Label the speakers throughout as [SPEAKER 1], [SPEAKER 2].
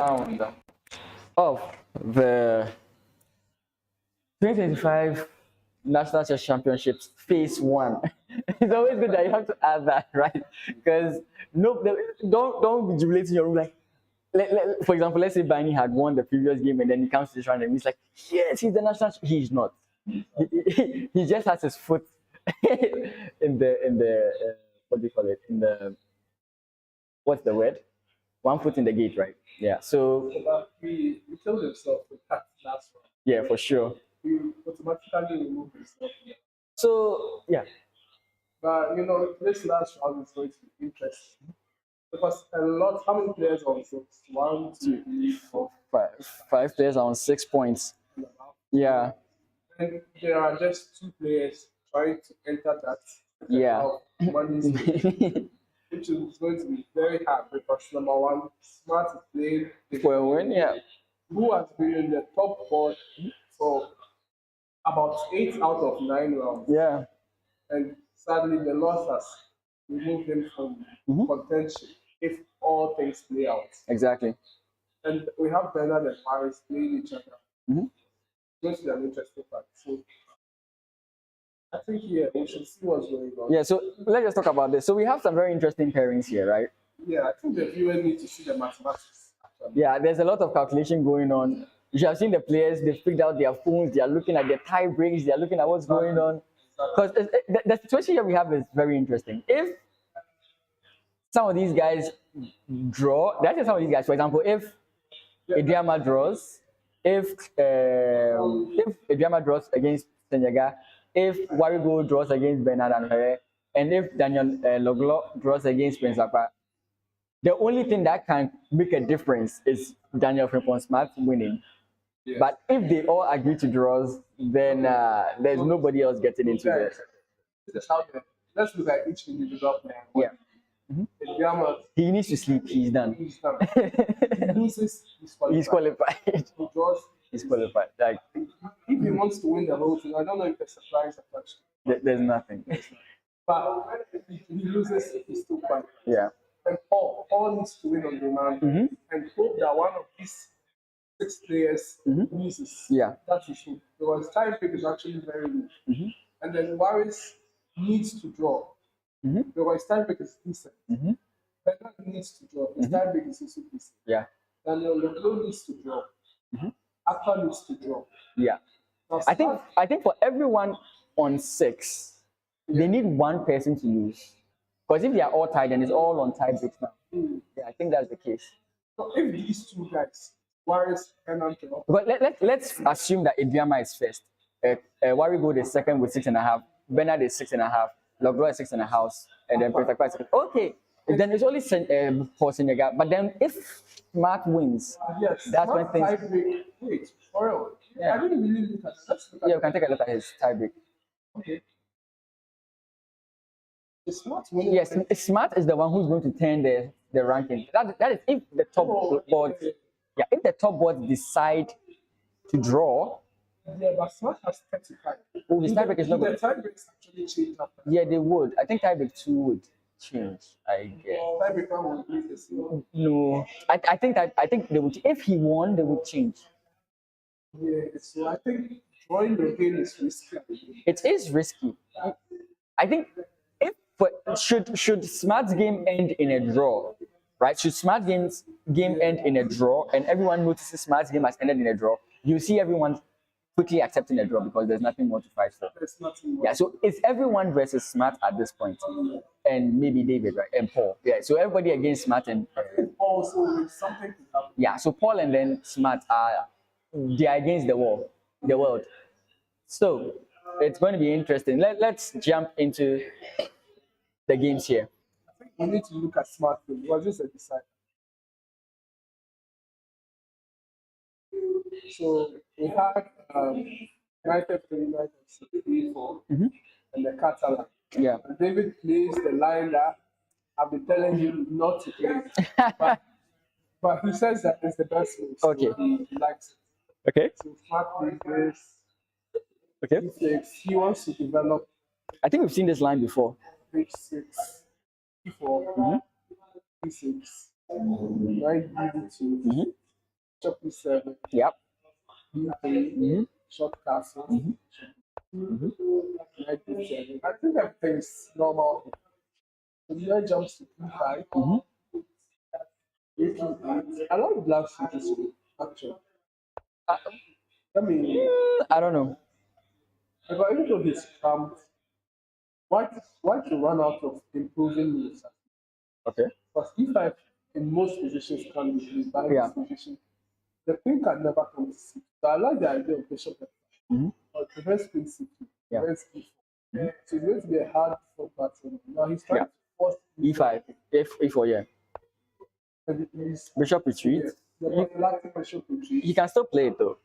[SPEAKER 1] round of the 2025 National Chess Championships Phase 1. It's always good that you have to add that, right? Because don't be jubilating your room like, for example, let's say Bani had won the previous game and then he comes to this round and he's like, yes, he's the national. He's not. He just has his foot in the what do you call it? In the what's the word? One foot in the gate, right? Yeah. So
[SPEAKER 2] He killed himself with that last one.
[SPEAKER 1] yeah, for sure.
[SPEAKER 2] He automatically removed himself.
[SPEAKER 1] So yeah.
[SPEAKER 2] But this last round is going to be interesting because a lot. How many players on 6? 1, 2, 3, 4,
[SPEAKER 1] 5 players are on 6 points. Yeah.
[SPEAKER 2] And there are just 2 players trying to enter that.
[SPEAKER 1] Yeah.
[SPEAKER 2] Money space, which is going to be very hard because number one, Smart is playing
[SPEAKER 1] For a win, yeah.
[SPEAKER 2] who has been in the top board for about 8 out of 9 rounds.
[SPEAKER 1] Yeah.
[SPEAKER 2] And sadly, the loss has removed him from contention if all things play out.
[SPEAKER 1] Exactly.
[SPEAKER 2] And we have Bernard and Paris playing each other.
[SPEAKER 1] Mm-hmm.
[SPEAKER 2] It's going to be an interesting part. So I think we should see what's going on.
[SPEAKER 1] Yeah, so let's just talk about this. So we have some very interesting pairings here, right?
[SPEAKER 2] Yeah, I think the viewer needs to see the mathematics.
[SPEAKER 1] Yeah, there's a lot of calculation going on. You should have seen the players, they've picked out their phones, they are looking at their tie breaks, they are looking at what's going on. Because the situation here we have is very interesting. If some of these guys draw, that's just some of these guys, for example, if Ediama draws, if Ediama draws against Senyaga, if Warigo draws against Bernard and Herre, and if Daniel Loglo draws against Prince Akpa, the only thing that can make a difference is Daniel Frimpong Smart winning. Yes. But if they all agree to draws, then there's nobody else getting into this.
[SPEAKER 2] Let's look at each individual player.
[SPEAKER 1] Yeah.
[SPEAKER 2] Mm-hmm.
[SPEAKER 1] He needs to sleep. He's done.
[SPEAKER 2] He's done. He loses.
[SPEAKER 1] He's qualified.
[SPEAKER 2] He draws.
[SPEAKER 1] He's qualified. Like
[SPEAKER 2] if he wants to win the whole thing, I don't know if there's a prize attached.
[SPEAKER 1] There's nothing.
[SPEAKER 2] But if he loses, he's still qualified.
[SPEAKER 1] Yeah.
[SPEAKER 2] And Paul needs to win on demand and hope that one of these 6 players loses.
[SPEAKER 1] Yeah.
[SPEAKER 2] That's his hope. Because time pick is actually very weak. And then Waris needs to draw. Because time pick is decent. Bernard needs to draw. His time pick is also decent.
[SPEAKER 1] Yeah.
[SPEAKER 2] Daniel Leclerc needs to draw. Akpa needs to draw.
[SPEAKER 1] Yeah. I think for everyone on 6, they need one person to lose. Because if they are all tied, then it's all on tie breaks now. Yeah, I think that's the case.
[SPEAKER 2] So if these 2 guys, Waris and Antonio.
[SPEAKER 1] But let's assume that Ediama is first. Warigo is second with 6.5. Bernard is 6.5. Loglo is 6.5. And then Peter is 6. Okay. Then it's only for Senyaga. But then if Smart wins,
[SPEAKER 2] yes,
[SPEAKER 1] that's when things.
[SPEAKER 2] Wait, yeah. I didn't really look at that.
[SPEAKER 1] Yeah, we can take a look at his tie break.
[SPEAKER 2] Okay. Smart winning.
[SPEAKER 1] Yes, Smart is the one who's going to turn the ranking. That is if the top board, yeah, if the top board decide to draw.
[SPEAKER 2] Yeah, but Smart has 35.
[SPEAKER 1] Oh, his tiebreak is not good.
[SPEAKER 2] The tiebreaks actually change after.
[SPEAKER 1] Yeah, they would. I think tiebreak 2 would change. I guess.
[SPEAKER 2] Tiebreak 1 would be the same.
[SPEAKER 1] No, I think they would. If he won, they would change.
[SPEAKER 2] Yeah, so I think drawing the game is risky.
[SPEAKER 1] It is risky. I think. Should Smart's game end in a draw, right? Should Smart's game end in a draw and everyone notices Smart's game has ended in a draw, you see everyone quickly accepting a draw because there's nothing more to fight for. Yeah, so it's everyone versus Smart at this point. And maybe David, right? And Paul. Yeah, so everybody against Smart and
[SPEAKER 2] Paul, so something to happen.
[SPEAKER 1] Yeah, so Paul and then Smart are against the world. So it's going to be interesting. Let's jump into the games here.
[SPEAKER 2] I think we need to look at Smart because it was just a decide. So we had United 3-4 and the Catalan.
[SPEAKER 1] Yeah.
[SPEAKER 2] And David plays the line that I've been telling him not to play. but he says that it's the best move. So
[SPEAKER 1] okay.
[SPEAKER 2] He likes it.
[SPEAKER 1] Okay.
[SPEAKER 2] So Smart plays this.
[SPEAKER 1] Okay.
[SPEAKER 2] He wants to develop.
[SPEAKER 1] I think we've seen this line before.
[SPEAKER 2] H6, E4, E6, 9 B2, Bishop E7,
[SPEAKER 1] Yep.
[SPEAKER 2] B3, short castle, knight D7. I think everything is normal. The knight jumps to E5, A8. I like black suit this way, actually. I mean,
[SPEAKER 1] I don't know.
[SPEAKER 2] but even though he's cramped, why to run out of improving moves?
[SPEAKER 1] Okay.
[SPEAKER 2] Because E5 in most positions can be played by
[SPEAKER 1] Yeah.
[SPEAKER 2] this position. The queen can never come to C. So I like the idea of bishop F5. But it prevents queen C2,
[SPEAKER 1] Yeah.
[SPEAKER 2] prevents E4. So it's going to be a hard battle. Now he's trying
[SPEAKER 1] Yeah.
[SPEAKER 2] to force
[SPEAKER 1] E5, E4, yeah.
[SPEAKER 2] and he's
[SPEAKER 1] Bishop retreat.
[SPEAKER 2] yes, the prophylactic bishop retreat.
[SPEAKER 1] He can still play it though.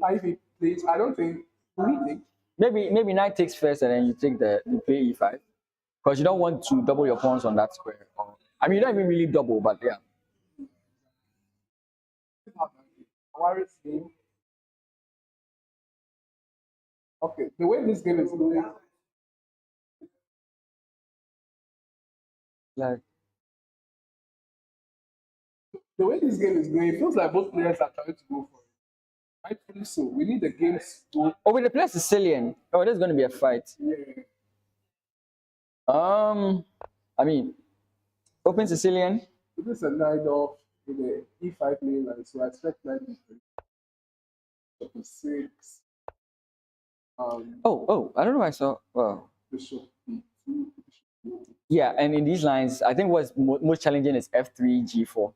[SPEAKER 2] If he plays, I don't think we think
[SPEAKER 1] Maybe knight takes first and then you take you play E5. Because you don't want to double your pawns on that square. I mean, you don't even really double, but yeah.
[SPEAKER 2] Warriors game. Okay, the way this game is going,
[SPEAKER 1] Like,
[SPEAKER 2] the way this game is going, it feels like both players are trying to go for it. Rightfully so. We need the games to
[SPEAKER 1] oh, with the player Sicilian. Oh, there's going to be a fight. I mean, open Sicilian.
[SPEAKER 2] this is a knight off with the E5 lane line, so I expect knight D3. Bishop E6.
[SPEAKER 1] Oh, I don't know. I saw. Well,
[SPEAKER 2] Bishop B2.
[SPEAKER 1] yeah, and in these lines, I think what's most challenging is F3, G4.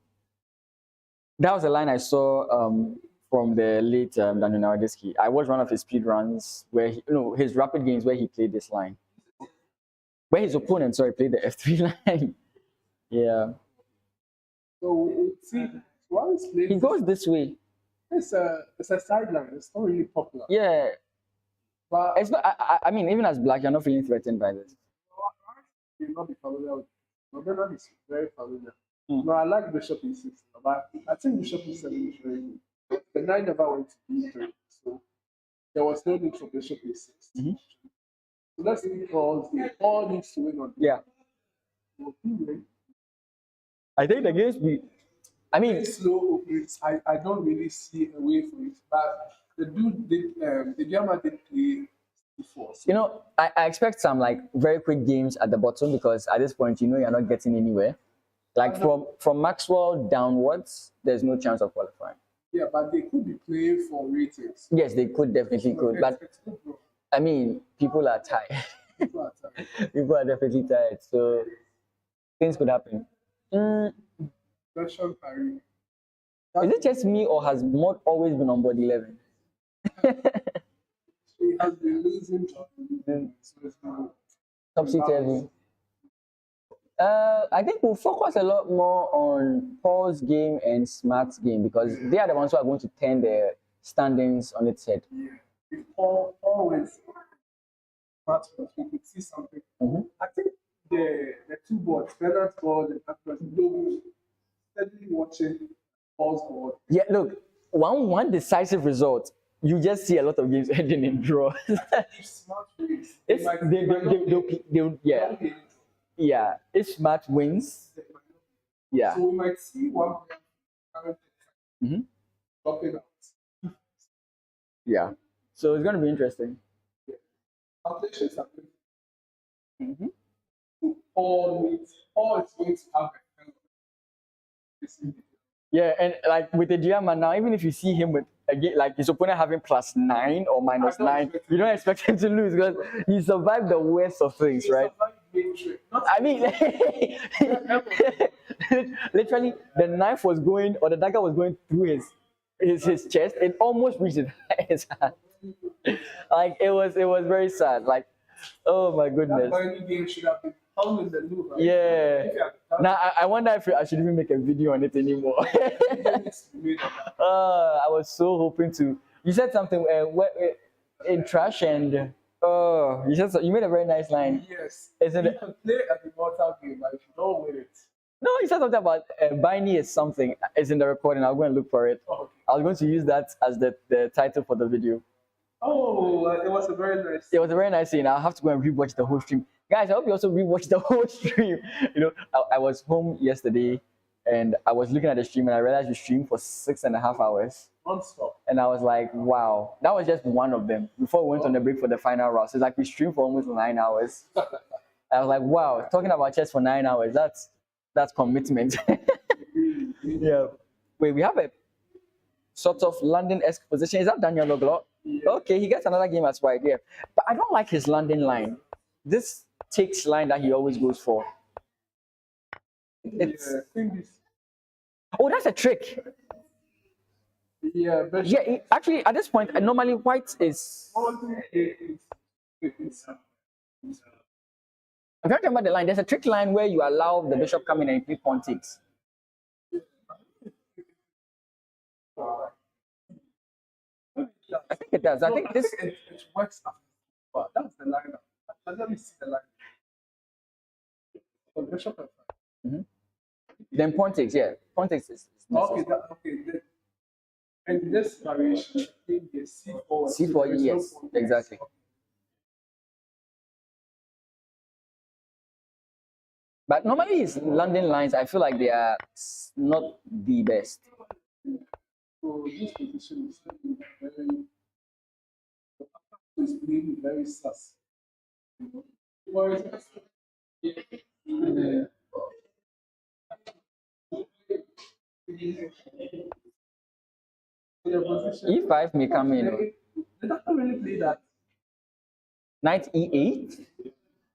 [SPEAKER 1] That was a line I saw from the late Daniel Narodowski. I watched one of his speed runs where his rapid games where he played this line. Where his opponent, played the F3 line. Yeah.
[SPEAKER 2] So we see why is playing.
[SPEAKER 1] He goes this way.
[SPEAKER 2] It's a sideline. It's not really popular.
[SPEAKER 1] Yeah.
[SPEAKER 2] But
[SPEAKER 1] It's not. I mean, even as black, you're not feeling threatened by this.
[SPEAKER 2] you may not be familiar with. Bernard is very familiar. No, I like Bishop E6, but I think Bishop E7 is very good. The knight never went to E3, so there was no need for Bishop E6. So let's see all needs to win on.
[SPEAKER 1] Yeah. I think the games I mean,
[SPEAKER 2] slow openings. I don't really see a way for it. But the dude did the Gamma did play before. So
[SPEAKER 1] I expect some like very quick games at the bottom because at this point you're not getting anywhere. Like from Maxwell downwards, there's no chance of qualifying.
[SPEAKER 2] yeah, but they could be playing for ratings.
[SPEAKER 1] Yes, they definitely could. But I mean, people are tired.
[SPEAKER 2] People are tired.
[SPEAKER 1] People are definitely tired. So things could happen.
[SPEAKER 2] Version Paris.
[SPEAKER 1] Is it just me or has Mod always been on board 11?
[SPEAKER 2] She has been losing so it's been
[SPEAKER 1] Topsy-turvy. I think we'll focus a lot more on Paul's game and Smart's game because they are the ones who are going to turn the standings on its head.
[SPEAKER 2] Yeah. If Paul went Smart, we could see something. I think the two boards, Bernard's board and Actors, they'll steadily watching Paul's board.
[SPEAKER 1] Yeah, look, one decisive result, you just see a lot of games ending in draws.
[SPEAKER 2] If Smart wins,
[SPEAKER 1] yeah. If Smart wins, yeah.
[SPEAKER 2] So we might see one player dropping out.
[SPEAKER 1] Yeah. So it's going to be interesting.
[SPEAKER 2] Calculations are good. Paul is going to have a
[SPEAKER 1] yeah, and like with the Giamma now, even if you see him with again like his opponent having +9 or -9, you don't expect him to lose because he survived the worst of things, right? I mean, literally, the knife was going or the dagger was going through his chest. It almost reached his hand. Like it was very sad. Like, oh my goodness.
[SPEAKER 2] That game should have been hung in the loop, right?
[SPEAKER 1] Yeah. Now I wonder if I should even make a video on it anymore. I was so hoping to. You said something in trash and you made a very nice line.
[SPEAKER 2] Yes.
[SPEAKER 1] Isn't
[SPEAKER 2] you
[SPEAKER 1] it?
[SPEAKER 2] can play an immortal game, but if you don't win it.
[SPEAKER 1] No, you said something about Biney is something. It's in the recording. I'll go and look for it.
[SPEAKER 2] Oh, okay.
[SPEAKER 1] I was going to use that as the title for the video.
[SPEAKER 2] Oh, it was a very nice.
[SPEAKER 1] It was a very nice scene. I'll have to go and rewatch the whole stream. Guys, I hope you also rewatch the whole stream. I was home yesterday And I was looking at the stream and I realized we streamed for 6.5 hours.
[SPEAKER 2] Non-stop.
[SPEAKER 1] And I was like, wow, that was just one of them. Before we went on the break for the final round. So it's like we streamed for almost 9 hours. I was like, wow, talking about chess for 9 hours, that's commitment. Yeah. Wait, we have a sort of London-esque position. Is that Daniel Loglo? Okay, he gets another game as white, yeah. But I don't like his London line. This takes line that he always goes for. It's
[SPEAKER 2] I think this.
[SPEAKER 1] oh, that's a trick.
[SPEAKER 2] Yeah, but
[SPEAKER 1] Yeah, actually, at this point, normally white is. I'm trying to remember the line. There's a trick line where you allow the bishop come in and play pawn takes. I think it does. I think this.
[SPEAKER 2] It works after, but that's the line. Let me see the line. Oh, bishop F5.
[SPEAKER 1] Then pawn takes, yeah. Pawn takes is
[SPEAKER 2] Okay, and this variation, I think the C4.
[SPEAKER 1] C4,
[SPEAKER 2] there is
[SPEAKER 1] yes,
[SPEAKER 2] pawn.
[SPEAKER 1] exactly. But normally his London lines, I feel like they are not the best.
[SPEAKER 2] So this position is very, is being very sus. Well, the position.
[SPEAKER 1] E5 may come in.
[SPEAKER 2] The doctor really play that.
[SPEAKER 1] Knight E8?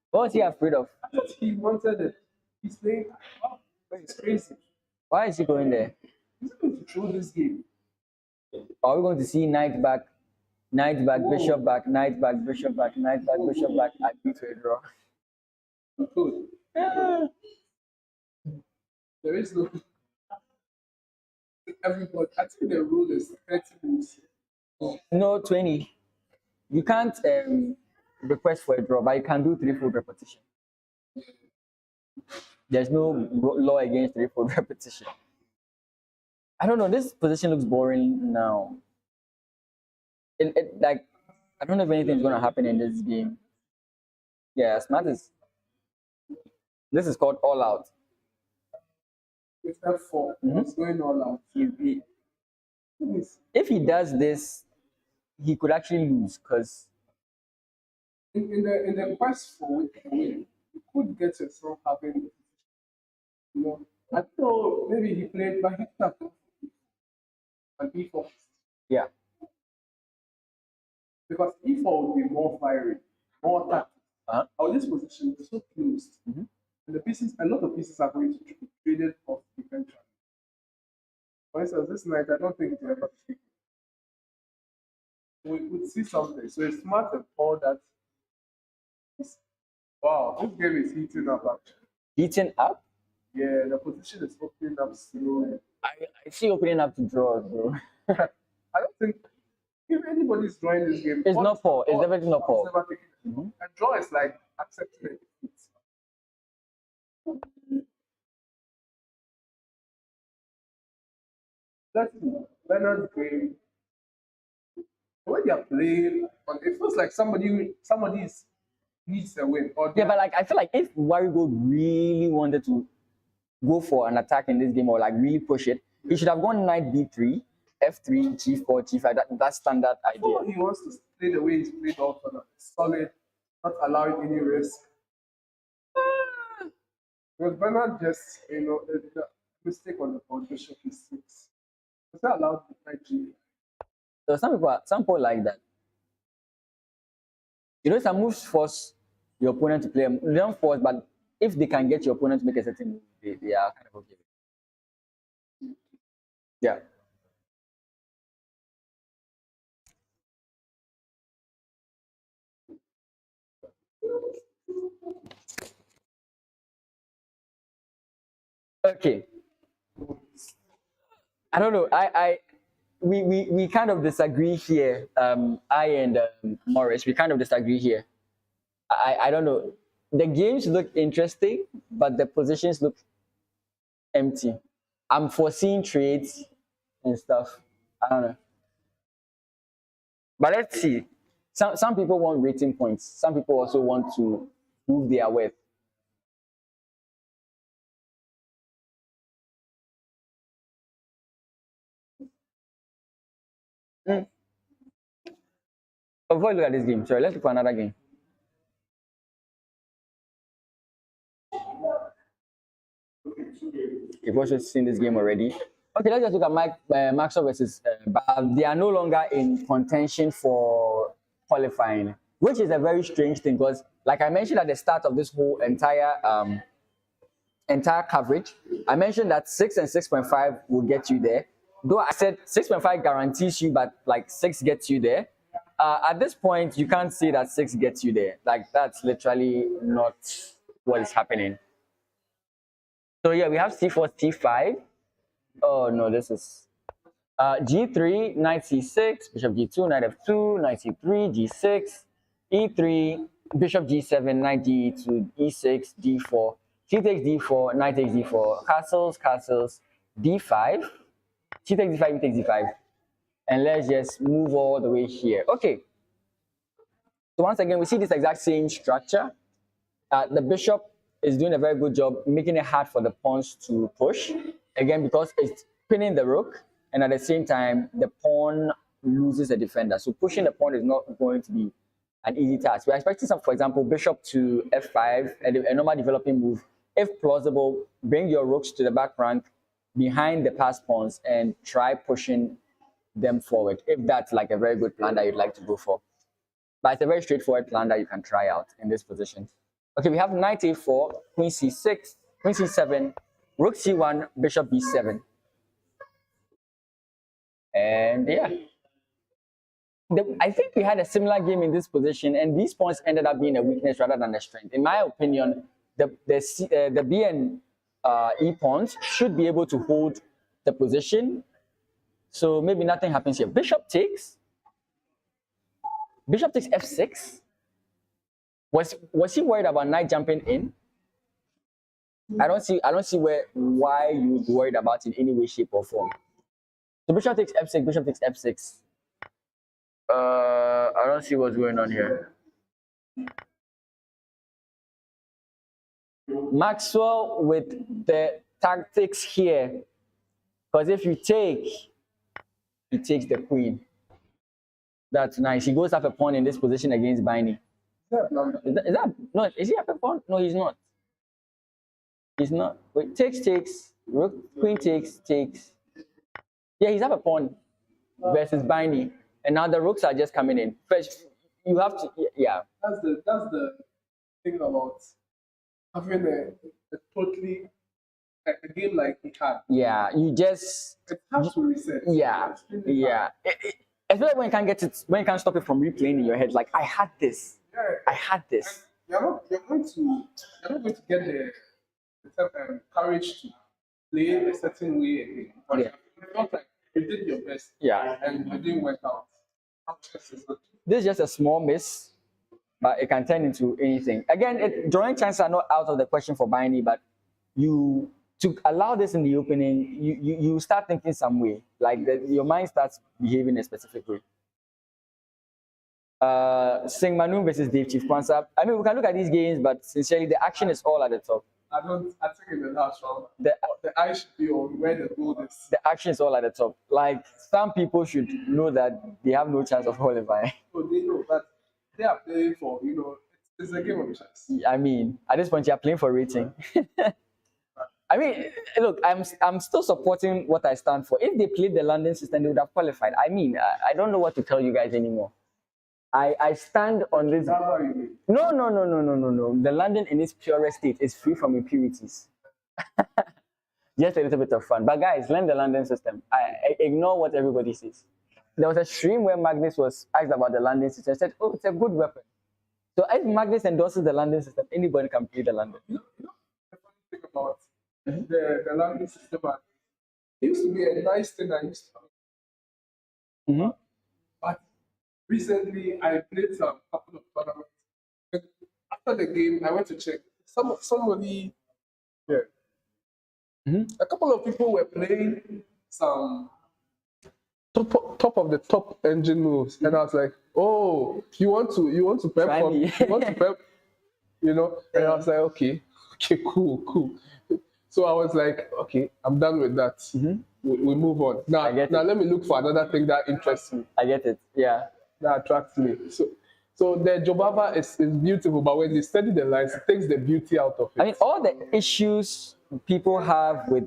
[SPEAKER 1] What was he afraid of?
[SPEAKER 2] I thought he wanted it. He's playing. Oh, it's crazy.
[SPEAKER 1] Why is he going there?
[SPEAKER 2] He's going to throw this game.
[SPEAKER 1] Are we going to see knight back, bishop back, knight back, bishop back, knight back, bishop back, I beat to a draw?
[SPEAKER 2] Good. There is no. Everybody, I think the rule is 30 moves.
[SPEAKER 1] No, 20. You can't request for a draw, but you can do threefold repetition. There's no law against threefold repetition. I don't know. This position looks boring now. Like, I don't know if anything's going to happen in this game. Yeah, Smart is. This is called all out.
[SPEAKER 2] With F4, it's going all out.
[SPEAKER 1] If he does this, he could actually lose because
[SPEAKER 2] in the quest for win, you could get yourself having, you know, I thought maybe he played, but he got an E4.
[SPEAKER 1] yeah.
[SPEAKER 2] Because E4 would be more fiery, more attack.
[SPEAKER 1] Uh-huh.
[SPEAKER 2] Our this position is so closed. And the pieces, a lot of pieces are going to be traded off eventually. For instance, this night, I don't think it will ever be. We would see something. So it's smart and all that. Wow, this game is heating up actually.
[SPEAKER 1] Heating up?
[SPEAKER 2] Yeah, the position is opening up slowly.
[SPEAKER 1] I see opening up to draws, bro.
[SPEAKER 2] I don't think if anybody's drawing this game,
[SPEAKER 1] It's not poor. It's definitely not poor.
[SPEAKER 2] A draw is like accepting it. That's Leonard's game. The way they are playing, but it feels like somebody needs a win. Or
[SPEAKER 1] Yeah, but like I feel like if Warigo really wanted to go for an attack in this game or like really push it, he should have gone knight b3, f3, g4, g5. That's standard idea.
[SPEAKER 2] he wants to play the way he's played all for solid, not allowing any risk. Because Bernard just, the mistake on bishop is 6. It's not allowed to play G.
[SPEAKER 1] So some people like that. Some moves force your opponent to play. They don't force, but if they can get your opponent to make a certain move, they are kind of okay. Yeah. Okay. I don't know. We kind of disagree here. I and Morris, we kind of disagree here. I don't know. The games look interesting, but the positions look empty. I'm foreseeing trades and stuff. I don't know. But let's see. Some people want rating points. Some people also want to prove their worth. Mm. Before we look at this game, sorry, let's look for another game. You've also seen this game already. Okay, let's just look at Maxwell versus. But they are no longer in contention for qualifying, which is a very strange thing because, like I mentioned at the start of this whole entire coverage, I mentioned that 6 and 6.5 will get you there. Though I said 6.5 guarantees you, but like 6 gets you there. At this point, you can't say that 6 gets you there. Like that's literally not what is happening. So yeah, we have C4, C5. Oh no, this is G3, knight C6, bishop G2, knight F2, knight C3, G6, E3, bishop G7, knight D2, E6, D4, C takes D4, knight takes D4, castles, castles, D5, C takes D5, E takes D5. And let's just move all the way here. Okay. So once again, we see this exact same structure. The bishop is doing a very good job making it hard for the pawns to push. Again, because it's pinning the rook, and at the same time, the pawn loses a defender. So pushing the pawn is not going to be an easy task. We're expecting some, for example, bishop to F5, a normal developing move. If plausible, bring your rooks to the back rank behind the passed pawns and try pushing them forward. If that's like a very good plan that you'd like to go for. But it's a very straightforward plan that you can try out in this position. Okay, we have knight A4, queen C6, queen C7, rook C1, bishop B7. And yeah. I think we had a similar game in this position, and these pawns ended up being a weakness rather than a strength. In my opinion, the B and E pawns should be able to hold the position. So maybe nothing happens here. Bishop takes F6. Was he worried about knight jumping in? I don't see why you would be worried about it in any way, shape, or form. So bishop takes F6, bishop takes F6. I don't see what's going on here. Maxwell with the tactics here. Because if you take, he takes the queen. That's nice. He goes up a pawn in this position against Biney. No? Is he up a pawn? No, he's not. He's not. Wait, takes, rook, queen takes. Yeah, he's up a pawn versus Biney. And now the rooks are just coming in. First, you have to, yeah.
[SPEAKER 2] That's the thing about having a totally a game like he had.
[SPEAKER 1] Yeah, you just.
[SPEAKER 2] It has to reset.
[SPEAKER 1] Yeah, yeah. Especially when you can't stop it from replaying in your head. Like I had this.
[SPEAKER 2] Yeah.
[SPEAKER 1] I had this.
[SPEAKER 2] You're not going to get the courage to play a certain way again. But
[SPEAKER 1] Yeah.
[SPEAKER 2] you felt like you did your best.
[SPEAKER 1] Yeah.
[SPEAKER 2] And it didn't work out.
[SPEAKER 1] This is just a small miss, but it can turn into anything. Again, drawing chances are not out of the question for Biney, but to allow this in the opening, you start thinking some way. Like your mind starts behaving a specific way. Sing Manu versus Dave Chief Kwanzaa. I mean, we can look at these games, but sincerely, the action is all at the top.
[SPEAKER 2] I think in the last round, the eye should be on where the goal is.
[SPEAKER 1] The action is all at the top. Like, some people should know that they have no chance of qualifying.
[SPEAKER 2] So they know that they are playing for, it's a game of chance.
[SPEAKER 1] I mean, at this point, you are playing for rating. I mean, look, I'm still supporting what I stand for. If they played the London system, they would have qualified. I mean, I don't know what to tell you guys anymore. I stand on this. No. The London in its purest state is free from impurities. Just a little bit of fun. But guys, learn the London system. I ignore what everybody says. There was a stream where Magnus was asked about the London system. He said, oh, it's a good weapon. So if Magnus endorses the London system, anybody can play the London.
[SPEAKER 2] The funny thing about the London system, it used to be a nice thing I used to do. But recently, I played some couple of tournaments. And after the game, I went to check. Somebody, a couple of people were playing some top of the top engine moves, and I was like, "Oh, you want to prep for me? You want to prep, And I was like, "Okay, cool." So I was like, "Okay, I'm done with that." we move on. Now,
[SPEAKER 1] I get
[SPEAKER 2] now
[SPEAKER 1] it.
[SPEAKER 2] let me look for another thing that interests me,
[SPEAKER 1] I get it. Yeah.
[SPEAKER 2] that attracts me. So the Jobava is beautiful, but when they study the lines, it takes the beauty out of it.
[SPEAKER 1] I mean, all the issues people have with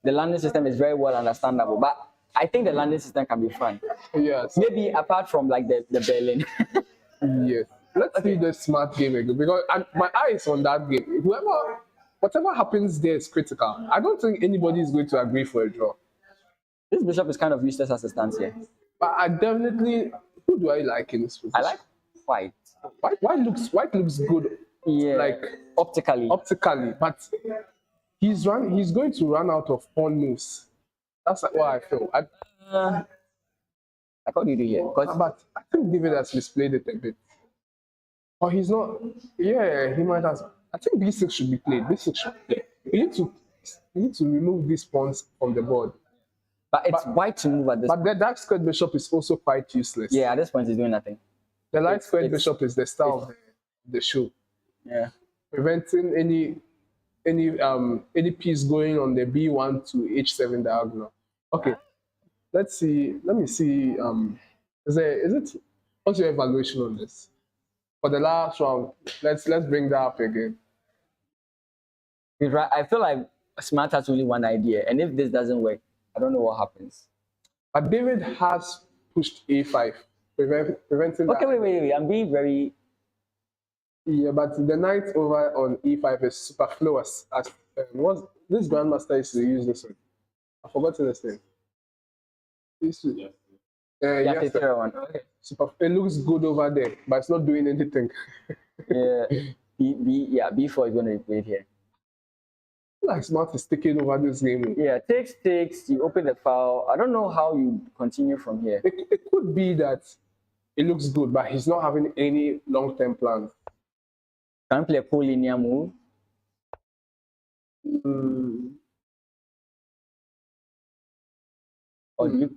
[SPEAKER 1] the landing system is very well understandable, but I think the landing system can be fun.
[SPEAKER 2] Yes.
[SPEAKER 1] Maybe apart from like the Berlin.
[SPEAKER 2] Yes. Let's see the smart game again, because my eye is on that game. Whatever happens there is critical. I don't think anybody is going to agree for a draw.
[SPEAKER 1] This bishop is kind of useless as it stands here.
[SPEAKER 2] But I definitely, who do I like in this position?
[SPEAKER 1] I like white.
[SPEAKER 2] White looks good.
[SPEAKER 1] Yeah.
[SPEAKER 2] Like
[SPEAKER 1] optically,
[SPEAKER 2] but he's going to run out of pawn moves. That's what I feel.
[SPEAKER 1] like what do you do here? Because
[SPEAKER 2] But I think David has misplayed it a bit. Or he's not. Yeah, he might have. I think B6 should be played. B6 should be played. You need to remove these pawns from the board.
[SPEAKER 1] but it's white to move at this.
[SPEAKER 2] But the dark squared bishop is also quite useless.
[SPEAKER 1] Yeah, at this point, he's doing nothing.
[SPEAKER 2] The light squared
[SPEAKER 1] it's-
[SPEAKER 2] bishop is the star of the show,
[SPEAKER 1] Yeah.
[SPEAKER 2] preventing any piece going on the B1 to H7 diagonal. Okay, let's see. Let me see. What's your evaluation on this? For the last round, let's bring that up again.
[SPEAKER 1] He's right. I feel like Smart has only one idea, and if this doesn't work, I don't know what happens.
[SPEAKER 2] But David has pushed A5, preventing
[SPEAKER 1] Okay,
[SPEAKER 2] that.
[SPEAKER 1] wait. I'm being very.
[SPEAKER 2] Yeah, but the knight over on E5 is superfluous. This grandmaster used to use this one? I've forgotten his name. Yes,
[SPEAKER 1] Yeah, fair one. Okay.
[SPEAKER 2] it looks good over there, but it's not doing anything.
[SPEAKER 1] Yeah. B4 is going to be played here.
[SPEAKER 2] Like Smart is taking over this game.
[SPEAKER 1] Yeah, takes. You open the file. I don't know how you continue from here.
[SPEAKER 2] It could be that it looks good, but he's not having any long-term plans.
[SPEAKER 1] Can you play a co-linear move? Or do you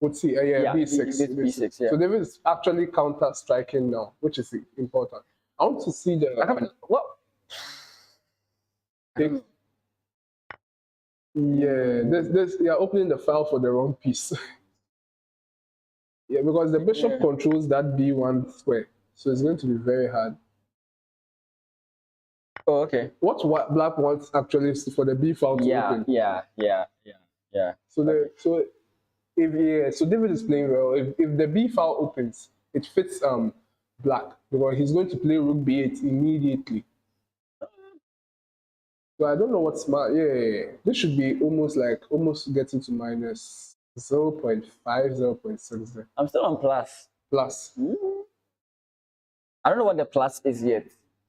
[SPEAKER 2] Let's see. Yeah, B6.
[SPEAKER 1] B6, yeah.
[SPEAKER 2] So David is actually counter-striking now, which is important. I want to see
[SPEAKER 1] what?
[SPEAKER 2] Yeah, you're opening the file for the wrong piece. Yeah, because the bishop controls that B1 square, so it's going to be very hard.
[SPEAKER 1] Oh, okay.
[SPEAKER 2] What black wants actually is for the B file to open.
[SPEAKER 1] Yeah.
[SPEAKER 2] So David is playing well. If the B file opens, it fits black, because he's going to play rook B8 immediately. So I don't know what's smart. Yeah. This should be almost getting to minus 0.5, 0.6 there.
[SPEAKER 1] I'm still on plus.
[SPEAKER 2] Plus.
[SPEAKER 1] I don't know what the plus is yet.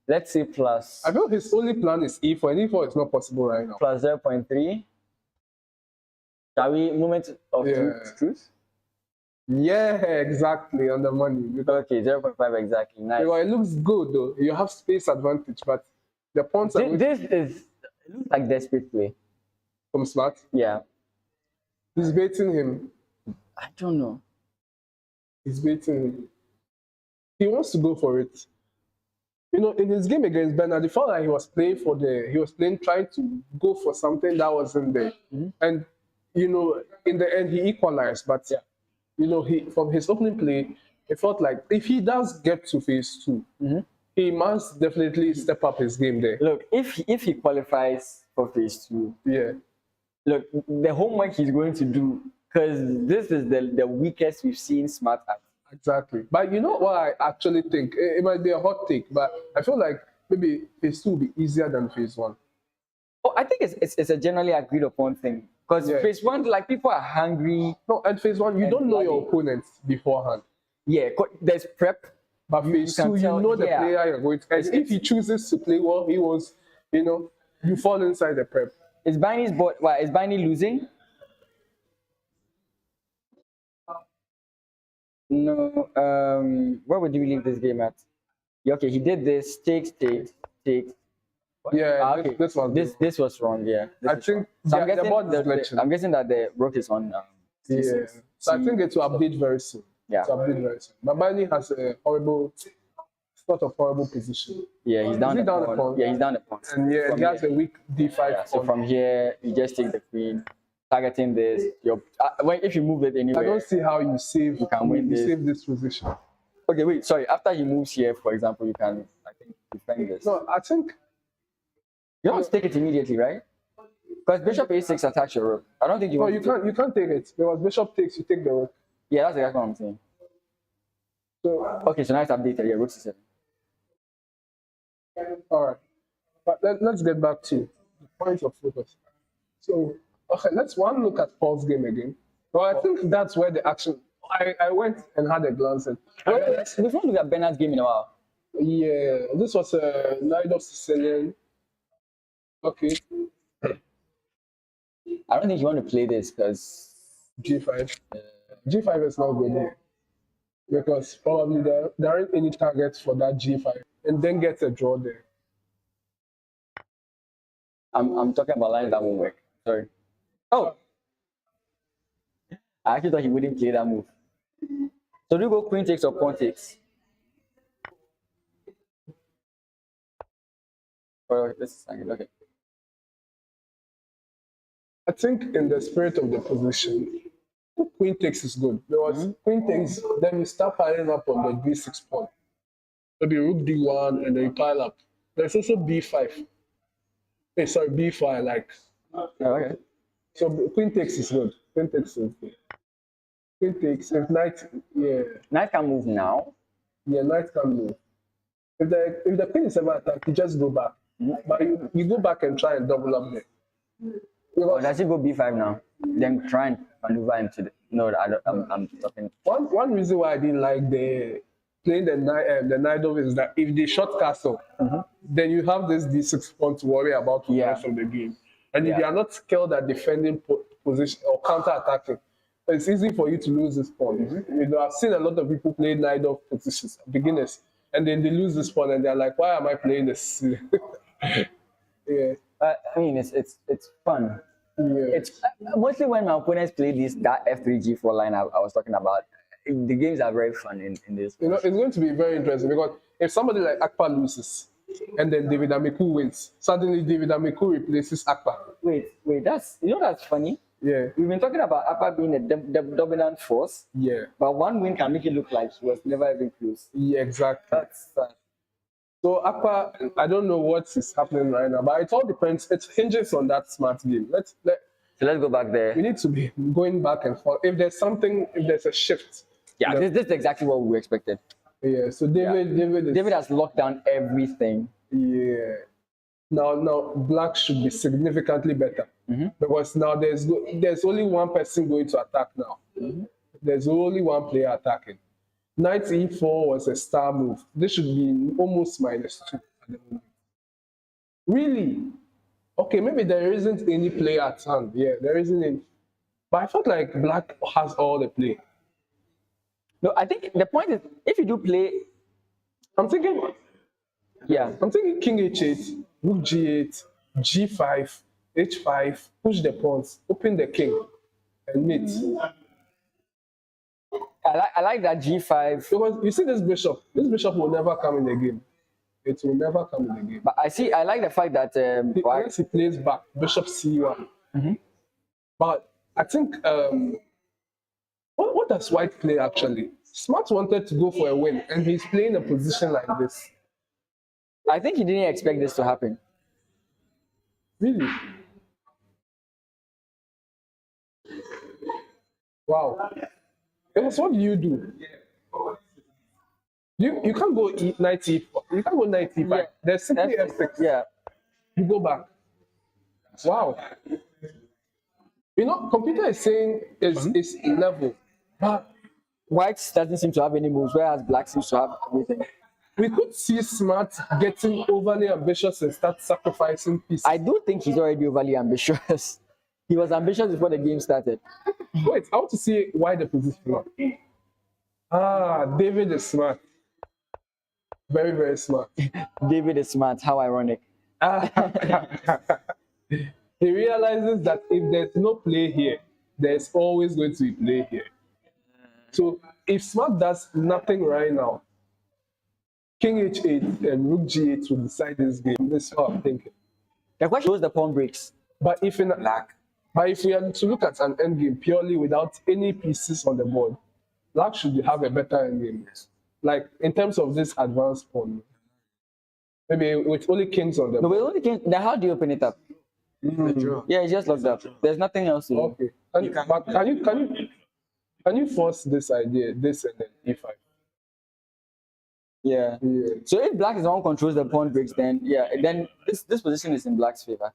[SPEAKER 1] Let's say plus.
[SPEAKER 2] I feel his only plan is E4, and E4 is not possible right now.
[SPEAKER 1] Plus 0.3. Shall we moment of truth?
[SPEAKER 2] Yeah, exactly, on the money.
[SPEAKER 1] Okay, 0.5 exactly. Nice.
[SPEAKER 2] Because it looks good though. You have space advantage, but the pawns are
[SPEAKER 1] it looks like desperate play.
[SPEAKER 2] from Smart.
[SPEAKER 1] Yeah.
[SPEAKER 2] He's baiting him.
[SPEAKER 1] I don't know.
[SPEAKER 2] He's baiting him. He wants to go for it. In his game against Bernard, he felt like he was playing trying to go for something that wasn't there.
[SPEAKER 1] Mm-hmm.
[SPEAKER 2] And in the end he equalized. But he from his opening play, it felt like if he does get to phase 2, he must definitely step up his game there.
[SPEAKER 1] Look, if he qualifies for phase 2, look, the homework he's going to do, because this is the weakest we've seen Smart at.
[SPEAKER 2] Exactly. But you know what I actually think? It might be a hot take, but I feel like maybe phase 2 will be easier than phase 1.
[SPEAKER 1] Oh, I think it's a generally agreed upon thing. Because phase 1, like, people are hungry.
[SPEAKER 2] No, at phase 1, you don't know your opponents beforehand.
[SPEAKER 1] Yeah, there's prep.
[SPEAKER 2] But phase 2, you know the player you're going to. And if he chooses to play well, you fall inside the prep.
[SPEAKER 1] Is Biney's board? Why is Biney losing? No. Where would you leave this game at? Yeah, okay, he did this. Takes.
[SPEAKER 2] Yeah,
[SPEAKER 1] okay.
[SPEAKER 2] This
[SPEAKER 1] was wrong. Yeah,
[SPEAKER 2] I think
[SPEAKER 1] so I'm guessing that the rook is on.
[SPEAKER 2] So I think it will update very soon.
[SPEAKER 1] Yeah.
[SPEAKER 2] But Biney has a horrible Sort of horrible position.
[SPEAKER 1] Yeah, he's down
[SPEAKER 2] Is he
[SPEAKER 1] the
[SPEAKER 2] down the
[SPEAKER 1] pawn.
[SPEAKER 2] pawn?
[SPEAKER 1] Yeah, he's down the pawn.
[SPEAKER 2] And yeah,
[SPEAKER 1] From
[SPEAKER 2] he has
[SPEAKER 1] here.
[SPEAKER 2] a weak d5
[SPEAKER 1] Yeah, so
[SPEAKER 2] pawn.
[SPEAKER 1] from here, you just take the queen, targeting this. If you move it
[SPEAKER 2] I
[SPEAKER 1] anywhere,
[SPEAKER 2] don't see how you save
[SPEAKER 1] can win
[SPEAKER 2] you
[SPEAKER 1] this.
[SPEAKER 2] save this position.
[SPEAKER 1] Okay, wait, sorry. After he moves here, for example, you can, I think, defend this.
[SPEAKER 2] No, I think
[SPEAKER 1] You don't take it immediately, right? Because bishop a6 attacks your rook. I don't think you
[SPEAKER 2] no,
[SPEAKER 1] want
[SPEAKER 2] you
[SPEAKER 1] to
[SPEAKER 2] can't take it because bishop takes, you take the rook.
[SPEAKER 1] Yeah, that's exactly what I'm saying.
[SPEAKER 2] So
[SPEAKER 1] Okay, so now it's updated. Yeah, rook c7.
[SPEAKER 2] all right, but let's get back to the point of focus. So okay, let's one look at Paul's game again. Well, I think that's where the action. I went and had a glance at.
[SPEAKER 1] We've not looked at Bernard's game in a while.
[SPEAKER 2] Yeah, this was a Knight of Sicilian. Okay,
[SPEAKER 1] I don't think you want to play this because
[SPEAKER 2] G5. G5 is not good here because probably there aren't any targets for that G5, and then get a draw there.
[SPEAKER 1] I'm talking about lines that won't work. Sorry. Oh, I actually thought he wouldn't play that move. So do you go queen takes or pawn takes? Or this is okay.
[SPEAKER 2] I think in the spirit of the position, queen takes is good because queen takes, then you start piling up on the b6 pawn. Maybe rook d1 and then you pile up. There's also b5. Hey, sorry, b5 like.
[SPEAKER 1] Oh, okay.
[SPEAKER 2] So queen takes is good. Queen takes is good. Queen takes, if knight, yeah.
[SPEAKER 1] Knight can move now.
[SPEAKER 2] Yeah, knight can move. If the queen is ever attacked, you just go back. But you go back and try and double up there.
[SPEAKER 1] Or does he go b5 now? Then try and maneuver him to the. No, I don't, I'm talking.
[SPEAKER 2] One reason why I didn't like playing the knight of is that if they shot castle, then you have this d6 pawn to worry about for the rest of the game. And if you are not skilled at defending position or counter-attacking, it's easy for you to lose this pawn. You know, I've seen a lot of people play knight of positions, beginners, and then they lose this pawn and they're like, why am I playing this? Yeah.
[SPEAKER 1] I mean, it's fun.
[SPEAKER 2] Yeah.
[SPEAKER 1] It's mostly when my opponents play that F3G4 line I was talking about. The games are very fun in this.
[SPEAKER 2] You know, it's going to be very interesting because if somebody like Akpa loses and then David Amiku wins, suddenly David Amiku replaces Akpa.
[SPEAKER 1] Wait, that's funny.
[SPEAKER 2] Yeah.
[SPEAKER 1] We've been talking about Akpa being the dominant force.
[SPEAKER 2] Yeah.
[SPEAKER 1] But one win can make it look like he was never even close.
[SPEAKER 2] Yeah, exactly.
[SPEAKER 1] That's
[SPEAKER 2] so Akpa, I don't know what is happening right now, but it all depends. It hinges on that smart game.
[SPEAKER 1] So let's go back there.
[SPEAKER 2] We need to be going back and forth. If there's a shift.
[SPEAKER 1] Yeah, this is exactly what we expected.
[SPEAKER 2] Yeah. So David
[SPEAKER 1] has locked down everything.
[SPEAKER 2] Yeah. Now black should be significantly better because now there's only one person going to attack now. There's only one player attacking. Knight e4 was a star move. This should be almost -2 at the moment. Really? Okay, maybe there isn't any play at hand. Yeah, there isn't any. But I felt like black has all the play.
[SPEAKER 1] No, I think the point is, if you do play,
[SPEAKER 2] I'm thinking king h8, rook g8, g5, h5, push the pawns, open the king, and mate.
[SPEAKER 1] I like that g5.
[SPEAKER 2] Because you see this bishop will never come in the game. It will never come in the game.
[SPEAKER 1] But I like the fact that
[SPEAKER 2] unless he plays back, bishop c1. But I think what does white play actually? Smart wanted to go for a win, and he's playing a position like this.
[SPEAKER 1] I think he didn't expect this to happen.
[SPEAKER 2] Really? Wow. Because what do you do? You can't go knight e4. You can't go knight e5.
[SPEAKER 1] Yeah.
[SPEAKER 2] There's simply f6.
[SPEAKER 1] Yeah.
[SPEAKER 2] You go back. Wow. You know, computer is saying it's level, but
[SPEAKER 1] white doesn't seem to have any moves, whereas black seems to have everything.
[SPEAKER 2] We could see Smart getting overly ambitious and start sacrificing pieces.
[SPEAKER 1] I do think he's already overly ambitious. He was ambitious before the game started.
[SPEAKER 2] Wait, I want to see why the position. David is smart. Very, very smart.
[SPEAKER 1] David is smart. How ironic.
[SPEAKER 2] He realizes that if there's no play here, there's always going to be play here. So if Smart does nothing right now, king h8 and rook g8 will decide this game. This is what I'm thinking.
[SPEAKER 1] The question is the pawn breaks.
[SPEAKER 2] But if we are to look at an endgame purely without any pieces on the board, black should have a better endgame. Like in terms of this advanced pawn. Maybe with only kings on the
[SPEAKER 1] No,
[SPEAKER 2] board.
[SPEAKER 1] we only can. Then how do you open it up? Yeah, it's just locked up. There's nothing else to do.
[SPEAKER 2] Okay. Can you force this idea, this and then e5?
[SPEAKER 1] Yeah. So if black is the one who controls the pawn breaks, then this position is in black's favor.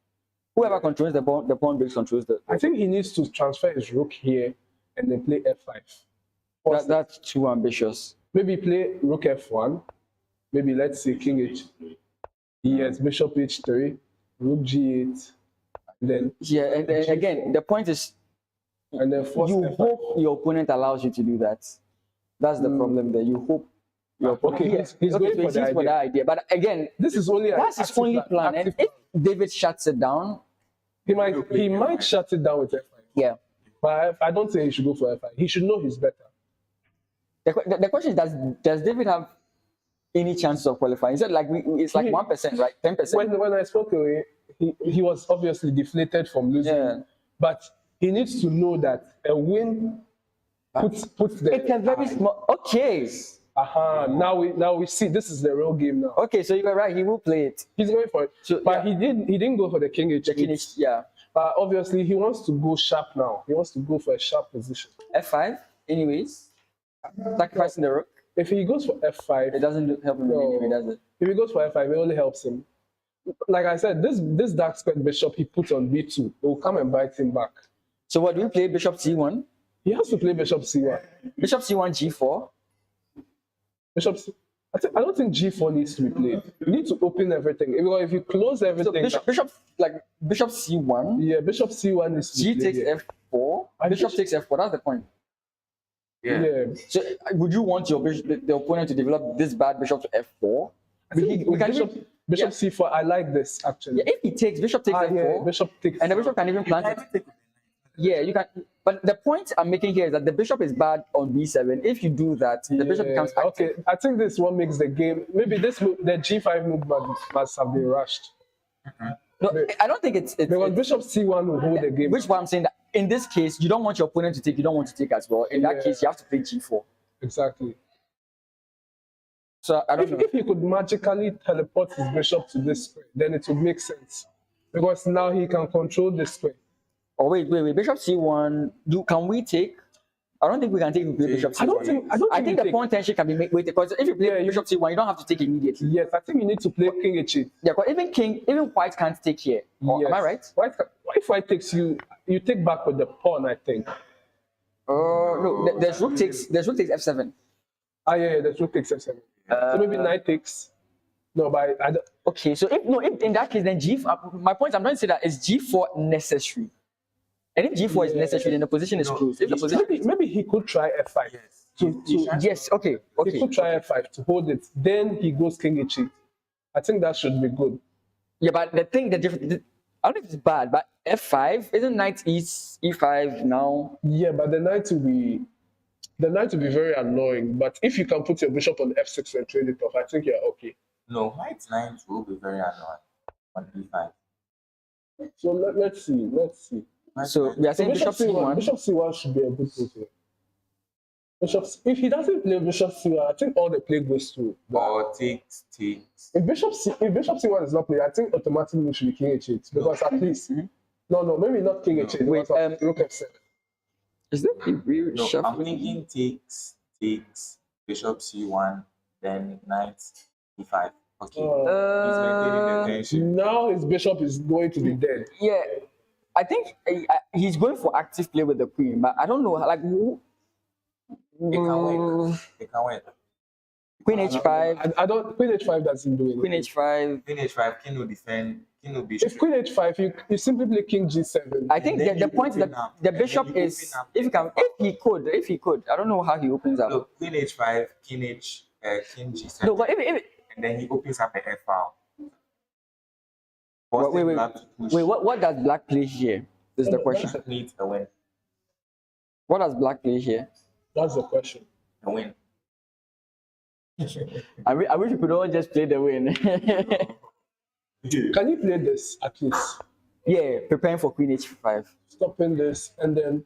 [SPEAKER 1] Whoever controls the pawn breaks controls the.
[SPEAKER 2] I think he needs to transfer his rook here and then play f5.
[SPEAKER 1] That's too ambitious.
[SPEAKER 2] Maybe play rook f1. Maybe let's say king h. Yes, bishop h3, rook g8, and then
[SPEAKER 1] and again the point is,
[SPEAKER 2] and then
[SPEAKER 1] you hope your opponent allows you to do that. That's the problem there. You hope your opponent.
[SPEAKER 2] He's going for
[SPEAKER 1] that idea. But again,
[SPEAKER 2] this is only
[SPEAKER 1] that's his only plan. And if David shuts it down,
[SPEAKER 2] he might shut it down with f5.
[SPEAKER 1] Yeah.
[SPEAKER 2] But I don't think he should go for f5. He should know he's better.
[SPEAKER 1] The question is, does David have any chance of qualifying? Is it like it's like 1%, right? 10%?
[SPEAKER 2] When I spoke away, he was obviously deflated from losing.
[SPEAKER 1] Yeah.
[SPEAKER 2] But he needs to know that a win puts the.
[SPEAKER 1] It's a very small. Okay.
[SPEAKER 2] Now we see this is the real game now.
[SPEAKER 1] Okay, so you were right. He will play it.
[SPEAKER 2] He's going for it. So, but he didn't go for the king h.
[SPEAKER 1] Yeah.
[SPEAKER 2] But obviously he wants to go sharp now. He wants to go for a sharp position.
[SPEAKER 1] F5, anyways. Sacrificing the rook.
[SPEAKER 2] If he goes for f5,
[SPEAKER 1] it doesn't help him anyway, does it?
[SPEAKER 2] If he goes for f5, it only helps him. Like I said, this dark squared bishop he put on b2, it will come and bite him back.
[SPEAKER 1] So what do you play? Bishop c1?
[SPEAKER 2] He has to play bishop c1.
[SPEAKER 1] Bishop c1, g4.
[SPEAKER 2] Bishop c. I don't think g4 needs to be played. You need to open everything. If you close everything,
[SPEAKER 1] so bishop c1.
[SPEAKER 2] Yeah, bishop c1 is
[SPEAKER 1] g takes f4. Bishop takes f4. That's the point.
[SPEAKER 2] Yeah.
[SPEAKER 1] So would you want the opponent to develop this bad bishop to f4?
[SPEAKER 2] Bishop c4. I like this actually.
[SPEAKER 1] Yeah, if he takes bishop takes f4,
[SPEAKER 2] yeah, bishop takes,
[SPEAKER 1] and the bishop can even plant it. Yeah, you can. But the point I'm making here is that the bishop is bad on b7. If you do that, the bishop becomes active.
[SPEAKER 2] Okay, I think this one makes the game. Maybe the g5 move must have been rushed.
[SPEAKER 1] No, I don't think it's
[SPEAKER 2] because bishop c1 will hold the game.
[SPEAKER 1] Which is why I'm saying that in this case, you don't want your opponent to take. You don't want to take as well. In that case, you have to play g4.
[SPEAKER 2] Exactly.
[SPEAKER 1] So I don't know.
[SPEAKER 2] If he could magically teleport his bishop to this square, then it would make sense. Because now he can control this square.
[SPEAKER 1] Oh wait. Bishop c1. Can we take? I don't think we can take if we play bishop c1. I think the pawn tension can be made because if you play bishop c1, you don't have to take immediately.
[SPEAKER 2] Yes, I think you need to play king h8.
[SPEAKER 1] Yeah, because even white can't take here. Yes. Am I right?
[SPEAKER 2] If white takes you take back with the pawn, I think.
[SPEAKER 1] No, there's rook takes f7.
[SPEAKER 2] Yeah, there's rook takes f7. So maybe knight takes. No, but I don't.
[SPEAKER 1] Okay, so if in that case, then g4. My point I'm trying to say that is g4 necessary. And if g4 is necessary, then the position is closed. If the position
[SPEAKER 2] maybe he could try f5.
[SPEAKER 1] Yes. Okay.
[SPEAKER 2] He could try f5 to hold it. Then he goes king h8. I think that should be good.
[SPEAKER 1] Yeah, but I don't know if it's bad, but f5 isn't knight e5 now.
[SPEAKER 2] Yeah, but the knight will be very annoying. But if you can put your bishop on f6 and trade it off, I think you're okay.
[SPEAKER 3] No, white knight will be very annoying on e5.
[SPEAKER 2] So let's see.
[SPEAKER 1] So we are saying bishop c1.
[SPEAKER 2] Bishop c1 should be a good move here. If he doesn't play bishop c1, I think all the play goes through.
[SPEAKER 3] Or takes.
[SPEAKER 2] If bishop c1 is not played, I think automatically it should be king h8 because at least no, maybe not king h8.
[SPEAKER 1] Wait,
[SPEAKER 2] rook f7.
[SPEAKER 1] Is that a real shuffle?
[SPEAKER 3] I'm thinking takes bishop c1, then knight e5. Okay. He's maintaining the tension.
[SPEAKER 2] Now his bishop is going to be dead.
[SPEAKER 1] Yeah. I think he's going for active play with the queen, but I don't know, like who.
[SPEAKER 3] It can win.
[SPEAKER 1] Queen h5.
[SPEAKER 2] I don't. Queen h5 doesn't do anything.
[SPEAKER 1] Queen h5.
[SPEAKER 3] Queen h5. King will defend. King will be.
[SPEAKER 2] If queen h5, you simply play king g7.
[SPEAKER 1] I think the point is that the bishop is if he could. I don't know how he opens up.
[SPEAKER 3] Look, queen h5, king g7.
[SPEAKER 1] No, but if
[SPEAKER 3] and then he opens up the f file.
[SPEAKER 1] Wait, what does black play here? This is the question.
[SPEAKER 3] Needs a win.
[SPEAKER 1] What does black play here?
[SPEAKER 2] That's the question.
[SPEAKER 3] A win.
[SPEAKER 1] I wish we could all just play the win.
[SPEAKER 2] Can you play this at least?
[SPEAKER 1] Yeah, preparing for Queen H5.
[SPEAKER 2] Stopping this, and then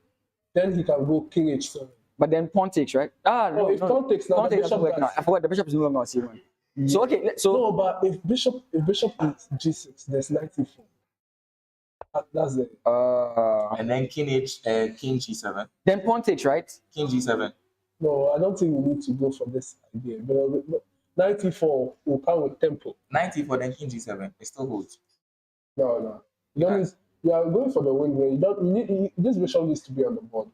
[SPEAKER 2] he can go King H7.
[SPEAKER 1] But then pawn takes, right? No,
[SPEAKER 2] if pawn takes now,
[SPEAKER 1] pawn
[SPEAKER 2] the
[SPEAKER 1] takes doesn't
[SPEAKER 2] bishop
[SPEAKER 1] work now.
[SPEAKER 2] does.
[SPEAKER 1] I forgot the bishop is no longer on C1. So okay, so
[SPEAKER 2] No, but if bishop is G6, there's knight E4. That's it.
[SPEAKER 3] And then King G7.
[SPEAKER 1] Then pawn takes, right?
[SPEAKER 3] King G7.
[SPEAKER 2] No, I don't think we need to go for this idea. But knight E4 will come with tempo.
[SPEAKER 3] Knight E4, then King G7. It still holds.
[SPEAKER 2] No. You don't need, you are going for the win where this bishop needs to be on the board.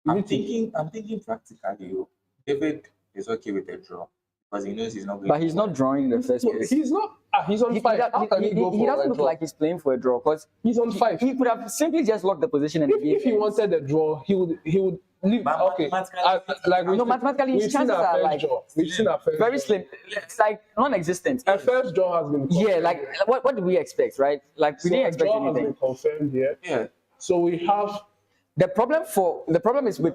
[SPEAKER 3] I'm thinking practically. David is okay with the draw because he knows he's not going.
[SPEAKER 1] But he's not drawing in the first place.
[SPEAKER 2] He's not. He's on 5. How can he go for
[SPEAKER 1] he doesn't
[SPEAKER 2] a
[SPEAKER 1] look
[SPEAKER 2] draw?
[SPEAKER 1] like he's playing for a draw because
[SPEAKER 2] He's on 5.
[SPEAKER 1] he could have simply just locked the position and
[SPEAKER 2] If he wanted a draw, he would leave.
[SPEAKER 3] But
[SPEAKER 2] Okay,
[SPEAKER 1] mathematically his chances are like
[SPEAKER 2] we've seen our first
[SPEAKER 1] very
[SPEAKER 2] draw.
[SPEAKER 1] slim. It's like non-existent.
[SPEAKER 2] Our first draw has been confirmed.
[SPEAKER 1] Yeah, like what did we expect, right? Like we
[SPEAKER 2] So
[SPEAKER 1] didn't
[SPEAKER 2] a
[SPEAKER 1] expect
[SPEAKER 2] draw has been
[SPEAKER 1] anything.
[SPEAKER 2] confirmed here.
[SPEAKER 3] Yeah.
[SPEAKER 2] So we have.
[SPEAKER 1] The problem is with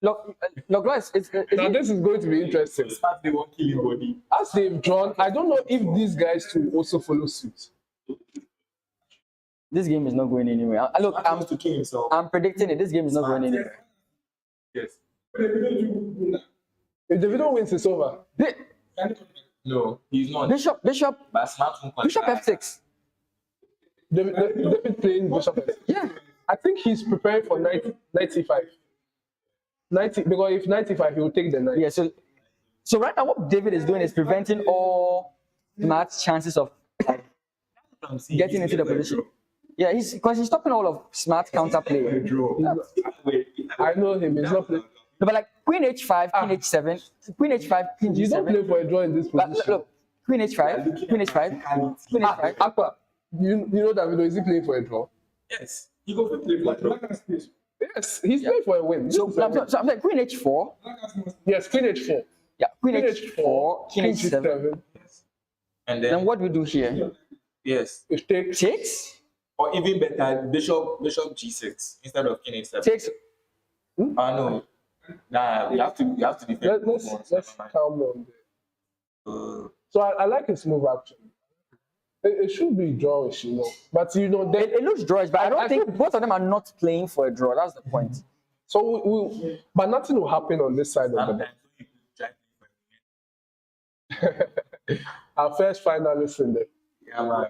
[SPEAKER 1] Loglo is
[SPEAKER 2] Now this is going to be interesting.
[SPEAKER 3] They won't kill his body.
[SPEAKER 2] As they've drawn, I don't know if these guys will also follow suit.
[SPEAKER 1] this game is not going anywhere. Look,
[SPEAKER 3] I'm to kill himself.
[SPEAKER 1] I'm predicting it. This game is not going anywhere.
[SPEAKER 3] Yes.
[SPEAKER 2] If Davido wins, it's over.
[SPEAKER 3] No, he's not.
[SPEAKER 1] Bishop
[SPEAKER 3] But Smart won't
[SPEAKER 1] Bishop F6.
[SPEAKER 2] David playing Bishop F6.
[SPEAKER 1] Yeah.
[SPEAKER 2] I think he's preparing for 95. 90, because if 95, he will take the 9.
[SPEAKER 1] Yeah, so right now what David is doing is preventing all Smart's chances of getting into the position. Yeah, because he's stopping all of Smart counterplay.
[SPEAKER 2] I know him. He's not playing.
[SPEAKER 1] No, but like Queen H5, Queen H7, Queen H5, King
[SPEAKER 2] You don't
[SPEAKER 1] G7.
[SPEAKER 2] play for a draw in this
[SPEAKER 1] But
[SPEAKER 2] position.
[SPEAKER 1] look, Queen H5, Queen H5, Queen H5.
[SPEAKER 2] Aqua, you know Davido, is he playing for a draw?
[SPEAKER 3] Yes. He go to play for
[SPEAKER 2] Yes, he's playing for a win.
[SPEAKER 1] So I'm like Queen H4.
[SPEAKER 2] Yes, Queen H4.
[SPEAKER 1] Yeah, Queen H4, King H7.
[SPEAKER 3] And
[SPEAKER 1] Then what we do here?
[SPEAKER 3] Yes.
[SPEAKER 2] It takes.
[SPEAKER 1] Takes,
[SPEAKER 3] Or even better, Bishop G6 instead of King H7.
[SPEAKER 1] takes.
[SPEAKER 3] No. Nah, you have to defend.
[SPEAKER 2] Let's calm down there.
[SPEAKER 3] Uh,
[SPEAKER 2] So I like his move actually. It should be drawish, you know. But you know,
[SPEAKER 1] It looks drawish, but I don't
[SPEAKER 2] I
[SPEAKER 1] think both of them are not playing for a draw. That's the point.
[SPEAKER 2] so but nothing will happen on this side of the
[SPEAKER 3] sometimes you try
[SPEAKER 2] ball. Our first finalist in there.
[SPEAKER 3] Yeah, man.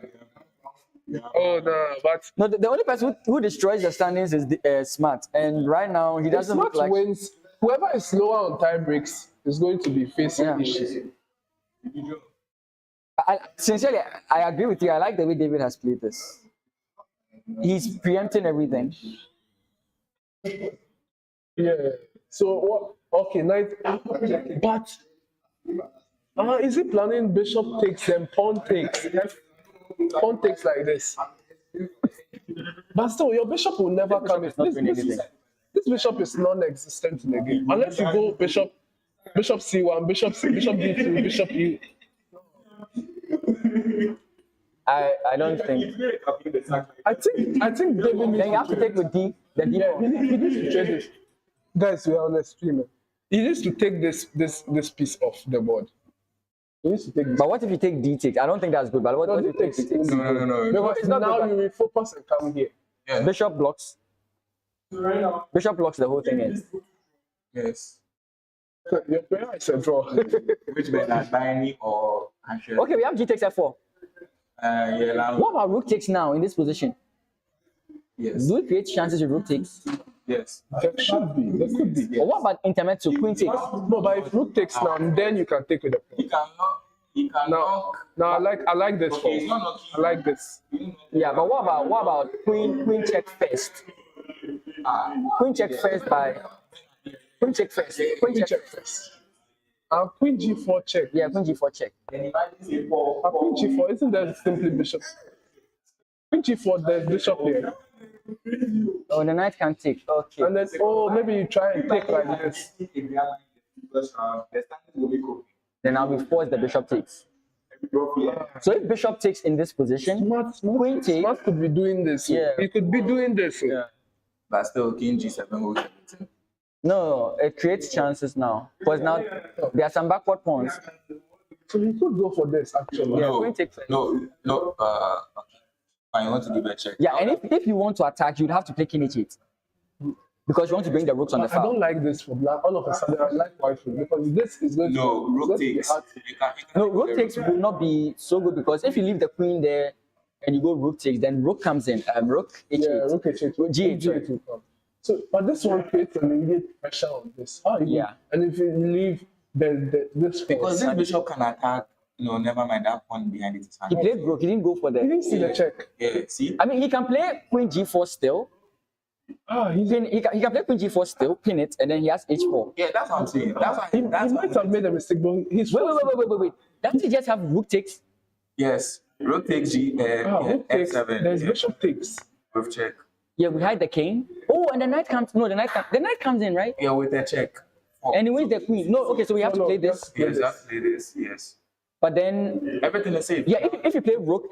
[SPEAKER 2] Oh no, but
[SPEAKER 1] No, the only person who destroys the standings is Smart, and right now he
[SPEAKER 2] if
[SPEAKER 1] doesn't
[SPEAKER 2] Smart
[SPEAKER 1] look like.
[SPEAKER 2] wins, whoever is lower on tie breaks is going to be facing
[SPEAKER 1] Yeah.
[SPEAKER 2] issues.
[SPEAKER 1] Sincerely, I agree with you. I like the way David has played this. He's preempting everything.
[SPEAKER 2] Yeah. So what? Okay, knight. But is he planning bishop takes and pawn takes? Pawn takes like this. But still, your bishop will never come in.
[SPEAKER 1] not doing anything.
[SPEAKER 2] This bishop is non-existent in the game unless you go bishop C1, bishop D2, bishop E.
[SPEAKER 1] I don't think.
[SPEAKER 2] I think David
[SPEAKER 1] Then
[SPEAKER 2] needs
[SPEAKER 1] you have to take with D. The D.
[SPEAKER 2] Yeah, he needs to trade this. Guys, we are on the stream. He needs to take this piece off the board. He needs to take this.
[SPEAKER 1] But what if you take D takes? I don't think that's good. But what
[SPEAKER 2] No,
[SPEAKER 1] if you
[SPEAKER 2] he
[SPEAKER 1] take
[SPEAKER 2] takes
[SPEAKER 1] D takes?
[SPEAKER 3] No.
[SPEAKER 2] Because
[SPEAKER 1] it's not
[SPEAKER 2] now
[SPEAKER 1] good.
[SPEAKER 2] you will focus and come here.
[SPEAKER 3] Yeah.
[SPEAKER 1] Bishop blocks. Bishop blocks the whole thing in.
[SPEAKER 3] Yes.
[SPEAKER 2] So your prayer is a draw.
[SPEAKER 3] Which better, binary or actually?
[SPEAKER 1] Okay, we have G takes F4.
[SPEAKER 3] Yeah, loud.
[SPEAKER 1] What about Rook takes now in this position?
[SPEAKER 3] Yes.
[SPEAKER 1] Do we create chances with Rook takes?
[SPEAKER 3] Yes.
[SPEAKER 2] There should be. There could be.
[SPEAKER 1] Or what about intermezzo, Queen takes?
[SPEAKER 2] No, but if rook takes now, then you can take with the pawn.
[SPEAKER 3] He can knock.
[SPEAKER 2] Now I like this
[SPEAKER 3] Okay,
[SPEAKER 2] form.
[SPEAKER 3] it's not knocking.
[SPEAKER 2] I like this.
[SPEAKER 1] Yeah, but what about Queen check first? Queen check first by Queen check first. Queen
[SPEAKER 2] Queen
[SPEAKER 1] check.
[SPEAKER 2] check first. Queen G4 check.
[SPEAKER 1] Yeah, Queen G4 check.
[SPEAKER 2] Queen G4 isn't that simply bishop? Queen G4, there's bishop here.
[SPEAKER 1] Oh, the knight can take. Okay.
[SPEAKER 2] And then, maybe you try and take like this.
[SPEAKER 1] Then I'll be forced the bishop takes. So if bishop takes in this position, Queen takes.
[SPEAKER 2] Smart could be doing this.
[SPEAKER 1] Yeah.
[SPEAKER 2] He could be doing this.
[SPEAKER 3] But still, King G7 holds everything.
[SPEAKER 1] No, it creates chances now. Because now there are some backward pawns.
[SPEAKER 2] So he could go for this actually.
[SPEAKER 1] Yeah,
[SPEAKER 3] No,
[SPEAKER 1] queen takes.
[SPEAKER 3] no. Okay. I want to give a check.
[SPEAKER 1] Yeah, and if you want to attack, you'd have to play king h8. Because you want to bring the rooks on the
[SPEAKER 2] I don't
[SPEAKER 1] file.
[SPEAKER 2] like this for black. All of a sudden, I like white for because this is going
[SPEAKER 3] No,
[SPEAKER 2] to
[SPEAKER 3] rook
[SPEAKER 2] it's going to be
[SPEAKER 3] takes.
[SPEAKER 2] hard.
[SPEAKER 3] You can
[SPEAKER 1] No,
[SPEAKER 3] take
[SPEAKER 1] rook
[SPEAKER 3] the
[SPEAKER 1] takes will not be so good because if you leave the queen there and you go rook takes, then rook comes in. Rook h8.
[SPEAKER 2] Yeah, rook h8.
[SPEAKER 1] G8, sorry.
[SPEAKER 2] G8 will come. So, but this one creates an immediate pressure on this. How you
[SPEAKER 1] Yeah.
[SPEAKER 2] And if you leave this
[SPEAKER 3] Because
[SPEAKER 2] force,
[SPEAKER 3] this bishop can attack. No, never mind. That pawn behind it is
[SPEAKER 1] He
[SPEAKER 3] fine.
[SPEAKER 1] played rook, he didn't go for
[SPEAKER 2] you
[SPEAKER 1] the.
[SPEAKER 2] didn't see the check.
[SPEAKER 3] Yeah, see?
[SPEAKER 1] I mean, he can play queen g4 still.
[SPEAKER 2] He
[SPEAKER 1] He can play queen g4 still, pin it, and then he has h4.
[SPEAKER 3] Yeah, that's what I'm saying. That's why. That's
[SPEAKER 2] might have made a mistake, but he's
[SPEAKER 1] Wait. Doesn't he just have rook takes?
[SPEAKER 3] Yes, rook takes
[SPEAKER 2] rook takes.
[SPEAKER 3] f7.
[SPEAKER 2] There's
[SPEAKER 3] yeah.
[SPEAKER 2] bishop takes.
[SPEAKER 3] With check.
[SPEAKER 1] Yeah, we hide the king. Oh, and the knight comes. No, the knight comes in, right?
[SPEAKER 3] Yeah, with a check.
[SPEAKER 1] And he wins the queen. No, okay, so we have to play this.
[SPEAKER 3] Yes, that's play this. Yes.
[SPEAKER 1] But then,
[SPEAKER 3] Everything is safe.
[SPEAKER 1] yeah, if you play rook,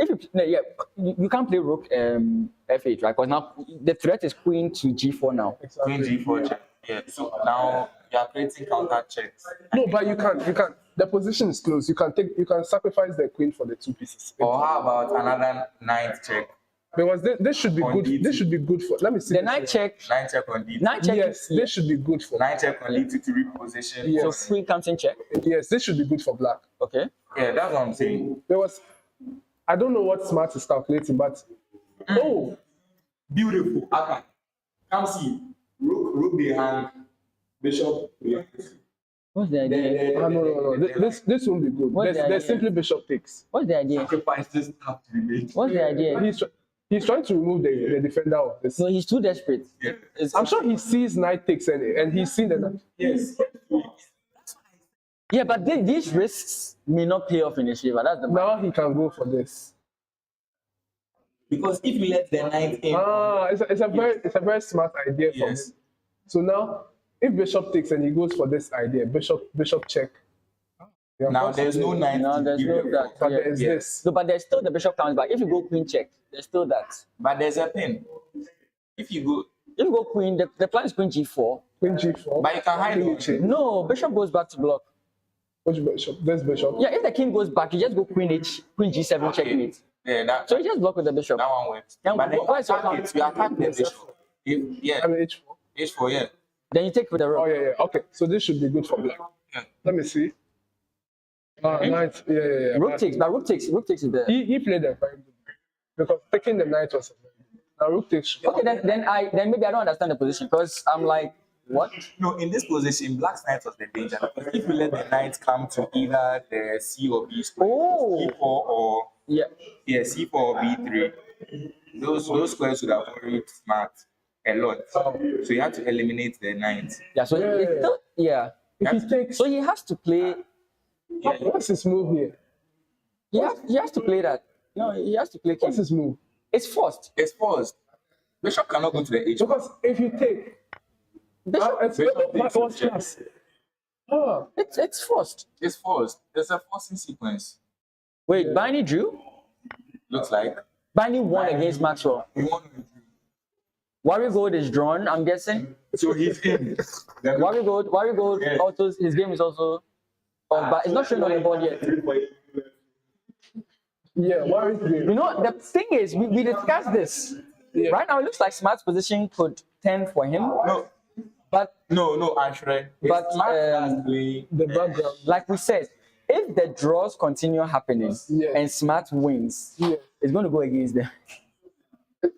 [SPEAKER 1] you can't play rook f8, right? Because now the threat is queen to g4 now.
[SPEAKER 3] Queen g4 check. Yeah. So now you are creating counter checks.
[SPEAKER 2] No, but you can't. The position is close. You can sacrifice the queen for the two pieces.
[SPEAKER 3] Or how about another knight check?
[SPEAKER 2] Because this should be
[SPEAKER 3] On
[SPEAKER 2] good.
[SPEAKER 3] D2.
[SPEAKER 2] This should be good for. Let me see.
[SPEAKER 1] The
[SPEAKER 2] this
[SPEAKER 1] knight
[SPEAKER 2] here.
[SPEAKER 1] check.
[SPEAKER 3] Knight check on d2.
[SPEAKER 1] Knight check.
[SPEAKER 2] Yes, this should be good for.
[SPEAKER 3] Knight check on d2 to reposition.
[SPEAKER 2] Yes.
[SPEAKER 1] So queen comes in check.
[SPEAKER 2] Yes, this should be good for black.
[SPEAKER 1] Okay.
[SPEAKER 3] Yeah, that's what I'm saying.
[SPEAKER 2] I don't know what Smart is calculating, but oh,
[SPEAKER 3] Beautiful. Okay. Come see. Rook behind. Bishop.
[SPEAKER 1] What's the idea?
[SPEAKER 2] no. This won't be good.
[SPEAKER 1] What's the idea?
[SPEAKER 2] There's simply bishop takes.
[SPEAKER 1] What's the idea?
[SPEAKER 3] Sacrifices have to be made.
[SPEAKER 1] What's the idea?
[SPEAKER 2] He's trying to remove the defender of this.
[SPEAKER 1] No, he's too desperate.
[SPEAKER 3] Yeah.
[SPEAKER 2] I'm sure he sees knight takes and he's seen the knight.
[SPEAKER 3] Yes.
[SPEAKER 1] Yeah, but these risks may not pay off in the shaver. That's the
[SPEAKER 2] Now he can go for this.
[SPEAKER 3] Because if you let the knight in.
[SPEAKER 2] It's a very smart idea for
[SPEAKER 3] Yes.
[SPEAKER 2] him. So now, if bishop takes and he goes for this idea, bishop check. Yeah,
[SPEAKER 3] Now there's no knight.
[SPEAKER 1] No,
[SPEAKER 3] to
[SPEAKER 1] there's
[SPEAKER 3] give
[SPEAKER 1] no
[SPEAKER 3] you.
[SPEAKER 1] that.
[SPEAKER 2] But
[SPEAKER 1] Yeah.
[SPEAKER 2] there's
[SPEAKER 3] Yeah.
[SPEAKER 2] this.
[SPEAKER 1] No, but there's still the bishop comes back. If you go queen check, there's still that.
[SPEAKER 3] But there's a pin. If you go,
[SPEAKER 1] If you go queen, the plan is queen g4.
[SPEAKER 2] Queen g4.
[SPEAKER 3] but you can hide
[SPEAKER 2] Queen
[SPEAKER 3] it.
[SPEAKER 2] h8.
[SPEAKER 1] No, bishop goes back to block.
[SPEAKER 2] Which bishop? This bishop.
[SPEAKER 1] Yeah, if the king goes back, you just go queen g7 checkmate.
[SPEAKER 3] Yeah, that,
[SPEAKER 1] So you just block with the bishop.
[SPEAKER 3] that one works.
[SPEAKER 1] Yeah,
[SPEAKER 3] But then
[SPEAKER 1] why is your
[SPEAKER 3] attack it, you attack the bishop. Yeah,
[SPEAKER 2] I mean h4.
[SPEAKER 3] h4, yeah.
[SPEAKER 1] Then you take with the
[SPEAKER 2] Oh
[SPEAKER 1] rook.
[SPEAKER 2] yeah. Okay, so this should be good for black.
[SPEAKER 3] Yeah.
[SPEAKER 2] Let me see. Knight. Yeah.
[SPEAKER 1] Rook
[SPEAKER 2] But
[SPEAKER 1] takes, but rook takes is the.
[SPEAKER 2] He played a very good game because taking the knight was a very good. Now rook takes.
[SPEAKER 1] Okay, then maybe I don't understand the position because I'm like, what?
[SPEAKER 3] No, in this position, black's knight was the danger. Because if you let the knight come to either the C or B square,
[SPEAKER 1] Oh.
[SPEAKER 3] C4 or
[SPEAKER 1] Yeah.
[SPEAKER 3] C4 or B3, those squares would have worried Smart a lot. So you have to eliminate the knight.
[SPEAKER 1] Yeah. So it's still, yeah.
[SPEAKER 2] If he takes,
[SPEAKER 1] So he has to play.
[SPEAKER 2] what's his move here?
[SPEAKER 1] He has to play that. No, he has to play king.
[SPEAKER 2] What's his move?
[SPEAKER 1] It's forced.
[SPEAKER 3] It's paused. Bishop cannot go to the H.
[SPEAKER 2] Because if you take,
[SPEAKER 1] Bishop, it's forced.
[SPEAKER 3] It's forced. There's a forcing sequence.
[SPEAKER 1] Wait, Barney drew?
[SPEAKER 3] Looks like.
[SPEAKER 1] Barney won against Maxwell.
[SPEAKER 3] We won.
[SPEAKER 1] Warrior Gold is drawn, I'm guessing.
[SPEAKER 3] So he's in. Then
[SPEAKER 1] Warrior Gold
[SPEAKER 3] Yeah.
[SPEAKER 1] also, his game is also off, but it's not showing on the board yet.
[SPEAKER 2] yeah, why is
[SPEAKER 1] You know, the thing is, we discussed this.
[SPEAKER 2] Yeah.
[SPEAKER 1] Right now, it looks like Smart's position could tend for him.
[SPEAKER 3] No,
[SPEAKER 1] But
[SPEAKER 3] actually.
[SPEAKER 1] But,
[SPEAKER 2] the background?
[SPEAKER 1] like we said, if the draws continue happening
[SPEAKER 2] Yes.
[SPEAKER 1] and Smart wins,
[SPEAKER 2] Yes.
[SPEAKER 1] it's going to go against them.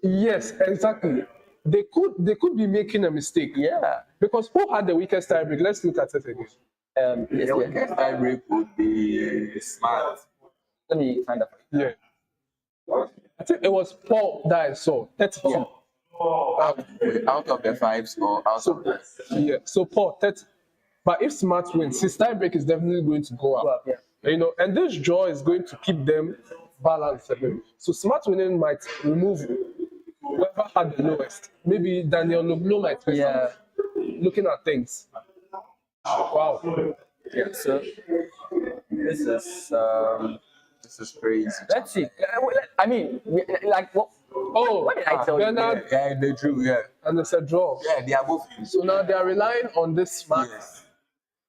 [SPEAKER 2] Yes, exactly. They could be making a mistake.
[SPEAKER 1] Yeah.
[SPEAKER 2] Because who had the weakest tiebreak? Let's look at it again.
[SPEAKER 1] Yes,
[SPEAKER 3] the
[SPEAKER 1] yeah.
[SPEAKER 3] weakest tiebreak would be Smart.
[SPEAKER 1] Let me find out.
[SPEAKER 2] Yeah. I think it was Paul that I saw. 32.
[SPEAKER 1] Yeah.
[SPEAKER 3] Out of the fives or out of the.
[SPEAKER 2] Yeah. So Paul, 30. But if Smart wins, his tiebreak is definitely going to go up.
[SPEAKER 1] Go up, yeah.
[SPEAKER 2] You know, and this draw is going to keep them balanced a bit. So Smart winning might remove whoever had the lowest. Maybe Daniel Loblo might win.
[SPEAKER 1] Yeah.
[SPEAKER 2] Looking at things. Wow.
[SPEAKER 1] Yeah. So this is
[SPEAKER 3] This is crazy.
[SPEAKER 1] let's see. I mean, like what?
[SPEAKER 2] Oh,
[SPEAKER 1] What did I tell you?
[SPEAKER 2] Bernard,
[SPEAKER 3] Yeah, they drew. Yeah,
[SPEAKER 2] and it's a draw.
[SPEAKER 3] yeah, they are both in.
[SPEAKER 2] So now they are relying on this smart.
[SPEAKER 3] Yes,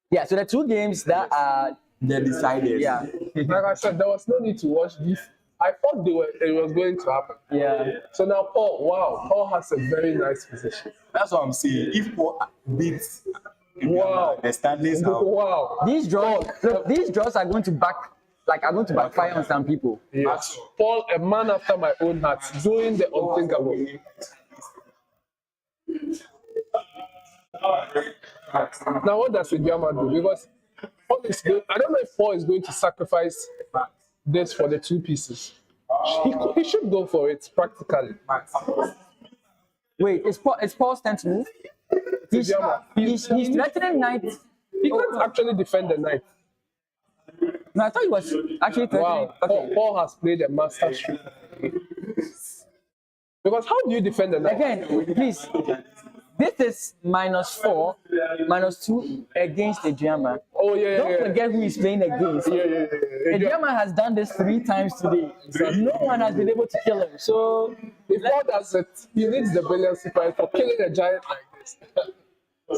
[SPEAKER 1] Yeah, so the two games that are
[SPEAKER 3] they decided.
[SPEAKER 1] yeah.
[SPEAKER 2] Like I said, there was no need to watch this. I thought it was going to happen.
[SPEAKER 1] Yeah.
[SPEAKER 2] So now Paul has a very nice position.
[SPEAKER 3] That's what I'm saying. If Paul beats,
[SPEAKER 2] Wow.
[SPEAKER 3] the standings are.
[SPEAKER 2] Wow.
[SPEAKER 1] These draws, look, these draws are going to backfire on some people.
[SPEAKER 2] Yes. Paul, a man after my own heart, doing the unthinkable. Now, what does Indiama do? Because Paul is going, I don't know if Paul is going to sacrifice this for the two pieces. He should go for it practically.
[SPEAKER 1] Wait, it's Paul's turn to move? He's threatening knight.
[SPEAKER 2] He can't actually defend the knight.
[SPEAKER 1] No, I thought he was actually threatening.
[SPEAKER 2] Wow.
[SPEAKER 1] Okay.
[SPEAKER 2] Paul has played a master stroke. Because how do you defend the knight?
[SPEAKER 1] Again, please. This is -4, -2 against Ejima.
[SPEAKER 2] Oh, yeah.
[SPEAKER 1] Don't forget who he's playing against.
[SPEAKER 2] Yeah.
[SPEAKER 1] Ejima has done this 3 times today. So no one has been able to kill him. So
[SPEAKER 2] If Paul does it, he needs the brilliance prize for killing a giant like this.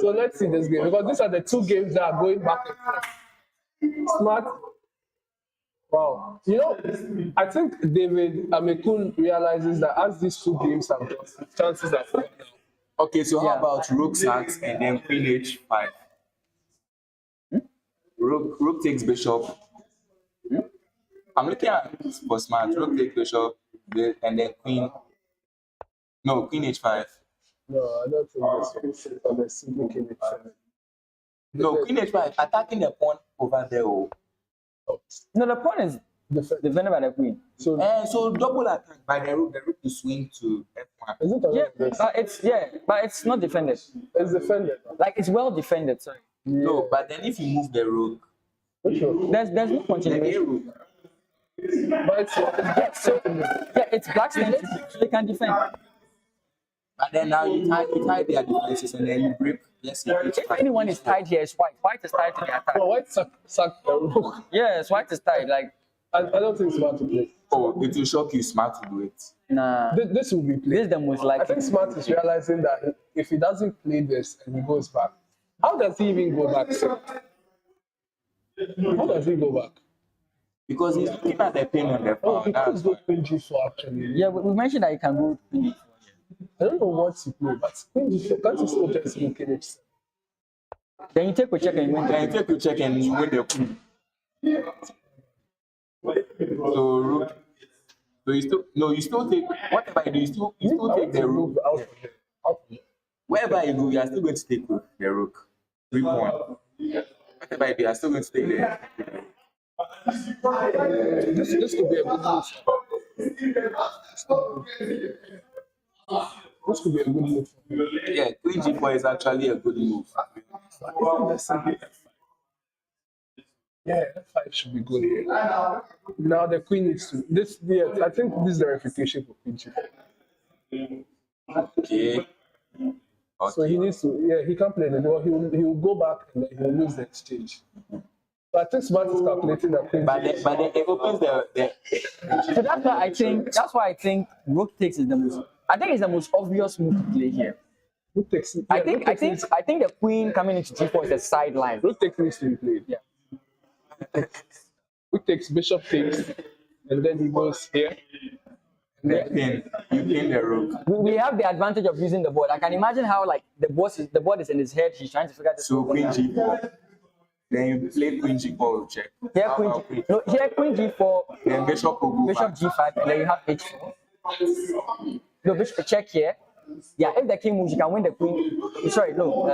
[SPEAKER 2] So let's see this game. Because these are the two games that are going back and forth. Smart. Wow. You know, I think David Amekun realizes that as these two games have gone, chances are falling down.
[SPEAKER 3] Okay, so how
[SPEAKER 1] Yeah.
[SPEAKER 3] about rook sacks and then queen h5? Rook takes bishop. I'm looking at for smart. Rook takes bishop, and then queen. No, queen h5.
[SPEAKER 2] No, I don't think this is on the simple game.
[SPEAKER 3] No, queen h5 attacking the pawn over there. Oh.
[SPEAKER 1] no, the point is defended by the queen.
[SPEAKER 2] So,
[SPEAKER 3] So double attack by the rook to swing to f1.
[SPEAKER 2] is it
[SPEAKER 1] Yeah, but it's not defended.
[SPEAKER 2] It's defended.
[SPEAKER 1] Like it's well defended. Sorry.
[SPEAKER 3] No, but then if you move the rook,
[SPEAKER 2] Which one?
[SPEAKER 1] There's no
[SPEAKER 3] the a
[SPEAKER 1] continuation.
[SPEAKER 3] rook.
[SPEAKER 2] But
[SPEAKER 1] It's black's turn, so they can defend.
[SPEAKER 3] But then now you tie their defenses and then you break. Let's say
[SPEAKER 1] If anyone is tied here, it's white. White is tied to the attack.
[SPEAKER 2] well, white sack the rook.
[SPEAKER 1] Yes, white is tied. Like
[SPEAKER 2] I don't think Smart to play.
[SPEAKER 3] Oh, it will shock you. Smart to do it.
[SPEAKER 1] nah.
[SPEAKER 2] This will be
[SPEAKER 1] This
[SPEAKER 2] played.
[SPEAKER 1] is the most
[SPEAKER 2] I
[SPEAKER 1] likely.
[SPEAKER 2] think Smart is realizing that if he doesn't play this and he goes back, how does he even go back? Sir? How does he go back?
[SPEAKER 3] Because he's looking at the pin on the
[SPEAKER 2] Oh,
[SPEAKER 3] pawn.
[SPEAKER 2] he could
[SPEAKER 3] That's
[SPEAKER 2] go
[SPEAKER 3] why.
[SPEAKER 2] Queen G4 actually.
[SPEAKER 1] Yeah, we mentioned that you can go.
[SPEAKER 2] I don't know what to play, but Queen G4 can't you still just look at it?
[SPEAKER 1] Then you take a check and you win.
[SPEAKER 3] Then you take a check and you win the queen. So rook. So you still take whatever you do. You still take the rook.
[SPEAKER 2] Out of it. Out of it.
[SPEAKER 3] Wherever you go, you are still going to take the rook. 3-1. Whatever you do, you are still going to take the.
[SPEAKER 2] This could be a good move. This could be a good move.
[SPEAKER 3] Yeah, queen g4 is actually a good move.
[SPEAKER 2] Yeah, F5 should be good here. Now the queen needs to. I think this is the refutation for Queen G4.
[SPEAKER 3] Okay.
[SPEAKER 2] So he needs to. Yeah, he can't play anymore. He will go back and then he will lose the exchange. So I think Smart is calculating that Queen.
[SPEAKER 3] But then it opens the
[SPEAKER 1] So that's why I think rook takes is the most. I think it's the most obvious move to play here.
[SPEAKER 2] Rook takes.
[SPEAKER 1] I think the queen coming into g4 is a sideline.
[SPEAKER 2] Rook takes needs to be played.
[SPEAKER 1] Yeah.
[SPEAKER 2] Rook takes, bishop takes, and then he goes here.
[SPEAKER 3] pin. You pin the rook.
[SPEAKER 1] We have the advantage of using the board. I can imagine how like the board is in his head. He's trying to figure this.
[SPEAKER 3] So queen g4. Then you play queen g4 with check.
[SPEAKER 1] Here
[SPEAKER 3] How
[SPEAKER 1] queen,
[SPEAKER 3] about queen?
[SPEAKER 1] no, here queen g4,
[SPEAKER 3] Then bishop will go
[SPEAKER 1] bishop
[SPEAKER 3] back.
[SPEAKER 1] g5, and then you have h4. No, bishop check here. Yeah, if the king moves, you can win the queen. Sorry, no.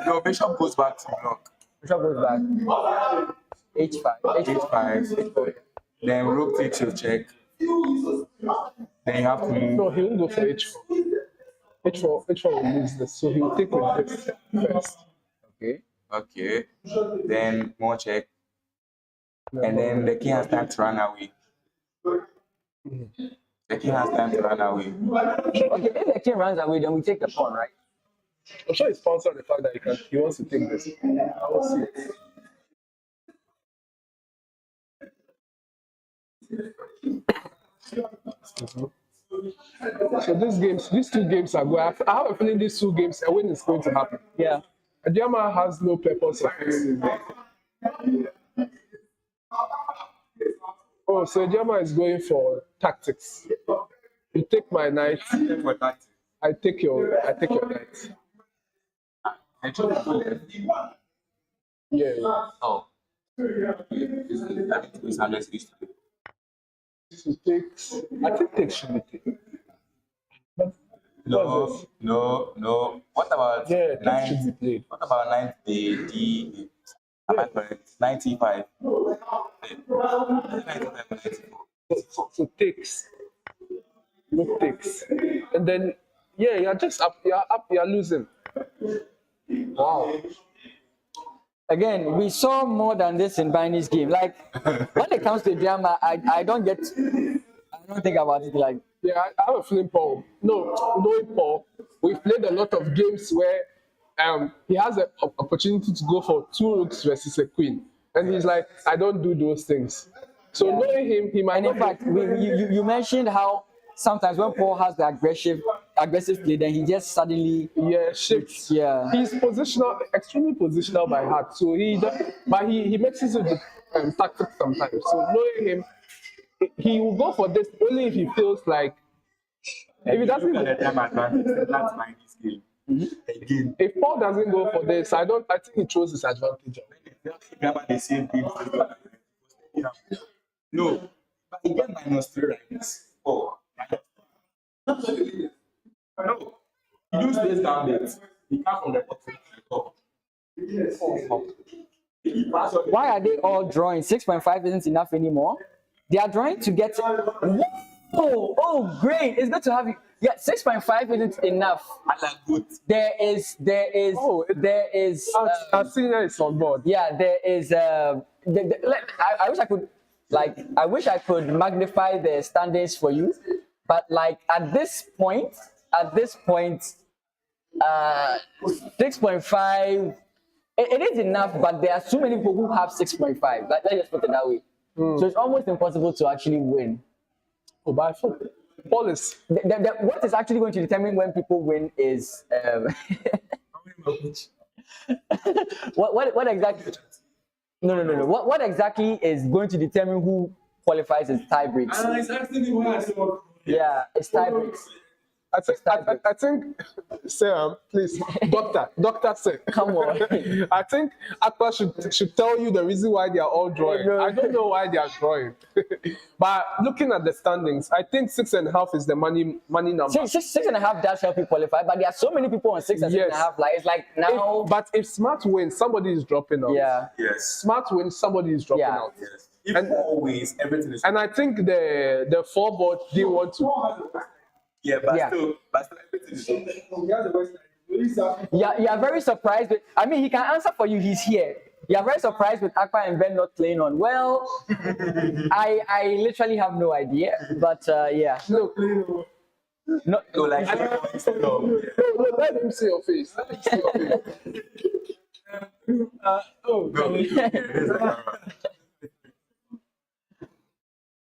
[SPEAKER 3] No, bishop goes back to block.
[SPEAKER 1] Bishop goes back. h5,
[SPEAKER 3] h5. Then rook takes your check. Then you have to move.
[SPEAKER 2] No, he won't go for h4. H4 will lose this, so he will take with this first.
[SPEAKER 1] Okay.
[SPEAKER 3] Okay. Then more check. And then the king has time to run away. The king has time to run away.
[SPEAKER 1] Okay, if the king runs away, then we take the pawn, right?
[SPEAKER 2] I'm sure he sponsored the fact that he wants to take this. I will see it. So these two games are going. I have a feeling these two games, a win is going to happen.
[SPEAKER 1] Yeah.
[SPEAKER 2] Adiyama has no purpose of winning this. Oh, so Adiyama is going for tactics. You take my knight.
[SPEAKER 3] For that,
[SPEAKER 2] I take your knight.
[SPEAKER 3] I chose to left.
[SPEAKER 2] Yeah.
[SPEAKER 3] Oh, it's unless it's
[SPEAKER 2] So takes. I think takes should be taken. But what's this?
[SPEAKER 3] no. What about
[SPEAKER 2] Yeah, takes should be
[SPEAKER 3] ninth?
[SPEAKER 2] played.
[SPEAKER 3] What about ninth? The am I correct? 95.
[SPEAKER 2] So takes. No takes. And then yeah, you're just up. You're losing. Wow.
[SPEAKER 1] Again, we saw more than this in Bini's game. Like when it comes to drama, I don't think about it like.
[SPEAKER 2] Yeah, I have a feeling Paul. No, knowing Paul, we've played a lot of games where he has an opportunity to go for 2 rooks versus a queen. And he's like, I don't do those things. So
[SPEAKER 1] Yeah.
[SPEAKER 2] knowing him, he might
[SPEAKER 1] And in fact, you mentioned how sometimes when Paul has the aggressive play, then he just suddenly
[SPEAKER 2] shifts.
[SPEAKER 1] Yeah.
[SPEAKER 2] He's extremely positional by heart. So he mixes it with tactics sometimes. So knowing him, he will go for this only if he feels like if he doesn't.
[SPEAKER 3] That's my game. Again,
[SPEAKER 2] If Paul doesn't go for this, I think he throws his advantage out.
[SPEAKER 3] remember the same thing. No, but he get -3 ranks. Oh, no. He do stays down there. He come from the bottom to the top.
[SPEAKER 1] Why are they all drawing? 6.5 isn't enough anymore. They are drawing to get. Oh, great! It's good to have you. Yeah, 6.5 isn't enough.
[SPEAKER 3] I like good.
[SPEAKER 1] There is.
[SPEAKER 2] Our senior is on board.
[SPEAKER 1] Yeah, there is. I wish I could magnify the standings for you, but like at this point, 6.5. It is enough, but there are so many people who have 6.5. Let's just put it that way. So it's almost impossible to actually win.
[SPEAKER 2] Oh, but I thought Paul is.
[SPEAKER 1] What is actually going to determine when people win is what exactly? No. What exactly is going to determine who qualifies as tie breaks?
[SPEAKER 3] It's actually what I saw.
[SPEAKER 1] Yeah, it's tie breaks.
[SPEAKER 2] I think, Sam, please, doctor, Sam.
[SPEAKER 1] Come on.
[SPEAKER 2] I think Aqua should tell you the reason why they are all drawing. I don't know why they are drawing, but looking at the standings, I think 6.5 is the money number.
[SPEAKER 1] 6.5 does help you qualify, but there are so many people on 6 and 6.5. Like it's like now.
[SPEAKER 2] But if Smart wins, somebody is dropping out.
[SPEAKER 1] Yeah.
[SPEAKER 3] Yes.
[SPEAKER 2] Smart wins, somebody is dropping out.
[SPEAKER 3] Yes. If always everything is.
[SPEAKER 2] And I think the 4 board didn't want to.
[SPEAKER 3] Yeah, but still everything is.
[SPEAKER 1] Yeah, you are very surprised with. I mean, he can answer for you. He's here. You are very surprised with Aqua and Ben not playing on. Well, I literally have no idea. But yeah.
[SPEAKER 2] No,
[SPEAKER 3] Like
[SPEAKER 2] no, let him see your face. Let him see your face.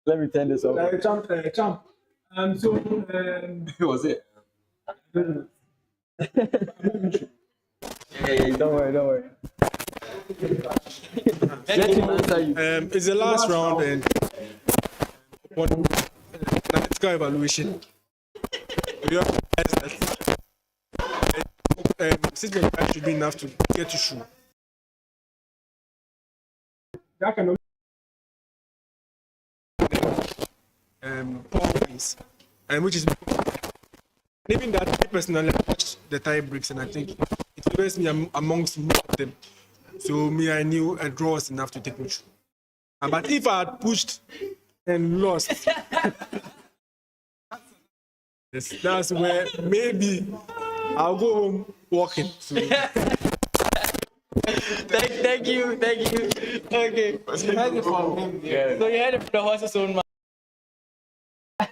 [SPEAKER 1] Let me turn this off.
[SPEAKER 2] Champ. So
[SPEAKER 3] was it?
[SPEAKER 1] Don't worry. Let him answer you.
[SPEAKER 4] It's the last round and analytical evaluation. We realize that 6.5 should be enough to get you through. That can Paul wins, and which is even that I personally watched the tie breaks, and I think it favors me amongst most of them. So I knew a draw was enough to take me through. But if I had pushed and lost, yes, that's where maybe I'll go home walking. So.
[SPEAKER 1] Thank you. Okay.
[SPEAKER 4] So you heard it from him. Yeah.
[SPEAKER 1] So you heard it from the horse's own mouth.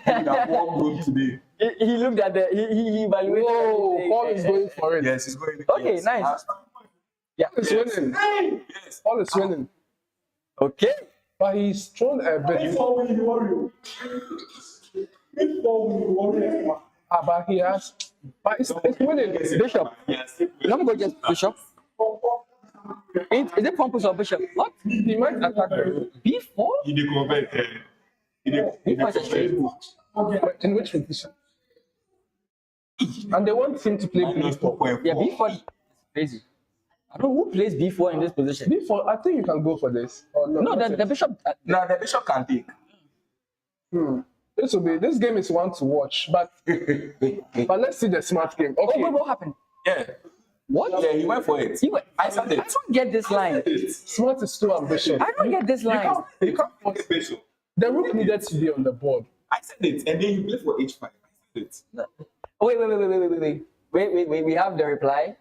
[SPEAKER 3] That one room today.
[SPEAKER 1] He looked at he evaluated.
[SPEAKER 2] Whoa, Paul is going for it.
[SPEAKER 3] Yes, he's going.
[SPEAKER 1] Okay,
[SPEAKER 3] yes.
[SPEAKER 1] nice. Yeah.
[SPEAKER 2] Paul is winning.
[SPEAKER 3] Yes.
[SPEAKER 2] Paul is winning.
[SPEAKER 1] Okay.
[SPEAKER 2] But he's thrown a bit. But he has. But it's winning.
[SPEAKER 1] Bishop. Let me go just Bishop. Is it Pompous or Bishop? What?
[SPEAKER 2] He might attack the rook.
[SPEAKER 1] B4?
[SPEAKER 3] He did convert.
[SPEAKER 1] B4 is a straight move.
[SPEAKER 2] In which position? And they want him to play B4.
[SPEAKER 1] Yeah, B4 is crazy. I don't know who plays B4 in this position.
[SPEAKER 2] B4, I think you can go for this. Or no,
[SPEAKER 1] No, the Bishop.
[SPEAKER 3] No, the bishop can take.
[SPEAKER 2] This game is one to watch, but let's see the smart game.
[SPEAKER 1] Oh,
[SPEAKER 2] Okay.
[SPEAKER 1] wait, what happened?
[SPEAKER 3] Yeah.
[SPEAKER 1] What?
[SPEAKER 3] Yeah, he went for it.
[SPEAKER 1] I don't get this line.
[SPEAKER 2] Smart is too ambitious.
[SPEAKER 1] I don't get this line.
[SPEAKER 2] You can't force it.
[SPEAKER 3] Bishop.
[SPEAKER 2] The rook needed to be on the board.
[SPEAKER 3] I said it, and then you play for H5. I said it.
[SPEAKER 1] Oh, wait. We have the reply.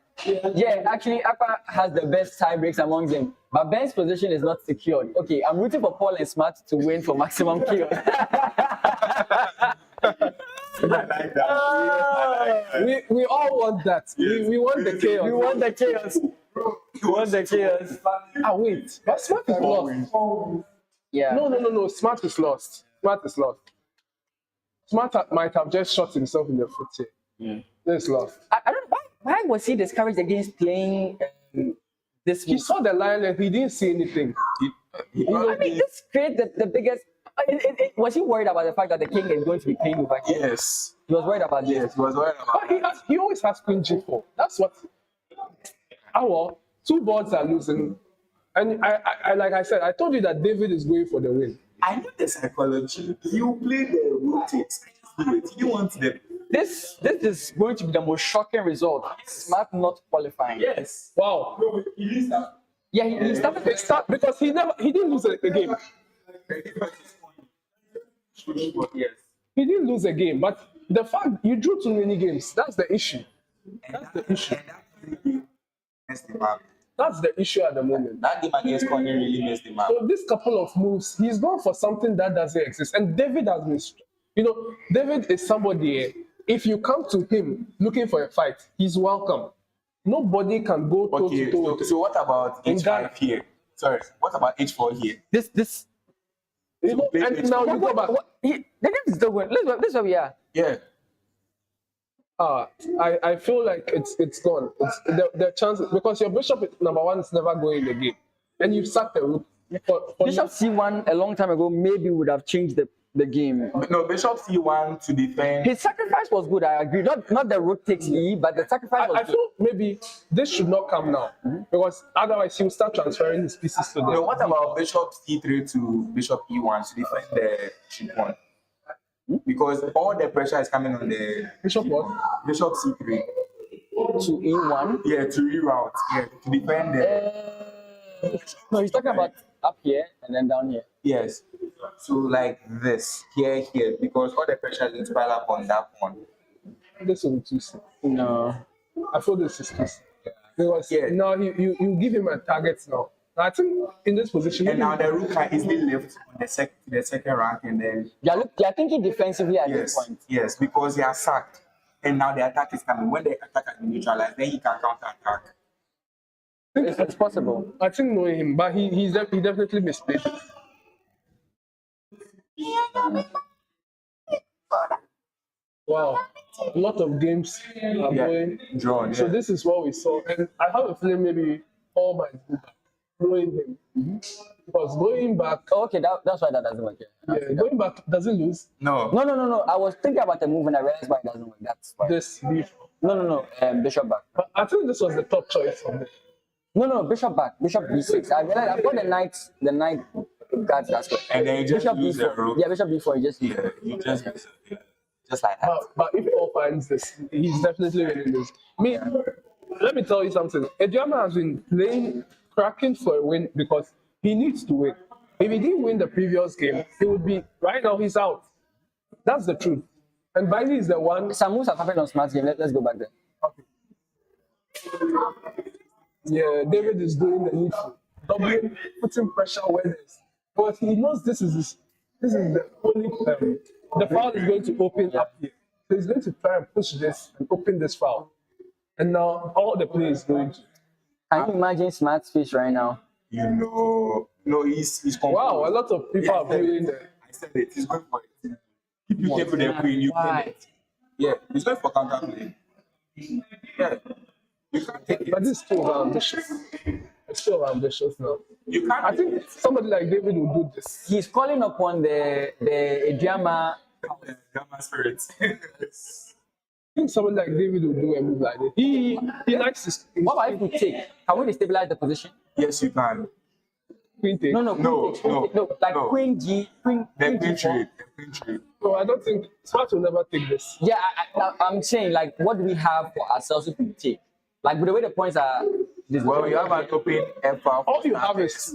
[SPEAKER 1] Yeah, actually, Aqua has the best tie breaks among them, but Ben's position is not secured. Okay, I'm rooting for Paul and Smart to win for maximum chaos.
[SPEAKER 3] I like that.
[SPEAKER 2] We all want that.
[SPEAKER 3] Yes.
[SPEAKER 2] We want the chaos.
[SPEAKER 1] We want the chaos. We want the chaos.
[SPEAKER 2] Wait. But Smart is lost.
[SPEAKER 1] Yeah.
[SPEAKER 2] No. Smart is lost. Smart might have just shot himself in the foot here.
[SPEAKER 3] Yeah.
[SPEAKER 2] This lost.
[SPEAKER 1] I don't know why was he discouraged against playing this
[SPEAKER 2] He
[SPEAKER 1] move?
[SPEAKER 2] saw the line and he didn't see anything.
[SPEAKER 1] I mean, this created the biggest. Was he worried about the fact that the king is going to be playing over here?
[SPEAKER 3] Yes.
[SPEAKER 1] He was worried about this.
[SPEAKER 3] Yes, he was worried about
[SPEAKER 2] But he always has queen g4. That's what. Well, two boards are losing. And I like I said, I told you that David is going for the win.
[SPEAKER 3] I know the psychology. You play the rotates. You want them.
[SPEAKER 1] This is going to be the most shocking result. Smart not qualifying.
[SPEAKER 3] Yes.
[SPEAKER 2] Wow.
[SPEAKER 1] Yeah, he started.
[SPEAKER 2] They start because he didn't lose a game.
[SPEAKER 3] Yes.
[SPEAKER 2] He didn't lose a game, but the fact you drew too many games, that's the issue. That's the issue. That's the issue at the moment.
[SPEAKER 3] That game against Kanye really messed him up.
[SPEAKER 2] So this couple of moves, he's gone for something that doesn't exist. And David has been, David is somebody. If you come to him looking for a fight, he's welcome. Nobody can go toe
[SPEAKER 3] Okay,
[SPEAKER 2] to toe.
[SPEAKER 3] so what about
[SPEAKER 2] In
[SPEAKER 3] H5
[SPEAKER 2] Ghana.
[SPEAKER 3] here? Sorry, what about H4 here?
[SPEAKER 1] This.
[SPEAKER 2] And now you go back.
[SPEAKER 1] The game is still going. This is where we are.
[SPEAKER 3] Yeah.
[SPEAKER 2] I feel like it's gone. It's the chances because your bishop number one is never going in the game, and you sacked the rook.
[SPEAKER 1] Bishop C1 a long time ago maybe would have changed the game.
[SPEAKER 3] No, Bishop C1 to defend.
[SPEAKER 1] His sacrifice was good, I agree. Not the rook takes E, but the sacrifice was
[SPEAKER 2] I
[SPEAKER 1] good.
[SPEAKER 2] feel maybe this should not come now because otherwise he'll start transferring his pieces to
[SPEAKER 3] No,
[SPEAKER 2] the.
[SPEAKER 3] what about Bishop C3 to Bishop E1 to defend the G1? Because all the pressure is coming on the
[SPEAKER 2] Bishop what?
[SPEAKER 3] Bishop C3.
[SPEAKER 1] To E1.
[SPEAKER 3] Yeah, to reroute. Yeah, to defend the.
[SPEAKER 1] No, he's talking about up here and then down here.
[SPEAKER 3] Yes. So like this, here, because all the pressure is going to pile up on that one.
[SPEAKER 2] This will be too soon.
[SPEAKER 1] No.
[SPEAKER 2] I feel this is too soon. Because now you give him a target now. I think in this position.
[SPEAKER 3] And now the rook can easily lift on the second rank and then.
[SPEAKER 1] They're thinking defensively at this point.
[SPEAKER 3] Yes, because he has sacked. And now the attack is coming. When the attack has been neutralized, then he can counter attack.
[SPEAKER 1] It's possible.
[SPEAKER 2] I think knowing him, but he definitely misplayed it. Wow, a lot of games are going
[SPEAKER 3] drawn.
[SPEAKER 2] So this is what we saw, and I have a feeling maybe Paul might go back, throwing him because going back.
[SPEAKER 1] Oh, okay, that's why that doesn't work.
[SPEAKER 2] Yeah, going back doesn't lose.
[SPEAKER 3] No.
[SPEAKER 1] No. I was thinking about the move and I realized why it doesn't work. That's why.
[SPEAKER 2] This beef.
[SPEAKER 1] No. Bishop back.
[SPEAKER 2] But I think this was the top choice for me.
[SPEAKER 1] No, Bishop back. Bishop B6. I realized I've got the knight guards that's good.
[SPEAKER 3] And then you just
[SPEAKER 1] Bishop
[SPEAKER 3] use the
[SPEAKER 1] B4.
[SPEAKER 3] rook.
[SPEAKER 1] Yeah, Bishop B4.
[SPEAKER 3] You just use it. Just like that.
[SPEAKER 2] But if Paul finds this, he's definitely winning this. Let me tell you something. Ejama has been cracking for a win because he needs to win. If he didn't win the previous game, he would be right now. He's out. That's the truth. And Bailey is the one.
[SPEAKER 1] Some moves have happened on Smart's game. Let's go back there.
[SPEAKER 2] Okay. Yeah, David is doing the needful, doubling, putting pressure where there's. But he knows this is the only the foul is going to open up here. So he's going to try and push this and open this foul. And now all the play is going to.
[SPEAKER 1] Can you imagine Smart's face right now?
[SPEAKER 3] No, he's
[SPEAKER 2] Wow, a lot of people are doing that.
[SPEAKER 3] I said it. He's going for it. If you take with the queen, you
[SPEAKER 1] Why?
[SPEAKER 3] win it. Yeah, it's going for counterplay. Yeah, you can't take
[SPEAKER 2] But
[SPEAKER 3] it.
[SPEAKER 2] this is too ambitious. It's so ambitious now.
[SPEAKER 3] You can't.
[SPEAKER 2] I think somebody like David will do this.
[SPEAKER 1] He's calling upon the Idiama.
[SPEAKER 3] Gamma spirit.
[SPEAKER 2] I think somebody like David will do a move like this. He likes this.
[SPEAKER 1] What about if we take? Can we destabilize the position?
[SPEAKER 3] Yes, you can.
[SPEAKER 2] Queen take.
[SPEAKER 1] No, queen
[SPEAKER 3] No,
[SPEAKER 1] takes, queen
[SPEAKER 3] no,
[SPEAKER 1] takes. No, like
[SPEAKER 3] no.
[SPEAKER 1] queen G, queen
[SPEAKER 3] The
[SPEAKER 1] G4.
[SPEAKER 3] queen trade. The queen trade.
[SPEAKER 2] No, I don't think Smart will never take this.
[SPEAKER 1] Yeah, I'm saying like, what do we have for ourselves if we take? Like with the way the points are.
[SPEAKER 3] Well, you have an open F5.
[SPEAKER 2] All you have is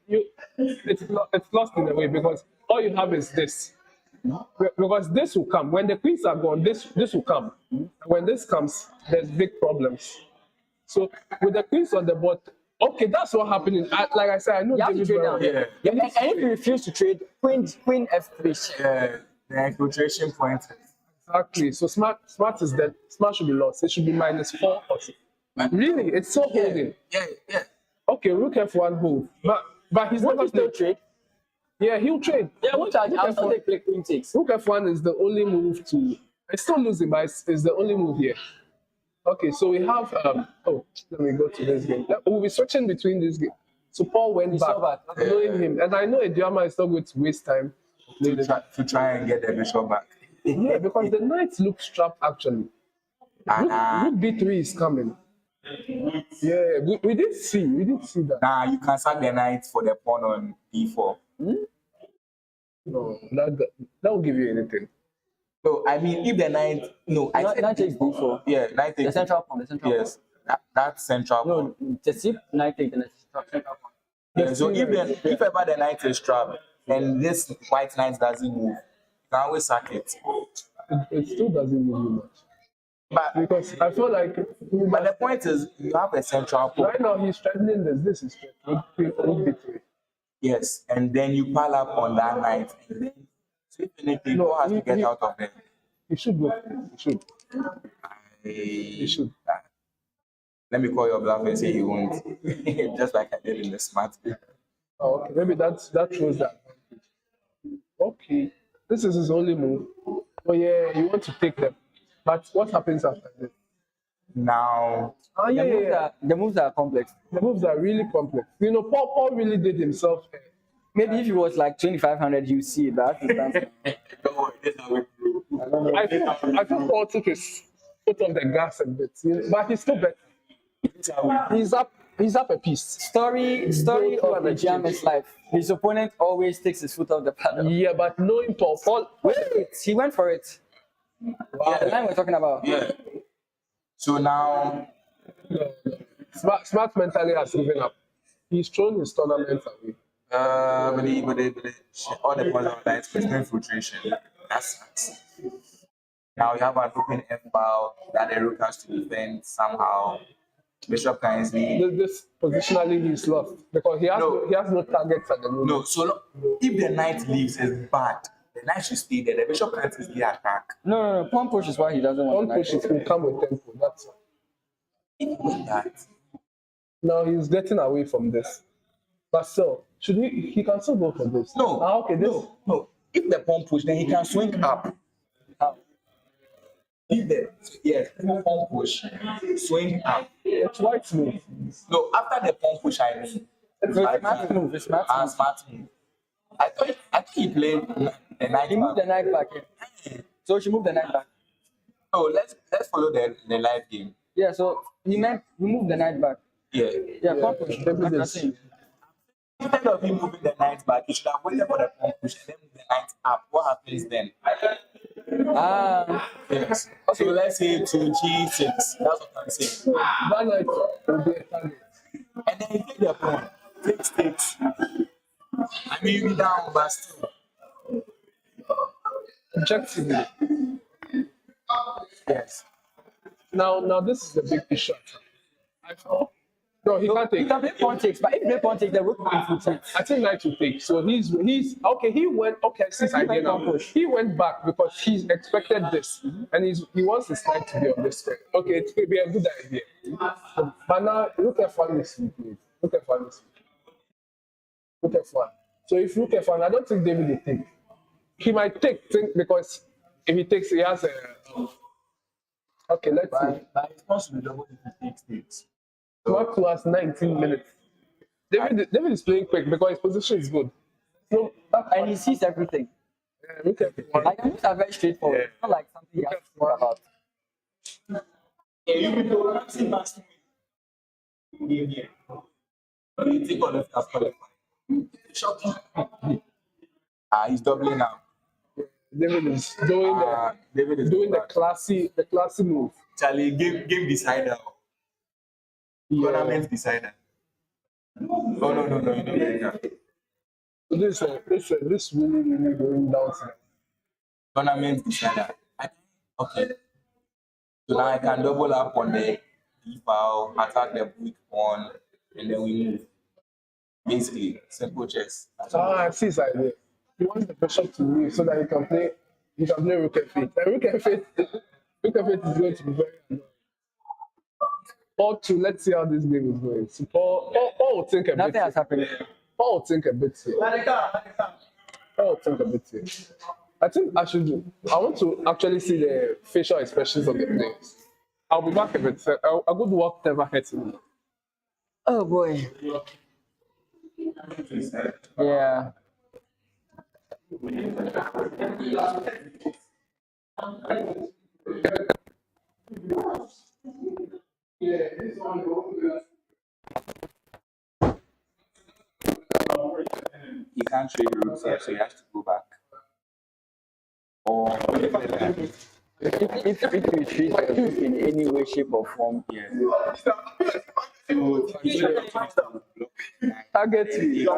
[SPEAKER 2] it's lost in a way because all you have is this. Because this will come when the queens are gone. This will come. And when this comes, there's big problems. So with the queens on the board, okay, that's what happening. Like I said, I know
[SPEAKER 1] You have to
[SPEAKER 2] David
[SPEAKER 1] trade
[SPEAKER 2] very
[SPEAKER 1] down.
[SPEAKER 2] well.
[SPEAKER 3] Yeah.
[SPEAKER 1] And if you refuse to trade, queen F3.
[SPEAKER 3] The infiltration point.
[SPEAKER 2] Exactly. So smart is dead. Smart should be lost. It should be -4 or so. Really, it's so holding.
[SPEAKER 3] Yeah.
[SPEAKER 2] Okay, rook F1 hold, but he's
[SPEAKER 1] Won't
[SPEAKER 2] never
[SPEAKER 1] you still
[SPEAKER 2] played.
[SPEAKER 1] trade?
[SPEAKER 2] Yeah, he'll trade.
[SPEAKER 1] Yeah, won't charge.
[SPEAKER 2] Rook
[SPEAKER 1] I'll still
[SPEAKER 2] F1
[SPEAKER 1] take play queen takes.
[SPEAKER 2] Rook F1 is the only move to. It's still losing, but it's the only move here. Okay, so we have. Let me go to this game. We'll be switching between this game. So Paul went
[SPEAKER 1] He's
[SPEAKER 2] back,
[SPEAKER 1] so bad. Okay.
[SPEAKER 2] knowing him, and I know Ediama is not going to waste time.
[SPEAKER 3] To try and get the bishop back.
[SPEAKER 2] Yeah, because the knight looks trapped actually. Rook B3 is coming. Yeah, we did see that.
[SPEAKER 3] Nah, you can sack the knight for the pawn on D4.
[SPEAKER 2] No, that will give you anything.
[SPEAKER 3] No, I mean if the knight. No, I said
[SPEAKER 1] Knight takes D4.
[SPEAKER 3] Yeah, knight
[SPEAKER 1] The
[SPEAKER 3] takes.
[SPEAKER 1] central pawn. The central
[SPEAKER 3] Yes, that central pawn.
[SPEAKER 1] pawn. No, the sip knight takes the central pawn.
[SPEAKER 3] Yeah, so if ever the knight is trapped and this white knight doesn't move, you can always sack it.
[SPEAKER 2] It still doesn't give you much.
[SPEAKER 3] But
[SPEAKER 2] Because I feel like
[SPEAKER 3] the point is you have a central pawn.
[SPEAKER 2] right now he's strengthening this. This is strength. Rook B3.
[SPEAKER 3] Yes, and then you pile up on that knight, and then so if anything,
[SPEAKER 2] No,
[SPEAKER 3] who has to get out of there?
[SPEAKER 2] He should go. He should.
[SPEAKER 3] He
[SPEAKER 2] should.
[SPEAKER 3] Let me call your bluff and say he won't. Just like I did in the smart game.
[SPEAKER 2] Oh, okay. Maybe that shows that. Okay. This is his only move. Oh yeah, you want to take them. But what happens after this?
[SPEAKER 3] Now,
[SPEAKER 2] Oh yeah.
[SPEAKER 1] The moves are complex.
[SPEAKER 2] The moves are really complex. You know, Paul really did himself.
[SPEAKER 1] Maybe if it was like 2,500, you see that.
[SPEAKER 3] don't worry, this is how we do.
[SPEAKER 1] I don't know.
[SPEAKER 2] I feel Paul took his foot on the gas a bit, but he's still better.
[SPEAKER 3] This is how we do.
[SPEAKER 2] He's up a piece.
[SPEAKER 1] Story of the German's life. His opponent always takes his foot off the paddle.
[SPEAKER 2] Yeah, but knowing Paul,
[SPEAKER 1] Wait, he went for it. The line we're talking about.
[SPEAKER 3] Yeah. So now,
[SPEAKER 2] Smart mentally has given up. He's thrown his tournament away.
[SPEAKER 3] but all the pawns are like personal infiltration. That sucks. Now you have an open F-file that the rook has to defend somehow. Bishop Kingsley.
[SPEAKER 2] This positionally he's lost because he has no targets at the moment.
[SPEAKER 3] No, so if the knight leaves, it's bad. The knight should stay there. The bishop can't easily attack.
[SPEAKER 1] No. Pawn push is why he doesn't want
[SPEAKER 2] One push it will come with tempo. That's all.
[SPEAKER 3] Even that.
[SPEAKER 2] Now he's getting away from this. But still, should he can still go for this.
[SPEAKER 3] No.
[SPEAKER 2] Okay, this.
[SPEAKER 3] No. If the pawn push, then he can swing up. If the pawn push, swing up.
[SPEAKER 2] It's White's move.
[SPEAKER 3] No, after the pawn push, I mean.
[SPEAKER 1] It's smart move. It's smart move.
[SPEAKER 3] Smart move. I thought he played the knight.
[SPEAKER 1] He moved the knight back. Yeah. So she moved the knight back.
[SPEAKER 3] Oh, let's follow the live game.
[SPEAKER 1] Yeah. So he meant we moved the knight back.
[SPEAKER 3] Yeah.
[SPEAKER 1] Yeah. Pawn push.
[SPEAKER 2] Maybe
[SPEAKER 1] That's
[SPEAKER 2] this.
[SPEAKER 1] it.
[SPEAKER 3] Instead of him moving the knight back, he should have waited for the pawn push and then move the knight up. What happens then? Yes. So let's say to G6. That's what I'm saying.
[SPEAKER 2] That night will be a target.
[SPEAKER 3] And then he take the pawn. Takes. I mean, you be down, but still.
[SPEAKER 2] Objectively.
[SPEAKER 3] Yes.
[SPEAKER 2] Now this is the big issue. I feel. No, he can't
[SPEAKER 1] He
[SPEAKER 2] take.
[SPEAKER 1] can play pawn takes, but if he play pawn takes, the rook will infiltrate.
[SPEAKER 2] I think knight will take. So he's okay. He went okay. Since I did now, he went back because he expected this, and he wants his knight to be on this side. Okay, it could be a good idea. But now look at fun this week. Look at fun. So if look at fun, I don't think David will take. he might think because if he takes, he has a. Okay, let's see.
[SPEAKER 3] But it's possible double if he takes it.
[SPEAKER 2] Mark plus 19 minutes. David is playing quick because his position is good. So
[SPEAKER 1] And he sees everything.
[SPEAKER 2] look at
[SPEAKER 1] Like, these are very straightforward. It's not like something you have to think about.
[SPEAKER 3] You think all of us qualified. He's doubling now.
[SPEAKER 2] David is doing
[SPEAKER 3] David is
[SPEAKER 2] the classy move.
[SPEAKER 3] Charlie, game decider. Tournament decider. No, you don't like that.
[SPEAKER 2] This really going down to
[SPEAKER 3] Tournament decider. Okay. So now I can double up on the defoul, attack the weak pawn, and then we move. Basically, simple chess.
[SPEAKER 2] I see his idea. He wants the bishop to leave so that he can play rook and fate. And rook and fate is going to be very annoying. Paul 2, let's see how this game is going. So Paul will think a bit.
[SPEAKER 1] Nothing has happened.
[SPEAKER 2] Paul will think a bit here. Paul will think a bit here. I think I want to actually see the facial expressions of the players. I'll be back a bit. A good work never hurts me.
[SPEAKER 1] Oh boy. Yeah.
[SPEAKER 3] He can't trade roots here, so he has to go back. Or
[SPEAKER 1] If you treat the book in any way, shape, or form,
[SPEAKER 3] yeah.
[SPEAKER 1] target you.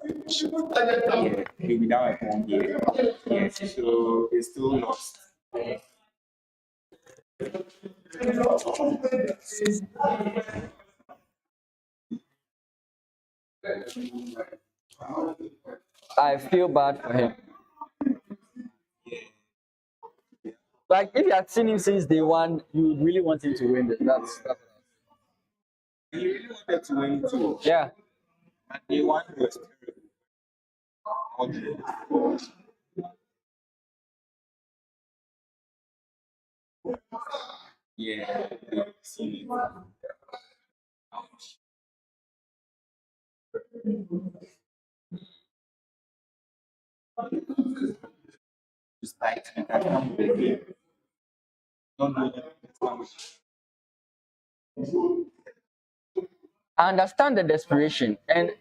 [SPEAKER 3] Yeah, he'll be down at home here. Yes, so it's still lost.
[SPEAKER 1] I feel bad for him. Like, if you had seen him since day one, you would really want him to win this. That's
[SPEAKER 3] He really wanted to win too.
[SPEAKER 1] yeah.
[SPEAKER 3] And they won was terrible. Yeah, yeah, see it. Ouch. Just like I can't believe it. Don't do it.
[SPEAKER 1] I understand the desperation, and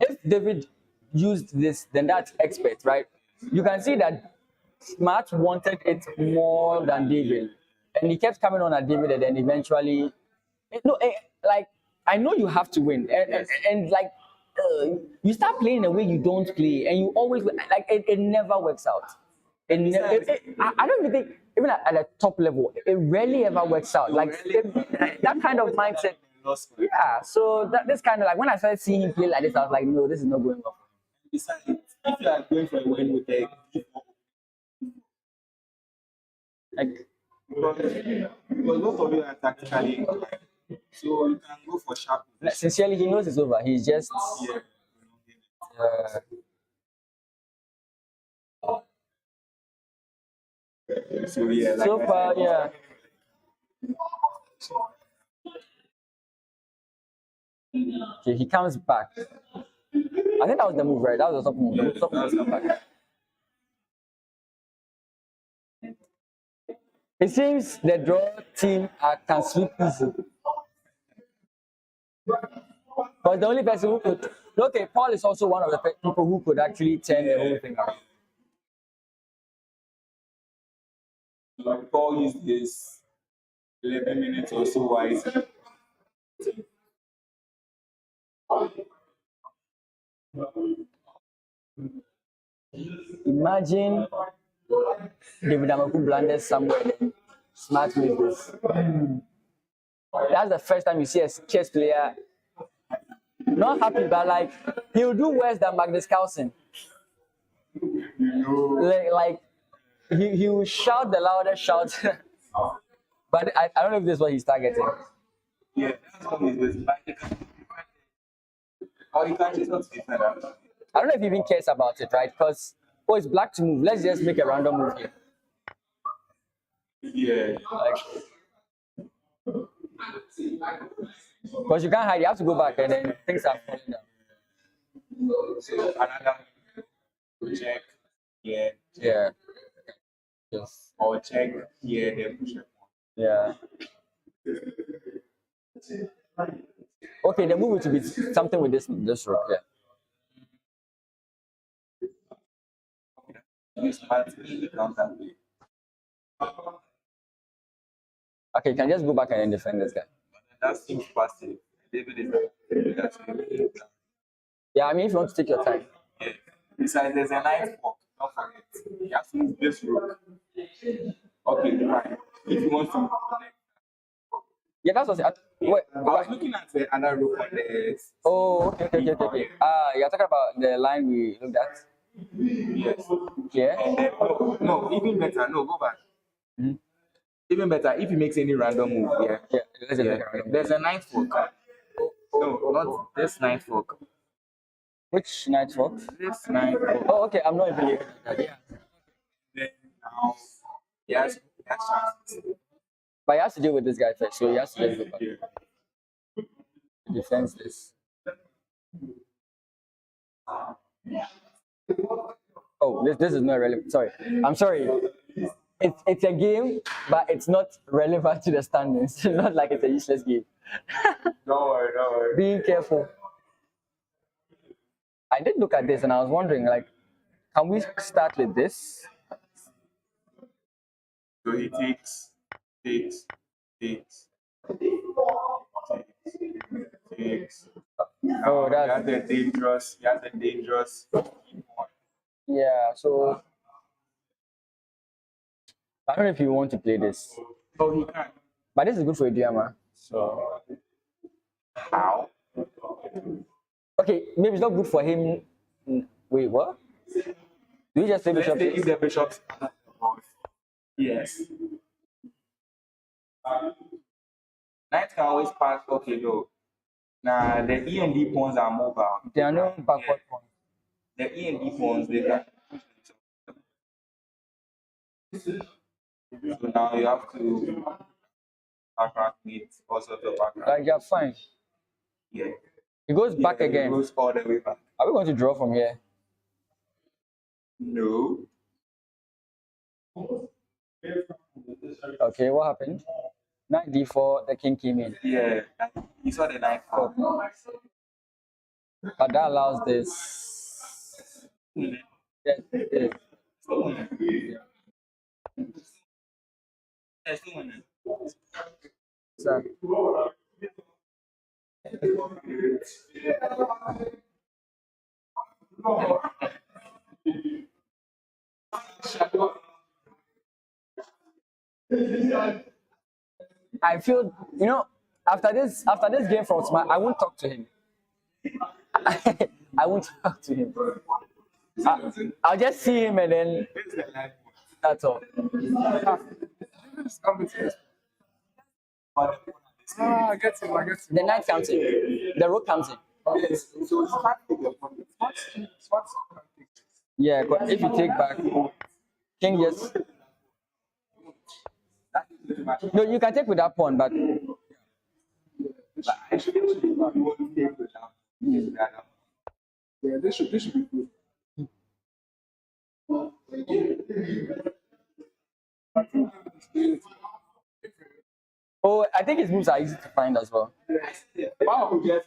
[SPEAKER 1] if David used this, then that's expert, right? You can see that Smart wanted it more than David, and he kept coming on at David, and then eventually, like, I know you have to win, and like, you start playing the way you don't play, and you always like it never works out. I don't even think, even at the top level, it rarely ever works out. Like, that kind of mindset. Yeah, so this kind of, like, when I started seeing him play like this, I was like, no, this is not going well.
[SPEAKER 3] Besides, if you are going for a win with a
[SPEAKER 1] Like,
[SPEAKER 3] because both of you are tactically, so you can go for sharp.
[SPEAKER 1] sincerely, he knows it's over. He's just
[SPEAKER 3] Yeah. So yeah, like
[SPEAKER 1] so
[SPEAKER 3] I
[SPEAKER 1] far,
[SPEAKER 3] said,
[SPEAKER 1] yeah. Okay, he comes back. I think that was the move, right? That was the top move. The top move was come back. It seems the draw team can sweep easy. But the only person who could, okay, Paul is also one of the people who could actually turn the whole thing around.
[SPEAKER 3] Paul used this 11 minutes or so wise.
[SPEAKER 1] Imagine David Amaku blunders somewhere, then Smart wins this. That's the first time you see a chess player not happy, but like, he'll do worse than Magnus Carlsen. Like he will shout the loudest shout. But I don't know if this is what he's targeting.
[SPEAKER 3] Yeah, that's what it is. Or you can just not defend that.
[SPEAKER 1] I don't know if he even cares about it, right? Because oh, it's black to move. Let's just make a random move here.
[SPEAKER 3] Yeah.
[SPEAKER 1] Like, because you can't hide, you have to go back, and then things are falling down.
[SPEAKER 3] So another check here.
[SPEAKER 1] Yeah. Yes.
[SPEAKER 3] Or check here, then push it.
[SPEAKER 1] Yeah. Okay, the move to be something with this rook. Yeah.
[SPEAKER 3] Use part in the counter play.
[SPEAKER 1] Okay, you can just go back and then defend this guy.
[SPEAKER 3] That seems passive. David is that's
[SPEAKER 1] Yeah, I mean, if you want to take your time.
[SPEAKER 3] yeah. Besides, there's a knight fork. Don't forget. You have to use this rook. Okay, fine. If you want to.
[SPEAKER 1] Yeah, that's what wait,
[SPEAKER 3] I was looking at the other rook on the.
[SPEAKER 1] oh, okay. You're talking about the line we looked at?
[SPEAKER 3] Yes.
[SPEAKER 1] Yeah.
[SPEAKER 3] And then, no, even better. No, go back.
[SPEAKER 1] Mm-hmm.
[SPEAKER 3] Even better if he makes any random move. Yeah.
[SPEAKER 1] Yeah, let's just
[SPEAKER 3] Yeah.
[SPEAKER 1] make a random.
[SPEAKER 3] There's a knight fork. No, not this knight fork.
[SPEAKER 1] Which knight fork?
[SPEAKER 3] This knight fork.
[SPEAKER 1] Oh, okay, I'm not even looking at that. Yeah.
[SPEAKER 3] Then now, yes, chances.
[SPEAKER 1] But he has to deal with this guy first, so he has to just go back.
[SPEAKER 3] Yeah.
[SPEAKER 1] Defense this. Oh, this is not relevant. Sorry. I'm sorry. It's a game, but it's not relevant to the standings. Not like it's a useless game.
[SPEAKER 3] Don't worry.
[SPEAKER 1] Being careful. I did look at this and I was wondering, like, can we start with this?
[SPEAKER 3] So he takes.
[SPEAKER 1] Oh,
[SPEAKER 3] He has
[SPEAKER 1] that's
[SPEAKER 3] a dangerous.
[SPEAKER 1] yeah. So I don't know if you want to play this,
[SPEAKER 3] Oh, he can.
[SPEAKER 1] but this is good for Idiama.
[SPEAKER 3] So how?
[SPEAKER 1] Okay, maybe it's not good for him. Wait, what? Do you just say
[SPEAKER 3] Let's
[SPEAKER 1] bishop?
[SPEAKER 3] say if the bishops. Yes. Knight can always pass. Okay, no. Nah, the E and D pawns are mobile.
[SPEAKER 1] There are no backward points.
[SPEAKER 3] The E and D pawns, they can. So now you have to backtrack with also the background.
[SPEAKER 1] Like you're fine.
[SPEAKER 3] Yeah.
[SPEAKER 1] He goes back
[SPEAKER 3] It
[SPEAKER 1] again.
[SPEAKER 3] goes all the way back.
[SPEAKER 1] Are we going to draw from here?
[SPEAKER 3] No.
[SPEAKER 1] Okay, what happened? Knight d4, the king came in.
[SPEAKER 3] Yeah. You saw the knife.
[SPEAKER 1] Oh. But that allows this. Yes, it is. So, I feel, after this game from Smart, I won't talk to him. I won't talk to him. I'll just see him and then that's all.
[SPEAKER 2] I get him.
[SPEAKER 1] The knight comes in. The rook comes in.
[SPEAKER 3] So smart take
[SPEAKER 1] Yeah, but if you take back, king just. No, you can take with that pawn, but
[SPEAKER 2] Yeah, this should be good.
[SPEAKER 1] oh, I think his moves are easy to find as well.
[SPEAKER 3] Wow, yes,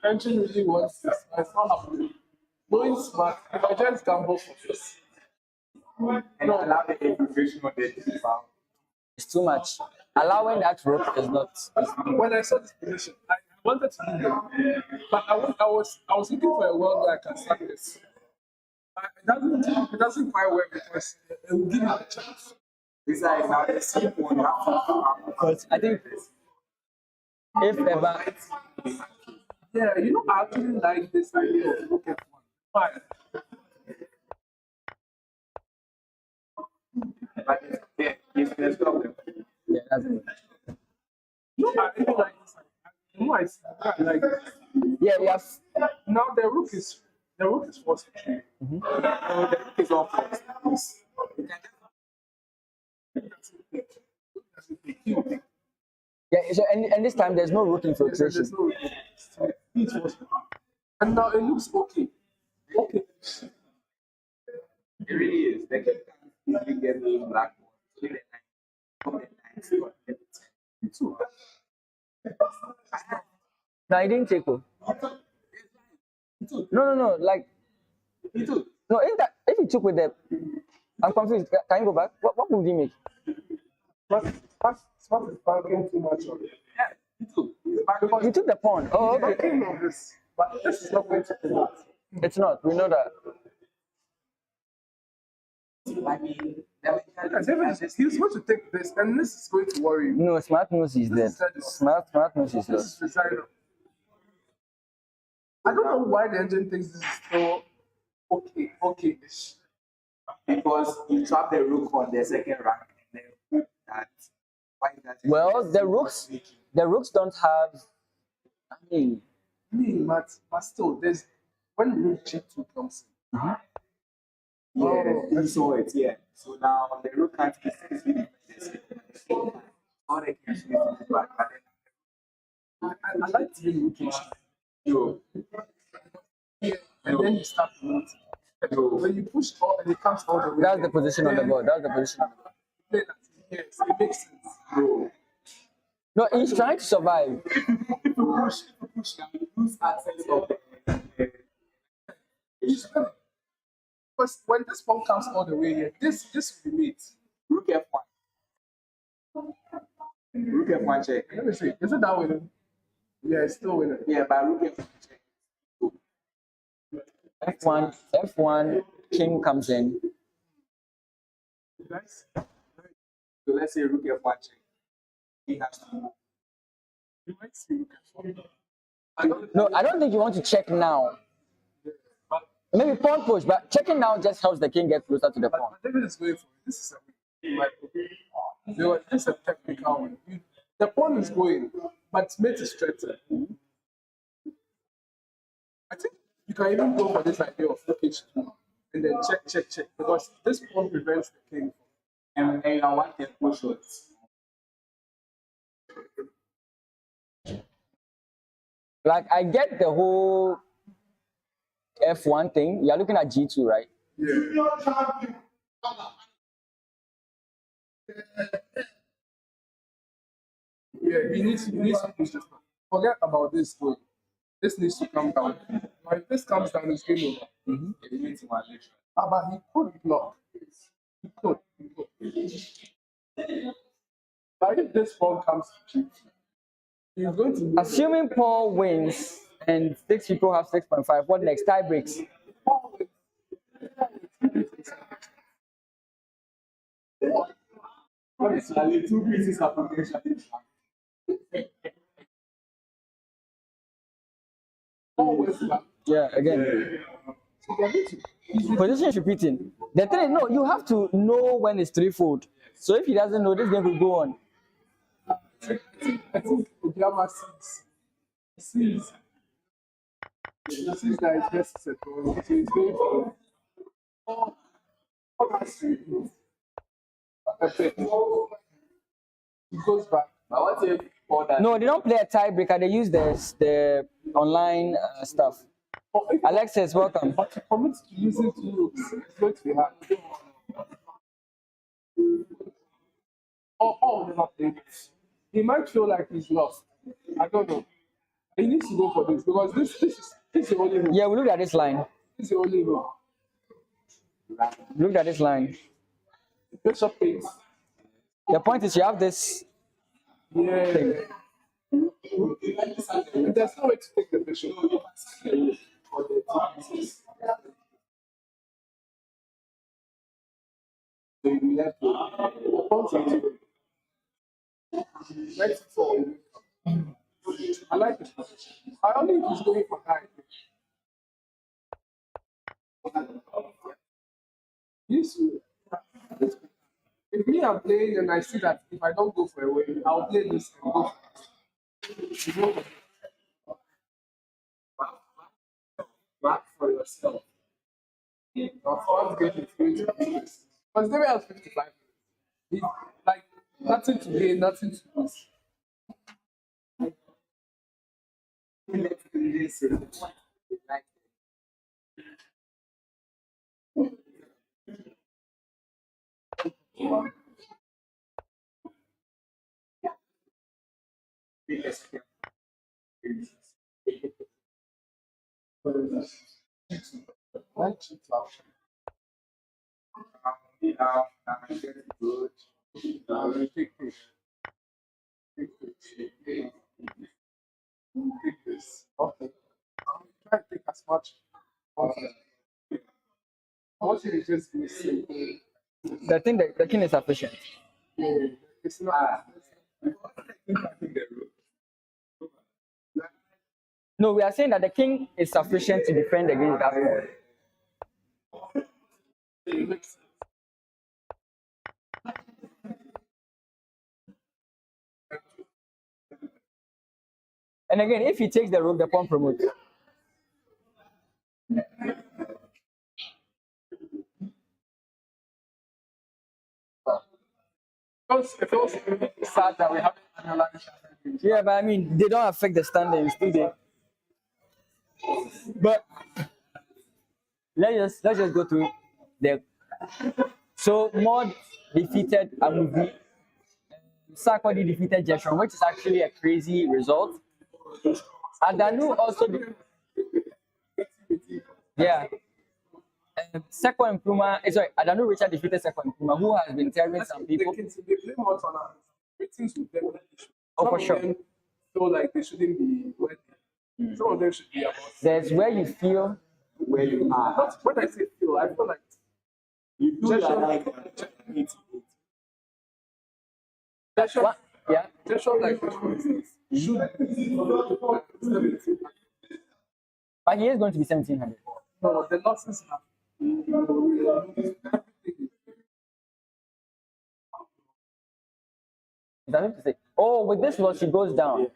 [SPEAKER 2] Engine really wants this. It's not happening. Knowing smart, if I just gamble for this.
[SPEAKER 3] and allow the infiltration of the defense.
[SPEAKER 1] It's too much. Allowing that rook is not.
[SPEAKER 2] When I saw this position, I wanted to do it, but I was looking for a world where I can start this. It doesn't quite work because it will give you a chance.
[SPEAKER 3] Besides, now the sleep one have to
[SPEAKER 1] Because I think if ever,
[SPEAKER 2] Yeah, you know, I actually like this idea of rook f1. Fine.
[SPEAKER 3] But yeah, it's the problem.
[SPEAKER 1] Yeah, that's good.
[SPEAKER 2] No, I really like this idea. No, I like this.
[SPEAKER 1] Yeah, yes.
[SPEAKER 2] Now the rook is forced to trade.
[SPEAKER 3] So the rook is all forced.
[SPEAKER 1] Yeah, so and this time there's no rook infiltration.
[SPEAKER 2] There's no rook. He's forced to trade. And now it looks okay. Okay.
[SPEAKER 3] It really is. The king can easily get the black one. So the knight, from the knight, so get the 10.
[SPEAKER 2] Me too.
[SPEAKER 1] No, he didn't take. Oh. No. Like
[SPEAKER 3] Me too.
[SPEAKER 1] no, if he took with the, I'm confused. Can you go back? What move did he make?
[SPEAKER 2] Smart is banking too much on it.
[SPEAKER 3] Yeah, me too. It's back
[SPEAKER 2] Because
[SPEAKER 1] He took the pawn. Oh,
[SPEAKER 2] I
[SPEAKER 1] okay.
[SPEAKER 2] came on this, but this is not going to promote.
[SPEAKER 1] It's not. We know that.
[SPEAKER 3] I mean,
[SPEAKER 2] He was going to take this, and this is going to worry you.
[SPEAKER 1] No, smart knows he's dead. Smart knows he's
[SPEAKER 2] This
[SPEAKER 1] lost.
[SPEAKER 2] is designer. I don't know why the engine thinks this is still okay-ish.
[SPEAKER 3] because you trap the rook on the second rank and then that. Why that?
[SPEAKER 1] Well, the rooks don't have. I mean,
[SPEAKER 2] But still, there's when rook g2 comes in.
[SPEAKER 3] Yeah, you saw it. Yeah. So now the rook can't easily all the kings will be back.
[SPEAKER 2] I like to be rook g2.
[SPEAKER 3] Yo,
[SPEAKER 2] And then you start promoting. When you push all and it comes all the way.
[SPEAKER 1] that's the position on the board. That's the position on the board.
[SPEAKER 2] Play that. Yes, it makes sense.
[SPEAKER 3] bro.
[SPEAKER 1] No, he's trying to survive.
[SPEAKER 3] If you push now, you lose access of the
[SPEAKER 2] Because when this pawn comes all the way here, this will be mate.
[SPEAKER 3] rook f1. Rook f1 check.
[SPEAKER 2] Let me see. Is it that winning? Yeah, it's still winning.
[SPEAKER 3] Yeah, but rook f1 check.
[SPEAKER 1] F1, king comes in.
[SPEAKER 2] Nice.
[SPEAKER 3] So let's say rook f1 check. He has to move.
[SPEAKER 2] You might see rook f1.
[SPEAKER 1] No, I don't think you want to check now.
[SPEAKER 2] But
[SPEAKER 1] Maybe pawn push, but checking now just helps the king get closer to the pawn.
[SPEAKER 2] David is going for it. This is a this is a technical one. The pawn is going, but mate is threatened. I think you can even go for this idea of rook h2 and then check, because this pawn prevents the king.
[SPEAKER 3] And you want the push shots.
[SPEAKER 1] Like I get the whole F1 thing. You're looking at G2, right?
[SPEAKER 2] Yeah. Yeah, he needs to push this one. Forget about this going. This needs to come down. Now, if this comes down, it's game over.
[SPEAKER 3] It means violation.
[SPEAKER 2] But he could block. He could. But if this pawn comes to G2, he's going to lose.
[SPEAKER 1] Assuming Paul wins and 6 people have 6.5, what next? Tie breaks.
[SPEAKER 3] Honestly, 2 pieces of potential.
[SPEAKER 2] Always back.
[SPEAKER 1] Yeah, again.
[SPEAKER 2] So they're going to-
[SPEAKER 1] Position is repeating. The thing is, no, you have to know when it's threefold. So if he doesn't know, this game will go on.
[SPEAKER 2] I think Obiama sees that his best is at home. So he's going for all has to do. Okay. He goes back.
[SPEAKER 3] But what if all that?
[SPEAKER 1] No, they don't play a tiebreaker. They use the online stuff.
[SPEAKER 2] Or if
[SPEAKER 1] Alexis, welcome.
[SPEAKER 2] but to commit to using 2 rooks, it's going to be hard. Or never play this. He might feel like he's lost. I don't know. He needs to go for this because this is the only rook.
[SPEAKER 1] Yeah, we looked at this line.
[SPEAKER 2] This is the only rook.
[SPEAKER 1] Looked at this line.
[SPEAKER 2] Bishop takes.
[SPEAKER 1] The point is you have this
[SPEAKER 2] Yeah.
[SPEAKER 1] thing.
[SPEAKER 2] There's no way to take the bishop.
[SPEAKER 3] So you left with
[SPEAKER 2] The pawns are too. Knight e4. I like it. I only if he's going for high. Yes. If me I'm playing and I see that if I don't go for a win, I'll play this and go for it. Back for yourself. Of course, get it free. But David has 55. He's like nothing to gain, nothing to lose. Like cheap love. Take this. Take this. Take this. Okay. Try to take as much. Okay. I want you to just be simple.
[SPEAKER 1] The king is sufficient.
[SPEAKER 2] Yeah, it's not.
[SPEAKER 1] No, we are saying that the king is sufficient to defend against that pawn. And again, if he takes the rook, the pawn promotes.
[SPEAKER 2] It feels sad that we haven't analyzed that.
[SPEAKER 1] Yeah, but I mean, they don't affect the standings, do they? But let's just go through the. So Mod defeated Amuvi. Sarkodie defeated Jeshon, which is actually a crazy result. Adanu also. Yeah. Second Nkrumah, sorry, Adanu Richard defeated Second Nkrumah, who has been tearing some people.
[SPEAKER 2] They play more on our ratings with them.
[SPEAKER 1] Oh,
[SPEAKER 2] Some
[SPEAKER 1] for
[SPEAKER 2] of
[SPEAKER 1] sure.
[SPEAKER 2] them feel like they shouldn't be where some of them should be about.
[SPEAKER 1] There's where you feel
[SPEAKER 3] Where you are.
[SPEAKER 2] Not when I say feel, I feel like
[SPEAKER 3] You do
[SPEAKER 2] Joshua-
[SPEAKER 3] like
[SPEAKER 1] what? Yeah.
[SPEAKER 2] Joshua like should
[SPEAKER 1] But he is going to be 1700.
[SPEAKER 2] no, the losses have
[SPEAKER 1] Is that what to say? Oh, with this loss, he goes down.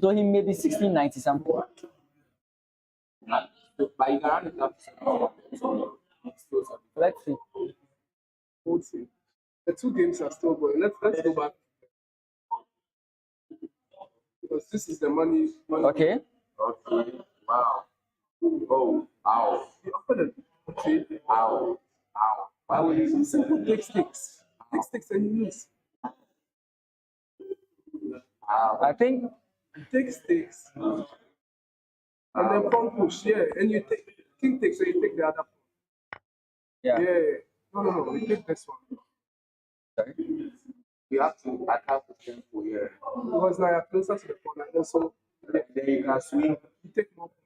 [SPEAKER 1] So he may be 1690 something.
[SPEAKER 3] But you can run it up.
[SPEAKER 1] Let's see.
[SPEAKER 2] We'll see. The two games are still going. Let's go back. Because this is the money.
[SPEAKER 1] Okay.
[SPEAKER 3] Okay. Wow. Oh, ow.
[SPEAKER 2] You offered it. Okay.
[SPEAKER 3] Ow. Ow. Why would you
[SPEAKER 2] Simple take sticks. Take sticks and you lose.
[SPEAKER 3] Ow.
[SPEAKER 1] I think
[SPEAKER 2] Take sticks. And then pawn push, yeah. And you take king takes, so you take the other pawn.
[SPEAKER 1] yeah.
[SPEAKER 2] Yeah. No. You take this one.
[SPEAKER 1] Sorry.
[SPEAKER 3] You have to attack the tempo here.
[SPEAKER 2] Because now you're closer to the pawn, and also yeah,
[SPEAKER 3] Then you can swing.
[SPEAKER 2] you take more points.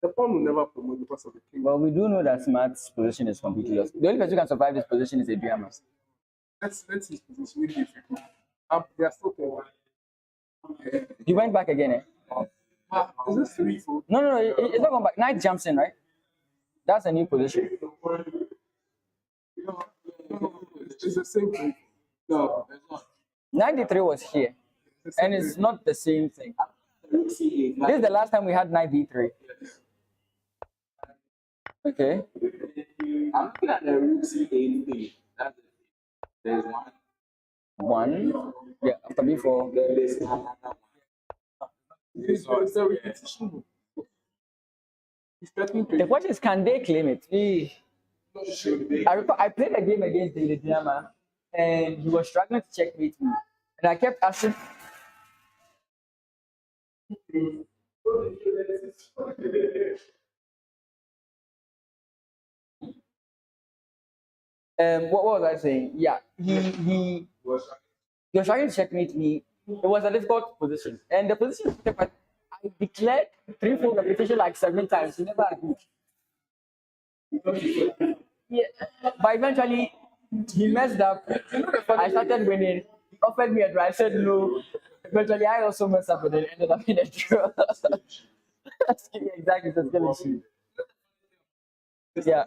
[SPEAKER 2] The pawn will never promote because of the king.
[SPEAKER 1] Well, we do know that Smart's position is completely lost. The only person who can survive this position is Adriana.
[SPEAKER 2] Let's his position really difficult. They are still playing.
[SPEAKER 1] He went back again, eh?
[SPEAKER 2] Is this 3-4?
[SPEAKER 1] No, it's not going back. Knight jumps in, right? That's a new position.
[SPEAKER 2] No, it's the same thing.
[SPEAKER 3] No, it's not.
[SPEAKER 1] 93 was here,
[SPEAKER 2] It's the
[SPEAKER 1] and
[SPEAKER 2] same
[SPEAKER 1] it's
[SPEAKER 2] thing.
[SPEAKER 1] not the same thing. This is the last time we had knight d3. Okay.
[SPEAKER 3] I'm looking at the rook c8 thing. That's it. There's one.
[SPEAKER 1] One. Yeah, after b4.
[SPEAKER 3] Then there's another one.
[SPEAKER 2] It's a repetition. It's getting
[SPEAKER 1] The question is, can they claim it?
[SPEAKER 3] Should they?
[SPEAKER 1] I recall I played a game against David Diama, and he was struggling to checkmate me. And I kept asking, what was I saying? Yeah, he was trying to checkmate me. It was a difficult position. And the position, I declared 3-4 repetition like 7 times. He never agreed. Yeah, but eventually he messed up. I started winning. offered me a draw. I said no. Eventually, I also messed up and then ended up in a draw. Exactly, so skill issue. Yeah,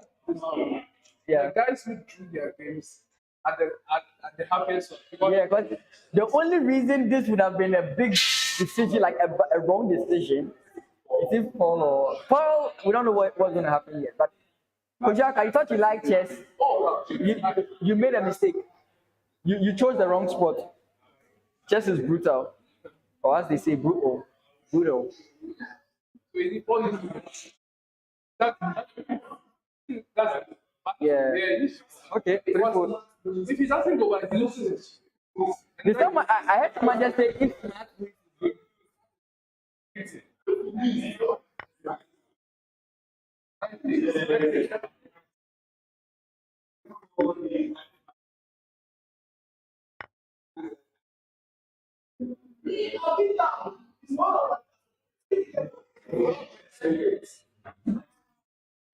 [SPEAKER 1] yeah.
[SPEAKER 2] The guys who drew their games at the happiest one. Because
[SPEAKER 1] Yeah, because the only reason this would have been a big decision, like a wrong decision, is if Paul, we don't know what's going to happen yet. But Kojak, I thought you liked chess. You made a mistake. You chose the wrong sport. Chess is brutal, or as they say, brutal. Brutal.
[SPEAKER 2] that, that's
[SPEAKER 1] Yeah.
[SPEAKER 2] yeah.
[SPEAKER 1] Okay. Pretty cool.
[SPEAKER 2] If he doesn't go back, he loses.
[SPEAKER 1] This time I heard someone just say if not,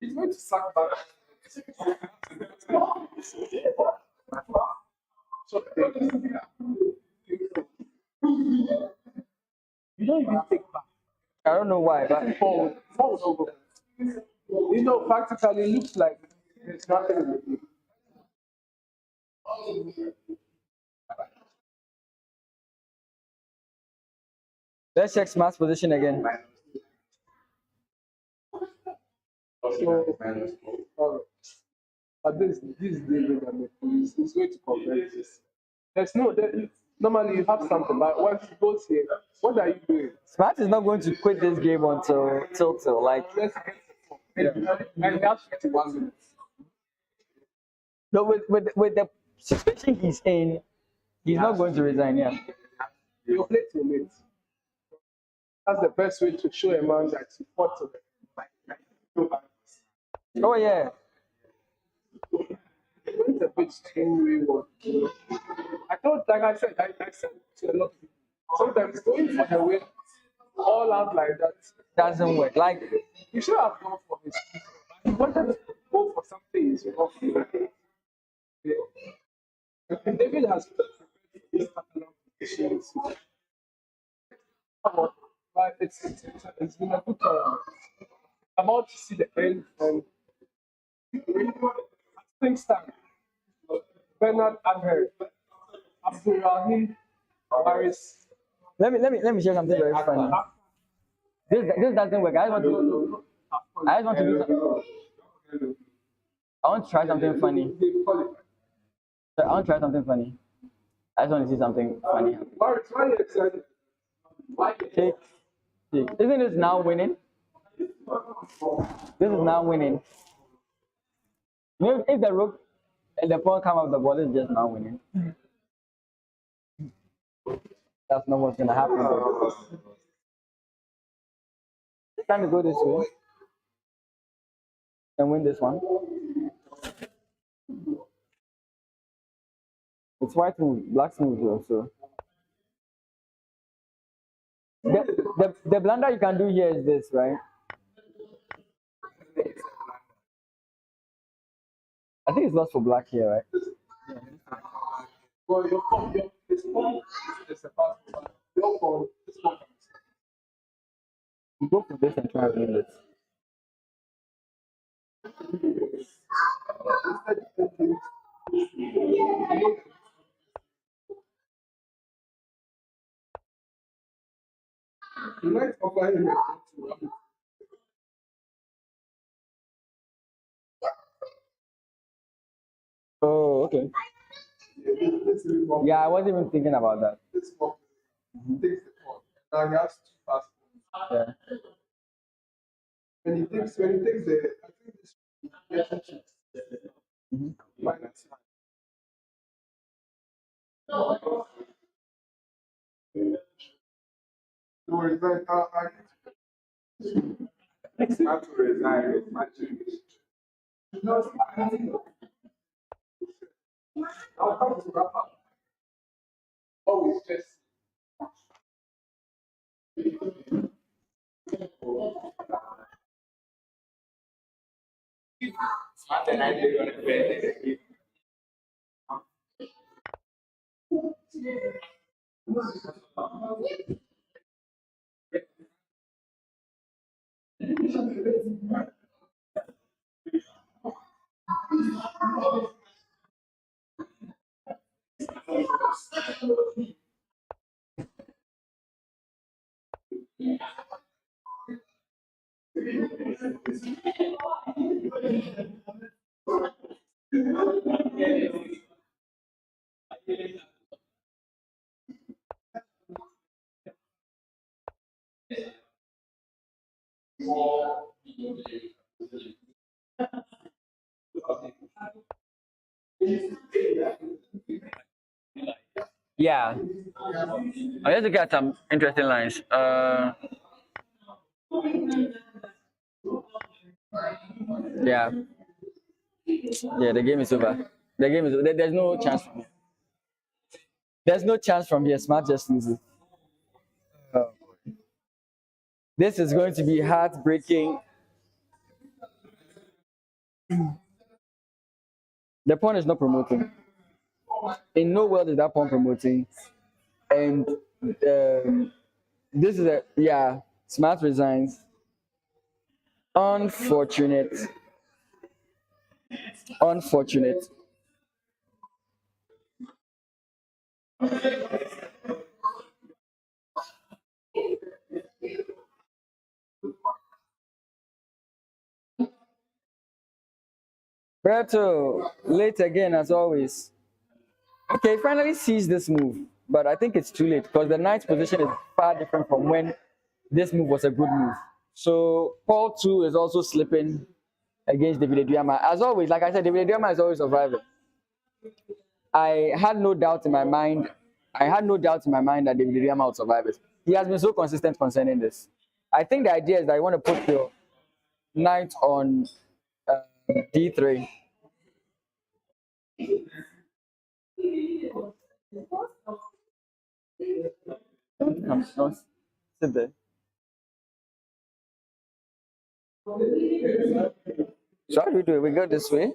[SPEAKER 2] He's going to suck back. So, you don't even take back.
[SPEAKER 1] I don't know why, but
[SPEAKER 2] Four was over. You know, practically it looks like there's nothing in the game.
[SPEAKER 1] let's check Smart's position again.
[SPEAKER 2] So, but this David and he's going to convert this. There's no normally you have something, but once he goes here, what are you doing?
[SPEAKER 1] Smart is not going to quit this game until till. Like
[SPEAKER 2] Let's get and he has 51 minutes.
[SPEAKER 1] no, with the situation he's in, he's not going to resign. Yeah.
[SPEAKER 2] You play to late. That's the best way to show a man that he fought to them.
[SPEAKER 1] Oh yeah.
[SPEAKER 2] It's a bit strange way. I thought, like I said, I said to a lot of people, sometimes going for the win all out like that,
[SPEAKER 1] Doesn't work. Like
[SPEAKER 2] you should have gone for his. He wanted to go for something he's wrong. And David has prepared for this competitions. But it's been a good about to see the end and things start. Bernard Adher, Abdurrahim Paris.
[SPEAKER 1] let me share something very funny. This doesn't work. I just want to do something. I want to try something funny. So I want to try something funny. I just want to see something funny.
[SPEAKER 2] Paris, why are you excited?
[SPEAKER 1] Okay. Isn't this now winning? This is now winning. You know, if the rook and the pawn come up the ball, it's just now winning. That's not what's gonna happen. Trying to go this way and win this one. It's white move, black move here, so. The blunder you can do here is this, right? I think it's lost for black here, right?
[SPEAKER 2] Well, your phone is a passport. Your phone is not.
[SPEAKER 1] You go for this and try and win this.
[SPEAKER 2] You might offer him a
[SPEAKER 1] Oh, okay. Yeah, I wasn't even thinking about that.
[SPEAKER 2] This one takes the phone. Now he has two passports.
[SPEAKER 1] Yeah.
[SPEAKER 2] When he takes the, I think this gets into minus nine. No worries,
[SPEAKER 3] It's not to resign with my
[SPEAKER 2] no, I'll come to wrap up. Always just.
[SPEAKER 3] Smart and I did on the bed.
[SPEAKER 1] Yeah, I have to get some interesting lines. Yeah, yeah, the game is over. The game is over. There's no chance from here. There's no chance from here. Smart just loses. This is going to be heartbreaking. The pawn is not promoting. In no world is that pawn promoting. And this is a, yeah, Smart resigns. Unfortunate. Unfortunate. Berto, late again as always. Okay, finally sees this move, but I think it's too late because the knight's position is far different from when this move was a good move. So Paul 2 is also slipping against David Aduyama. As always, like I said, David Aduyama is always surviving. I had no doubt in my mind. I had no doubt in my mind that David Aduyama would survive it. He has been so consistent concerning this. I think the idea is that you want to put your knight on D3. Don't sit there. So how do we do it? We go this way.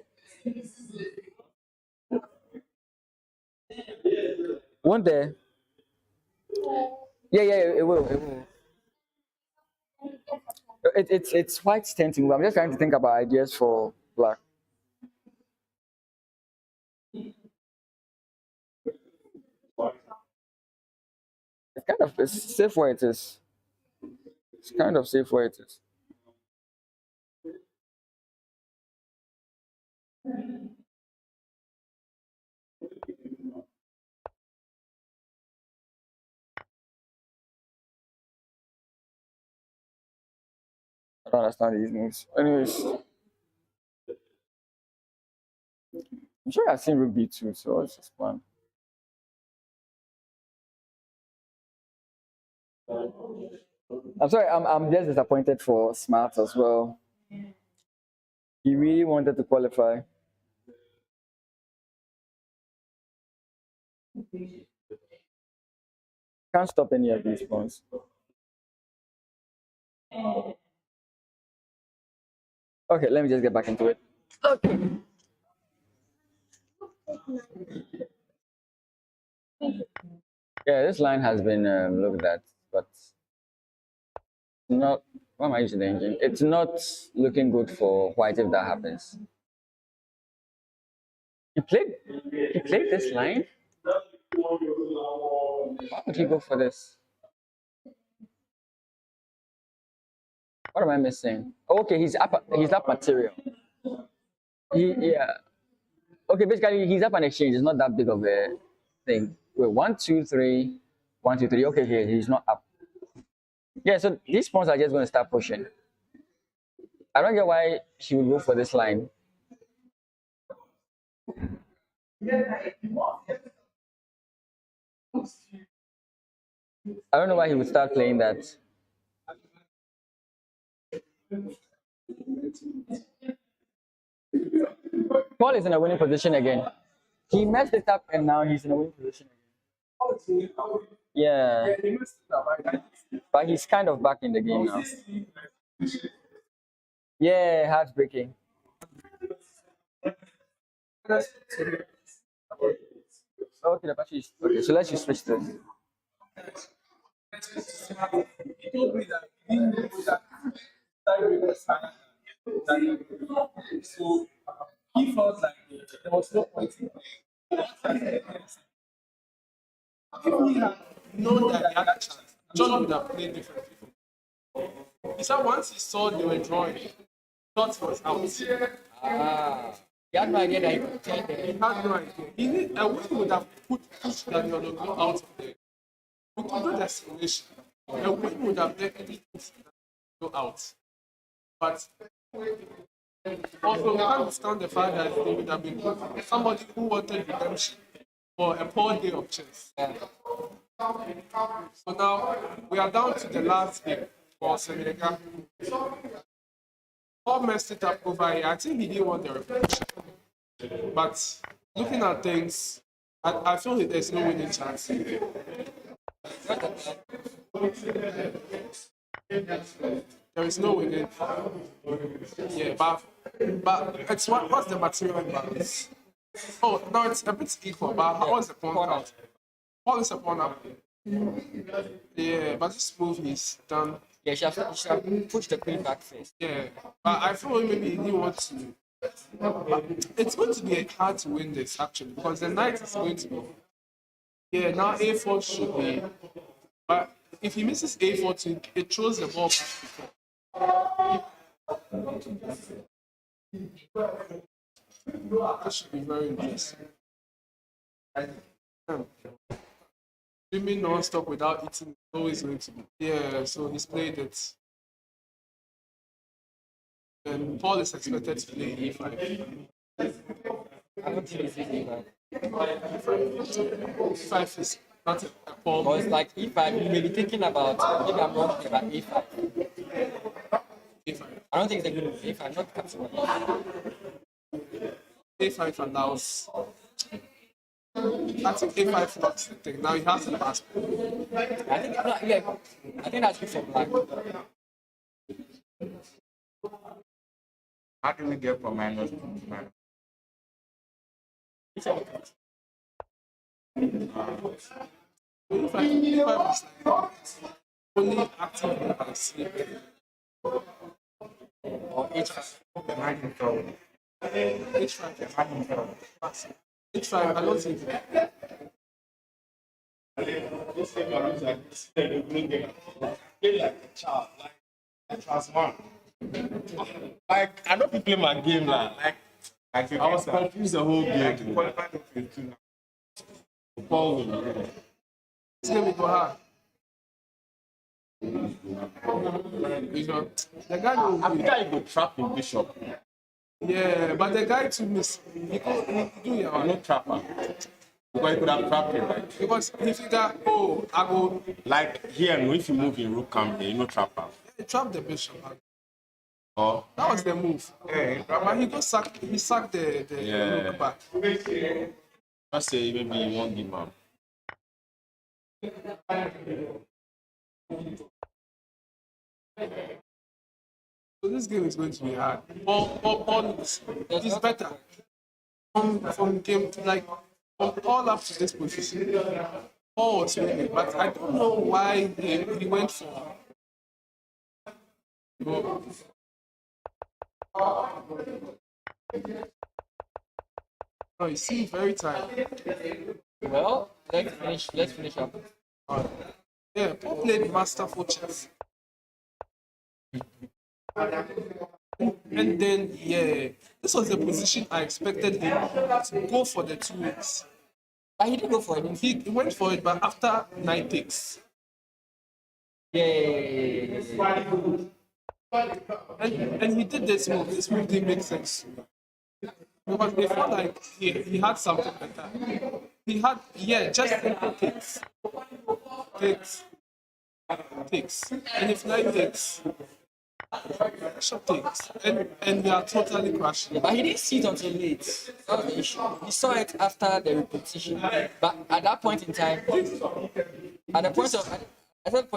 [SPEAKER 1] Won't there? Yeah, it will. It will. It's white's turn to move. I'm just trying to think about ideas for black. It's safe where it is. It's kind of safe where it is. I don't understand these moves. Anyways, I'm sure I've seen Rook B2, so it's just fun. I'm sorry, I'm just disappointed for Smart as well. He really wanted to qualify. Can't stop any of these points. Okay, let me just get back into it. Okay. Yeah, this line has been looked at, but not. Why am I using the engine? It's not looking good for White if that happens. He played. He played this line. Why would he go for this? What am I missing? Okay, he's up. He's up material. Yeah. Okay, basically he's up an exchange. It's not that big of a thing. Wait, 1, 2, 3, 1, 2, 3. Okay, here he's not up. Yeah, so these pawns are just going to start pushing. I don't get why he would go for this line. I don't know why he would start playing that. Paul is in a winning position again. He messed it up and now he's in a winning position again. Yeah. But he's kind of back in the game now. Yeah, heartbreaking. Okay, the battery is okay. So let's just switch to.
[SPEAKER 2] He told me that he didn't know that tiebreaker was higher than that. So he felt like there was no point in playing. If he had known that he had a chance, John would have played differently. He said once he saw they were drawing, he thought he was out.
[SPEAKER 1] Ah, he had no idea that he could take
[SPEAKER 2] He
[SPEAKER 1] it.
[SPEAKER 2] had no idea. He need, and we would have pushed Daniel Ogno out of there. We could do the simulation. And we would have definitely pushed Daniel out. But also, we can't discount the fact that they would have been somebody who wanted redemption for a poor day of chess. So now we are down to the last game for Senegal. Paul messed it up over here. I think he didn't want the repetition. But looking at things, I feel that there's no winning chance. There is no winning. Yeah, but it's what's the material imbalance? Oh, no, it's a bit equal, but what's the point out? Paul is a pawn up. Yeah, but this move he's done.
[SPEAKER 1] Yeah, you should have pushed the queen back first.
[SPEAKER 2] Yeah, but I feel maybe he didn't want to. But it's going to be hard to win this actually because the knight is going to be. Yeah, now a4 should be. But if he misses a4, it throws the ball back. That should be very interesting. Swimming non-stop without eating is always going to be. Yeah, so he's played it. And Paul is expected to play e5.
[SPEAKER 1] I don't think it's easy, man.
[SPEAKER 2] E5 is not a Paul.
[SPEAKER 1] But it's like e5, you may be thinking about maybe I'm wrong here, but e5.
[SPEAKER 2] E5.
[SPEAKER 1] I don't think it's a good move. E5, not captain.
[SPEAKER 2] A5 allows. I think A5 blocks the thing. Now he has to pass.
[SPEAKER 1] I think yeah, I think that's good for black.
[SPEAKER 3] How do we get from minus to minus?
[SPEAKER 2] A5 is like only active by sleep.
[SPEAKER 1] Or h5.
[SPEAKER 3] Imagine so.
[SPEAKER 2] H5. H5, I don't think.
[SPEAKER 5] This thing looks like this. Play like a child, like a trans man. Like I don't play my game now. Like I was confused the whole game. Paul will win.
[SPEAKER 2] It's gonna be hard. You know, the guy will
[SPEAKER 5] I
[SPEAKER 2] win.
[SPEAKER 5] think I go trap in Bishop.
[SPEAKER 2] Yeah, but the guy to miss, he could do your
[SPEAKER 5] I'm not trapper. Because you could have trapped him, right?
[SPEAKER 2] because he figure, oh, I go
[SPEAKER 5] Like here, no, if you move in rook camp, there, you know trapper.
[SPEAKER 2] trap the bishop.
[SPEAKER 5] Or
[SPEAKER 2] That was the move.
[SPEAKER 3] Yeah,
[SPEAKER 2] But he sacked the
[SPEAKER 5] Yeah.
[SPEAKER 2] rook back.
[SPEAKER 5] I say maybe you won't give him.
[SPEAKER 2] So this game is going to be hard. Paul is better from game like from all up to this position. Paul was winning, but I don't know why he went for. Oh, he seems very tired.
[SPEAKER 1] Well, let's finish up.
[SPEAKER 2] Yeah, Paul played masterful chess. And then, yeah, this was the position I expected him to go for the 2 weeks.
[SPEAKER 1] But he didn't go for it.
[SPEAKER 2] He went for it, but after 9 takes.
[SPEAKER 1] Yeah.
[SPEAKER 2] And he did this move. This move didn't make sense. Because they felt like he had something better. He had, yeah, just simple takes. Takes. And if 9 takes, short takes. And we are totally crashing.
[SPEAKER 1] But he didn't see it until late. That was the issue. He saw it after the repetition. But at that point in time, at that point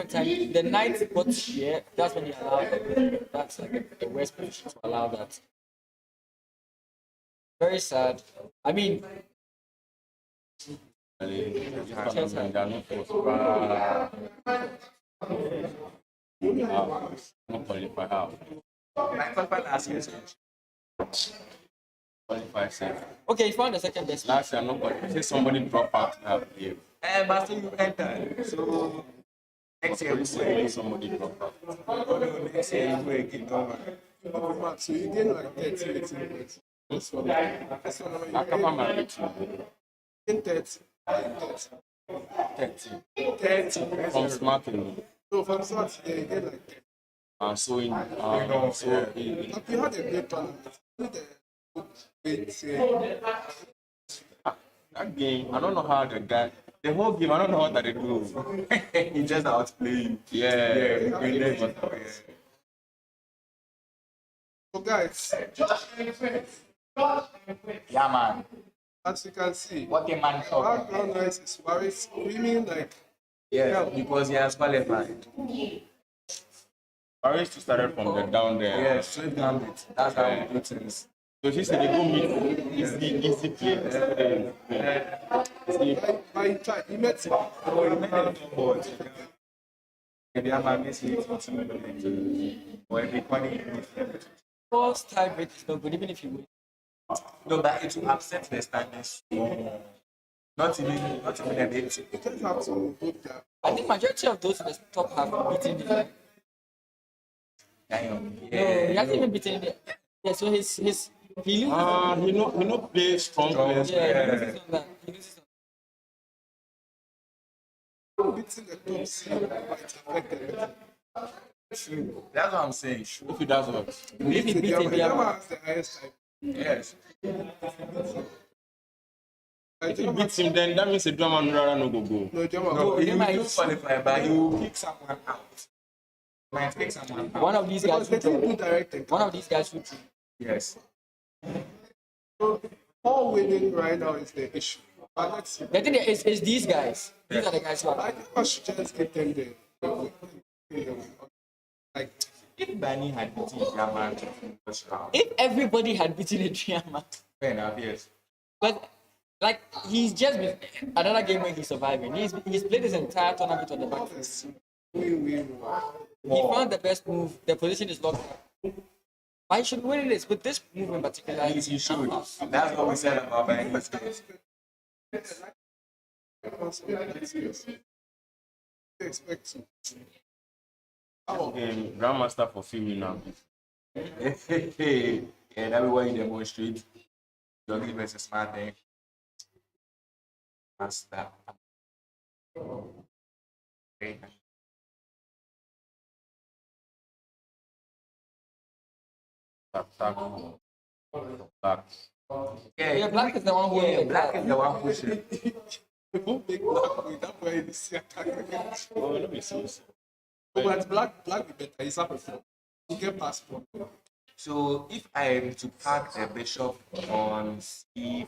[SPEAKER 1] in time, the knight got here. That's when he allowed it. That's like the worst position to allow that. Very sad. I mean,
[SPEAKER 5] Not qualify how?
[SPEAKER 3] I qualified last year.
[SPEAKER 5] Qualify safe.
[SPEAKER 1] Okay, you found the second best.
[SPEAKER 5] Last year, not qualify. Say somebody drop out now. Yeah.
[SPEAKER 3] But still you enter. So next year we
[SPEAKER 5] Say
[SPEAKER 3] see.
[SPEAKER 5] somebody drop out.
[SPEAKER 3] Next year you go again. Don't worry.
[SPEAKER 2] So you gain like 30, 18 points. This one. This one,
[SPEAKER 5] I
[SPEAKER 2] you
[SPEAKER 5] cover my rating.
[SPEAKER 2] gain 30.
[SPEAKER 5] 30.
[SPEAKER 2] 30.
[SPEAKER 5] From smart alone.
[SPEAKER 2] So from start, yeah, you get like 30.
[SPEAKER 5] So in
[SPEAKER 2] Like you had a great tournament. You did a great
[SPEAKER 5] that game, I don't know how the guy, the whole game, I don't know what that they do.
[SPEAKER 3] He just outplay you.
[SPEAKER 5] Yeah,
[SPEAKER 2] So guys,
[SPEAKER 3] Yeah, man.
[SPEAKER 2] as you can see,
[SPEAKER 3] What a man talk.
[SPEAKER 2] background noise is very screaming like
[SPEAKER 3] Yeah, because he has qualified.
[SPEAKER 5] I used to start from the down there.
[SPEAKER 3] Yeah, straight down it. That's how we do things.
[SPEAKER 5] So she said they go meet easy play.
[SPEAKER 2] by try you met him.
[SPEAKER 3] Oh, you made a board. Maybe I'm a missing or everybody.
[SPEAKER 1] First tiebreak is not good, even if you win.
[SPEAKER 3] No, but it will upset the standings. Not even a bit.
[SPEAKER 2] You just have to vote there.
[SPEAKER 1] I think majority of those in the top have beaten him.
[SPEAKER 3] Damn.
[SPEAKER 1] No, he hasn't even beaten him. Yeah, so he loses.
[SPEAKER 5] He no play strong players.
[SPEAKER 1] Yeah, he loses on that. He loses on
[SPEAKER 2] Beating the top seed might affect everything.
[SPEAKER 3] True. That's what I'm saying.
[SPEAKER 5] If he does what?
[SPEAKER 1] if he beats
[SPEAKER 2] Yama
[SPEAKER 1] Indiana,
[SPEAKER 2] has the highest type.
[SPEAKER 3] Yes.
[SPEAKER 2] Like,
[SPEAKER 5] If he
[SPEAKER 2] Yama-
[SPEAKER 5] beats him, then that means the drama no go.
[SPEAKER 2] No, Yama.
[SPEAKER 3] No, he
[SPEAKER 1] Yama
[SPEAKER 3] will
[SPEAKER 1] is-
[SPEAKER 3] qualify, but he will kick someone out. Might kick someone out.
[SPEAKER 1] one of these
[SPEAKER 2] Because
[SPEAKER 1] guys
[SPEAKER 2] they
[SPEAKER 1] would
[SPEAKER 2] didn't do
[SPEAKER 1] draw.
[SPEAKER 2] direct encounter.
[SPEAKER 1] One of these guys would draw.
[SPEAKER 3] Yes.
[SPEAKER 2] So, all winning right now is the issue. But let's see.
[SPEAKER 1] The thing is these guys. These are the guys who
[SPEAKER 2] I
[SPEAKER 1] are.
[SPEAKER 2] think I should just give them the like
[SPEAKER 3] If Bani had beaten Yaman in the first round,
[SPEAKER 1] If everybody had beaten Adriana,
[SPEAKER 3] fair enough, yes.
[SPEAKER 1] but like he's just been another game where he's surviving. He's played his entire tournament on the back foot.
[SPEAKER 2] win.
[SPEAKER 1] He found the best move. The position is locked up. I should win this, but this move in particular,
[SPEAKER 3] You should. That's what we said about Bani.
[SPEAKER 2] Expect to.
[SPEAKER 5] Okay, Grandmaster for few now.
[SPEAKER 3] Yeah, that be what you demonstrate. Doggy versus smart thing. That's that. Okay.
[SPEAKER 5] Black.
[SPEAKER 1] yeah, Black is the one who
[SPEAKER 3] Yeah, Black is the one pushing.
[SPEAKER 2] People make black with that way they see attack against.
[SPEAKER 5] Oh, let me see.
[SPEAKER 2] But black be better. He's up before. You get passport.
[SPEAKER 3] So if I am to pack a bishop on C4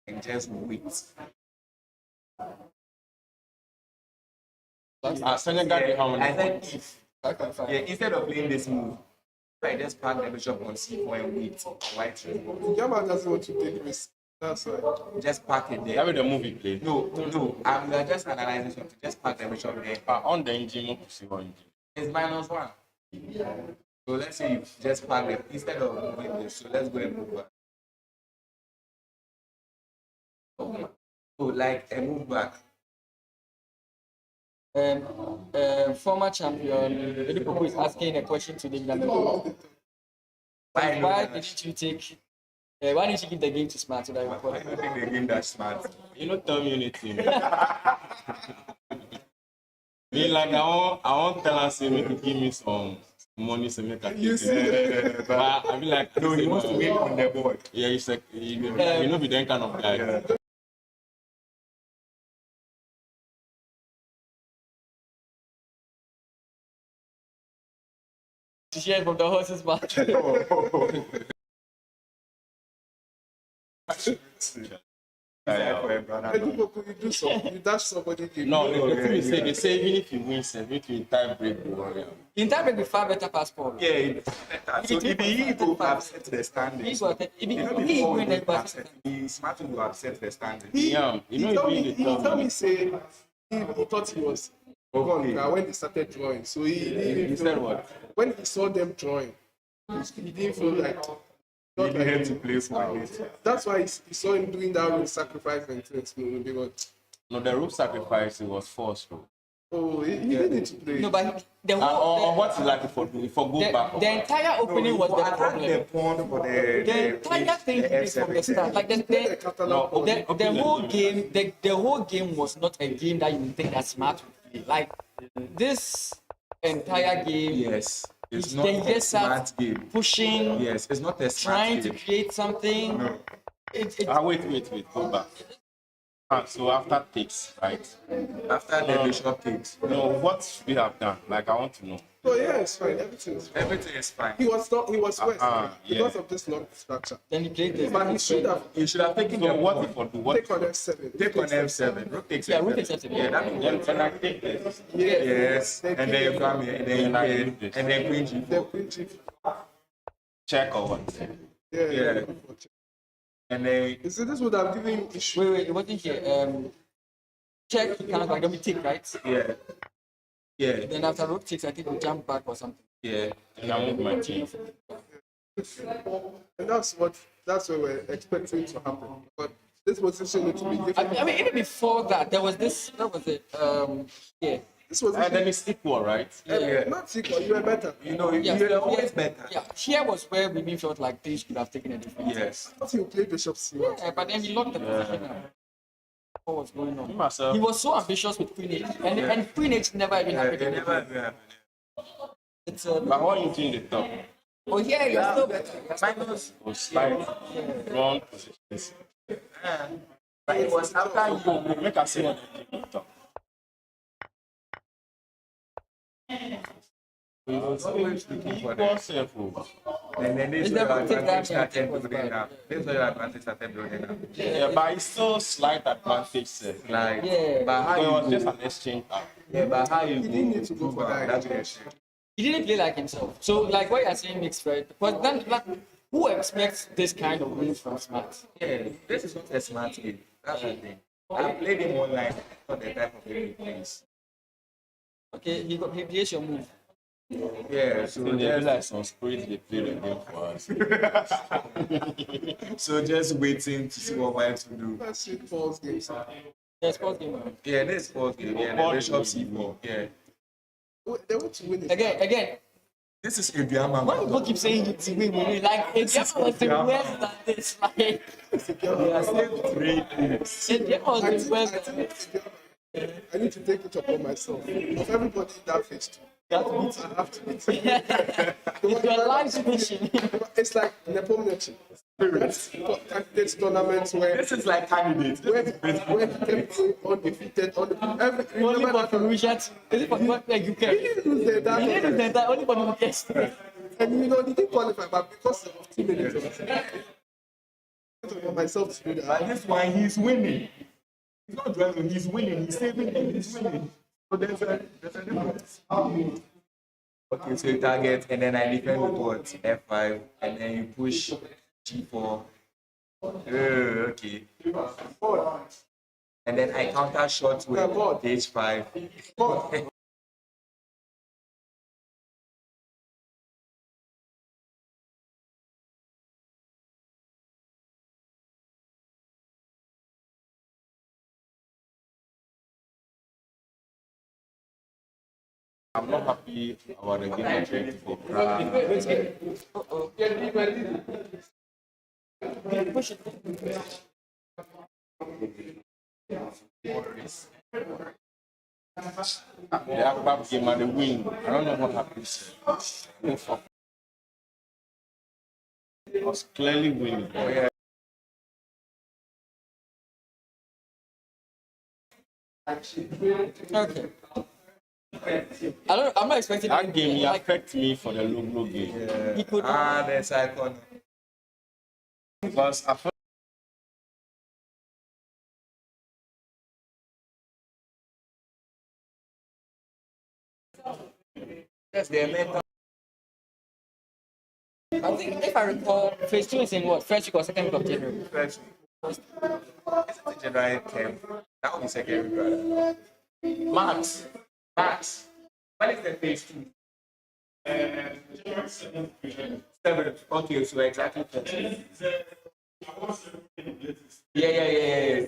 [SPEAKER 3] and just wait,
[SPEAKER 5] Senegal did how
[SPEAKER 3] I
[SPEAKER 5] many
[SPEAKER 3] said
[SPEAKER 5] points?
[SPEAKER 3] if,
[SPEAKER 1] Black and five.
[SPEAKER 3] yeah, instead of playing this move, I just pack the bishop on C4 and wait. White response.
[SPEAKER 2] Yama doesn't want to take risk. That's why.
[SPEAKER 3] Just pack it
[SPEAKER 5] That
[SPEAKER 3] there.
[SPEAKER 5] be the movie play.
[SPEAKER 3] No. We are just analyzing something. Just pack the bishop there.
[SPEAKER 5] On the engine, no see what engine.
[SPEAKER 3] It's -1. So let's say you just pack it instead of moving this. So let's go and move back. So like a move back.
[SPEAKER 1] Former champion Edipopo is asking a question to David Amico.
[SPEAKER 3] Why
[SPEAKER 1] Why
[SPEAKER 3] not?
[SPEAKER 1] didn't you take? Why didn't you give the game to Smart so that we
[SPEAKER 3] I
[SPEAKER 1] qualify?
[SPEAKER 3] don't think the game that smart.
[SPEAKER 5] You know, tell me anything. Me like I want tell us say make you give me some money so make I take
[SPEAKER 2] You see?
[SPEAKER 5] it. But I be like,
[SPEAKER 3] No, he wants to win on the board.
[SPEAKER 5] Yeah, you like you know be that kind of guy.
[SPEAKER 3] Yeah.
[SPEAKER 1] To share from the horse's mouth.
[SPEAKER 2] You do something. You dash somebody.
[SPEAKER 5] No, the thing is, they say even if you win, if you tie break, you worry.
[SPEAKER 1] In time, we far better passport.
[SPEAKER 3] Yeah, it's better. So if he go upset the standing,
[SPEAKER 1] He got it. If
[SPEAKER 3] you know,
[SPEAKER 1] he
[SPEAKER 3] before
[SPEAKER 1] win,
[SPEAKER 3] we
[SPEAKER 1] then
[SPEAKER 3] go upset, he smart to upset the standing.
[SPEAKER 5] Yeah, you know,
[SPEAKER 2] He told me say he thought he was gone when they started drawing. So he
[SPEAKER 5] said what?
[SPEAKER 2] When he saw them drawing, he didn't feel like.
[SPEAKER 3] He
[SPEAKER 2] Not like
[SPEAKER 3] needed to play for it.
[SPEAKER 2] that's why he saw him doing that rule sacrifice and things. Because
[SPEAKER 5] No, the roof sacrifice it was forced. Bro.
[SPEAKER 2] he needed to play.
[SPEAKER 1] No, but the
[SPEAKER 5] Or
[SPEAKER 1] whole
[SPEAKER 5] what is like for go back?
[SPEAKER 1] the entire opening was the
[SPEAKER 3] Attack
[SPEAKER 1] problem.
[SPEAKER 3] the pawn for
[SPEAKER 1] The entire thing from the start, like the whole game was not a game that you think that smart would play. Like this entire game,
[SPEAKER 3] Yes, it's
[SPEAKER 1] is
[SPEAKER 3] not
[SPEAKER 1] they
[SPEAKER 3] a
[SPEAKER 1] just
[SPEAKER 3] smart
[SPEAKER 1] start
[SPEAKER 3] game.
[SPEAKER 1] pushing,
[SPEAKER 3] Yes, it's not a smart
[SPEAKER 1] trying to
[SPEAKER 3] game.
[SPEAKER 1] create something.
[SPEAKER 3] No.
[SPEAKER 1] It,
[SPEAKER 5] Wait, go back. So after takes, right?
[SPEAKER 3] After the bishop takes,
[SPEAKER 5] No, what we have done, like I want to know.
[SPEAKER 2] Oh yeah, it's fine. Everything is fine.
[SPEAKER 3] everything is fine.
[SPEAKER 2] He was west
[SPEAKER 5] yeah.
[SPEAKER 2] because of this long structure.
[SPEAKER 1] then he played this.
[SPEAKER 2] But he should have
[SPEAKER 3] You should have taken
[SPEAKER 5] So
[SPEAKER 3] the
[SPEAKER 5] what
[SPEAKER 3] pawn.
[SPEAKER 5] if I do? What
[SPEAKER 2] take on F7.
[SPEAKER 3] Take on F7. Rook takes
[SPEAKER 1] Yeah,
[SPEAKER 3] F7.
[SPEAKER 1] Rook takes F7.
[SPEAKER 3] Yeah, that means
[SPEAKER 5] then I take this?
[SPEAKER 3] yes. And then you come here, and then
[SPEAKER 5] Then I
[SPEAKER 3] you
[SPEAKER 5] do
[SPEAKER 3] play,
[SPEAKER 5] this.
[SPEAKER 3] and then queen
[SPEAKER 2] The
[SPEAKER 3] g4.
[SPEAKER 2] queen chief.
[SPEAKER 5] Check or what?
[SPEAKER 2] Yeah.
[SPEAKER 3] And then
[SPEAKER 2] You see, this would have given him issue.
[SPEAKER 1] Wait, it wasn't here. Check, he cannot, like, then we take, right?
[SPEAKER 3] yeah,
[SPEAKER 1] Then after rook takes, I think we jump back or something.
[SPEAKER 3] yeah.
[SPEAKER 5] And I move my team.
[SPEAKER 2] And that's what we're expecting to happen. But this position needs to be different.
[SPEAKER 1] I mean, even before that, there was this. That was it. Yeah.
[SPEAKER 2] This was
[SPEAKER 5] And then it's equal, right?
[SPEAKER 2] not equal. You were better.
[SPEAKER 3] You know,
[SPEAKER 1] Yeah,
[SPEAKER 3] you're always better.
[SPEAKER 1] Yeah, here was where we felt like things could have taken a different.
[SPEAKER 3] Yes.
[SPEAKER 2] I thought you played Bishop C1.
[SPEAKER 1] Yeah, but then he locked the position up. What was going on?
[SPEAKER 5] Myself.
[SPEAKER 1] He was so ambitious with Queen H, and Queen H never even
[SPEAKER 3] Yeah,
[SPEAKER 1] happened.
[SPEAKER 3] it never happened.
[SPEAKER 1] It's
[SPEAKER 5] But what you doing the top?
[SPEAKER 1] oh yeah, you're still better.
[SPEAKER 3] Minus.
[SPEAKER 5] Was slide wrong positions.
[SPEAKER 3] But it was after you
[SPEAKER 5] Oh, make us see what they did top.
[SPEAKER 3] we was always looking for
[SPEAKER 5] Equal
[SPEAKER 3] that.
[SPEAKER 5] self over.
[SPEAKER 3] And then this
[SPEAKER 1] It's
[SPEAKER 3] was your
[SPEAKER 1] never take
[SPEAKER 3] advantage
[SPEAKER 1] that
[SPEAKER 3] started
[SPEAKER 1] was
[SPEAKER 3] building
[SPEAKER 1] bad.
[SPEAKER 3] up. This was your advantage started building up.
[SPEAKER 5] Yeah, but it's still slight advantage. Sir.
[SPEAKER 3] Like,
[SPEAKER 1] Yeah.
[SPEAKER 3] but how
[SPEAKER 5] So it was
[SPEAKER 3] you
[SPEAKER 5] just
[SPEAKER 3] go?
[SPEAKER 5] an exchange.
[SPEAKER 3] Yeah, but how you
[SPEAKER 2] He didn't need to go for that.
[SPEAKER 3] That's the issue.
[SPEAKER 1] He didn't play like himself. So like what you're saying makes right. But then like, who expects this kind of move from Smart?
[SPEAKER 3] Yeah, this is not a smart game. That's the thing. I played him online, not the type of game he plays.
[SPEAKER 1] Okay, he plays your move.
[SPEAKER 3] Yeah,
[SPEAKER 5] So
[SPEAKER 3] so
[SPEAKER 5] they
[SPEAKER 3] just,
[SPEAKER 5] realize some spirit they play the game for us.
[SPEAKER 3] so just waiting to see what vibes will do.
[SPEAKER 2] That's it, Paul's game. Sir.
[SPEAKER 1] Yeah, sports game.
[SPEAKER 3] Yeah, this is fourth game. Yeah, the
[SPEAKER 5] Fourth
[SPEAKER 3] Bishop
[SPEAKER 5] game.
[SPEAKER 3] C4. Yeah.
[SPEAKER 2] They want to win it.
[SPEAKER 1] Again,
[SPEAKER 3] This is Ibiama.
[SPEAKER 1] when people keep saying it's win, like it just was the worst than this. Like
[SPEAKER 3] They are still 3 games.
[SPEAKER 1] it just was the worst
[SPEAKER 2] I
[SPEAKER 1] than
[SPEAKER 2] think
[SPEAKER 1] this.
[SPEAKER 2] I need to take it upon myself. Of everybody in that phase two, I have to beat it.
[SPEAKER 1] It's your life mission.
[SPEAKER 2] It's like Nepomniachtchi. That's candidates tournaments where
[SPEAKER 3] This is like candidate.
[SPEAKER 2] where he kept going undefeated on every
[SPEAKER 1] Only
[SPEAKER 2] remember
[SPEAKER 1] for
[SPEAKER 2] that
[SPEAKER 1] Russians. Is it for what like you can?
[SPEAKER 2] he didn't lose the
[SPEAKER 1] He
[SPEAKER 2] that
[SPEAKER 1] didn't do that. Only for the guests.
[SPEAKER 2] and he didn't qualify, but because of 2 minutes of myself to do
[SPEAKER 3] But
[SPEAKER 2] that.
[SPEAKER 3] this one, he's winning. He's not dwelling, he's winning. He's saving it, he's winning. So there's a difference. Okay, so you target, and then I defend with what? F5, and then you push G4. Okay. And then I counter shot with H5.
[SPEAKER 5] I'm not happy about the game I played today.
[SPEAKER 1] Push it.
[SPEAKER 5] The Akbab game and the win. I don't know what happened. I was clearly winning.
[SPEAKER 3] Oh, yeah.
[SPEAKER 1] Okay. I'm not expecting
[SPEAKER 5] That game, he
[SPEAKER 1] like
[SPEAKER 5] affected me for the low game.
[SPEAKER 1] he could.
[SPEAKER 3] There's icon.
[SPEAKER 5] Because I felt
[SPEAKER 3] Yes, they're mental.
[SPEAKER 1] I think if I recall, phase 2 is in what? First week or second week of January?
[SPEAKER 3] First, is it a general term? That would be second brother. Max. Max. When is the phase 2? 7. Okay, so exactly 13. Yeah.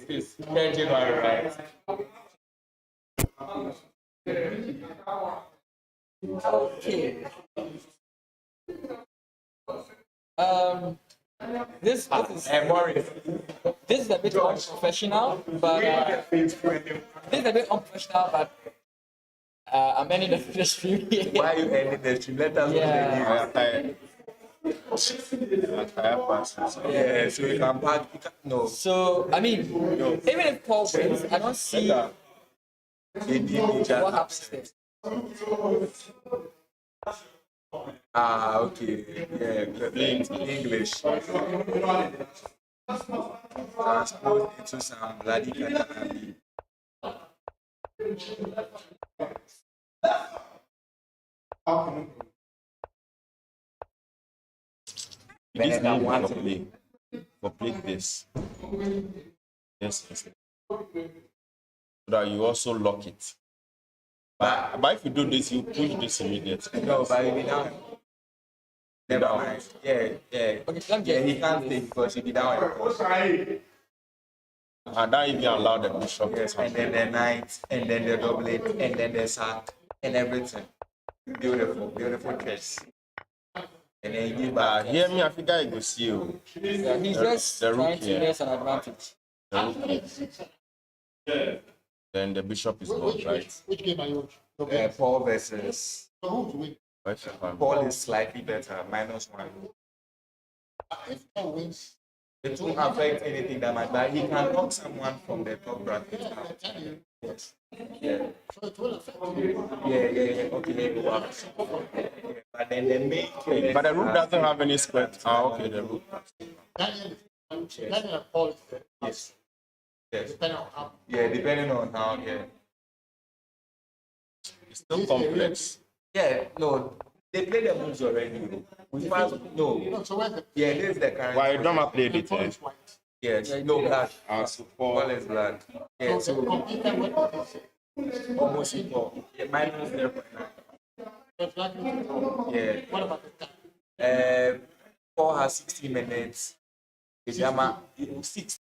[SPEAKER 3] It's 10 January, right?
[SPEAKER 1] Okay. Um,
[SPEAKER 3] Morris.
[SPEAKER 1] this is a bit unprofessional, but this is a bit unprofessional, but I'm ending the stream here.
[SPEAKER 3] Why are you ending the stream? Let us know
[SPEAKER 1] Yeah.
[SPEAKER 3] Yeah, so you can pack. No.
[SPEAKER 1] So I mean, even if Paul wins, I don't see what happens next.
[SPEAKER 3] Ah, okay. Yeah, English. Transpose into some bloody Katanabi.
[SPEAKER 6] This game want to play. Complete this. Yes. So that you also lock it. But if you do this, you push this immediately.
[SPEAKER 3] No, but if you down. Never mind. Yeah.
[SPEAKER 1] Okay, let me
[SPEAKER 3] Yeah,
[SPEAKER 1] get
[SPEAKER 3] he can't stay because he'll be down.
[SPEAKER 6] And that even allow the bishop.
[SPEAKER 3] Yes, and then the knight, and then the doublet, and then the sack, and everything. Beautiful chess. And then you give back.
[SPEAKER 6] Hear me, I think I go see you.
[SPEAKER 1] yeah, he's just
[SPEAKER 6] the
[SPEAKER 1] trying
[SPEAKER 6] rook
[SPEAKER 1] to
[SPEAKER 6] here.
[SPEAKER 1] get an advantage.
[SPEAKER 6] Then the bishop is gone, right?
[SPEAKER 7] Which game are you on?
[SPEAKER 3] Paul versus
[SPEAKER 7] So who to win?
[SPEAKER 3] Paul is slightly better, -1.
[SPEAKER 7] If Paul wins,
[SPEAKER 3] It won't affect anything that much, but he can knock someone from the top bracket
[SPEAKER 7] I
[SPEAKER 3] out.
[SPEAKER 7] tell you,
[SPEAKER 3] Yes. Yeah.
[SPEAKER 7] so it will affect you.
[SPEAKER 3] Yeah. Okay, let me work. But then the main thing.
[SPEAKER 6] But the rook doesn't have any square. Okay, the rook.
[SPEAKER 7] Daniel and Paul is there.
[SPEAKER 3] Yes.
[SPEAKER 7] Depending on how.
[SPEAKER 3] Yeah, depending on how. Yeah.
[SPEAKER 6] It's still complex.
[SPEAKER 3] Yeah. No, they play the moves already. We first no.
[SPEAKER 7] No, so where's the
[SPEAKER 3] Yeah, this is the current.
[SPEAKER 6] Why don't I play it?
[SPEAKER 7] Paul is white?
[SPEAKER 3] Yes. No black.
[SPEAKER 6] So
[SPEAKER 3] Paul is black. Yeah.
[SPEAKER 7] So
[SPEAKER 3] So
[SPEAKER 7] complete them with
[SPEAKER 3] almost equal. Yeah, -0.9.
[SPEAKER 7] the black is Paul.
[SPEAKER 3] Yeah.
[SPEAKER 7] What about the time?
[SPEAKER 3] Paul has 60 minutes. Ijama 6.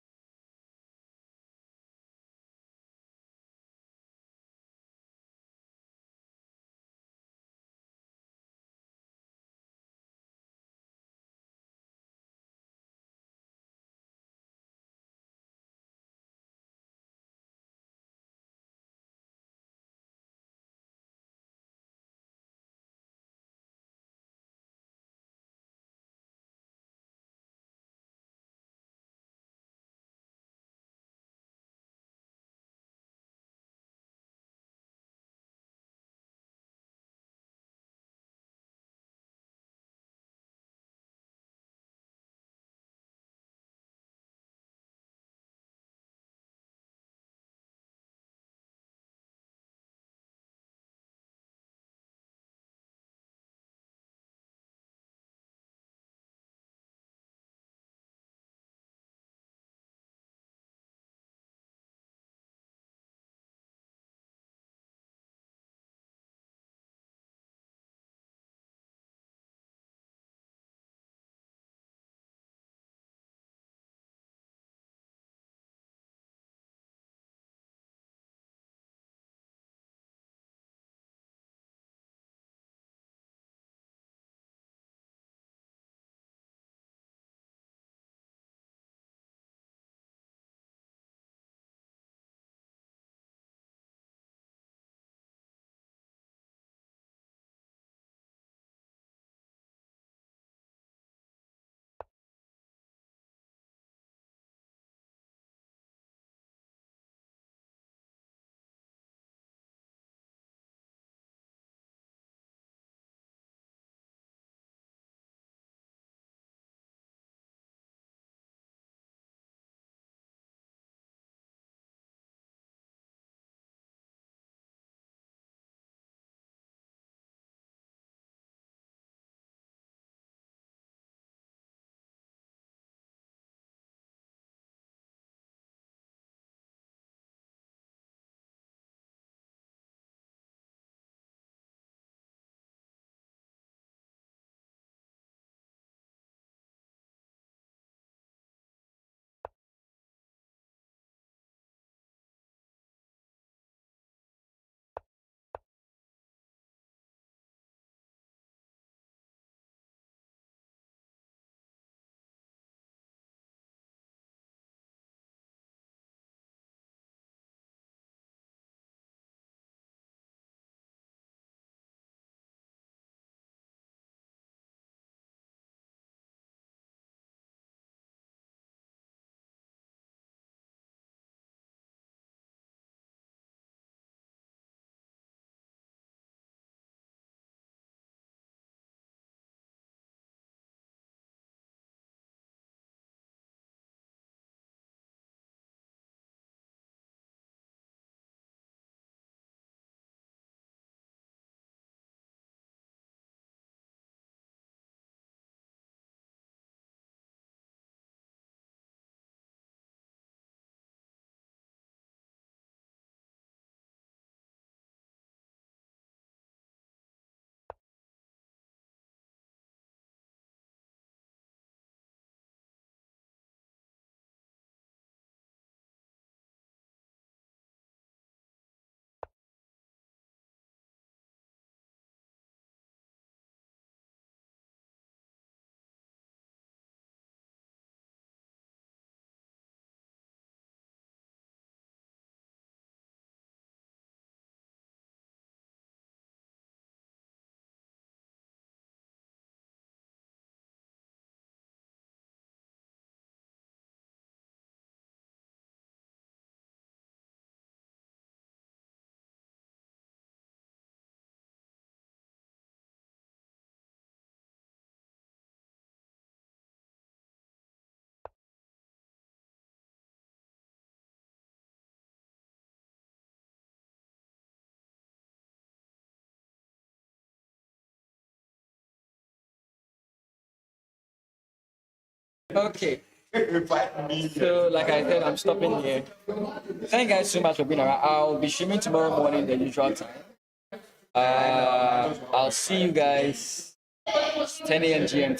[SPEAKER 1] Okay. So, like I said, I'm stopping here. Thank you guys so much for being around. I'll be streaming tomorrow morning, the usual time. I'll see you guys 10 a.m. GMT.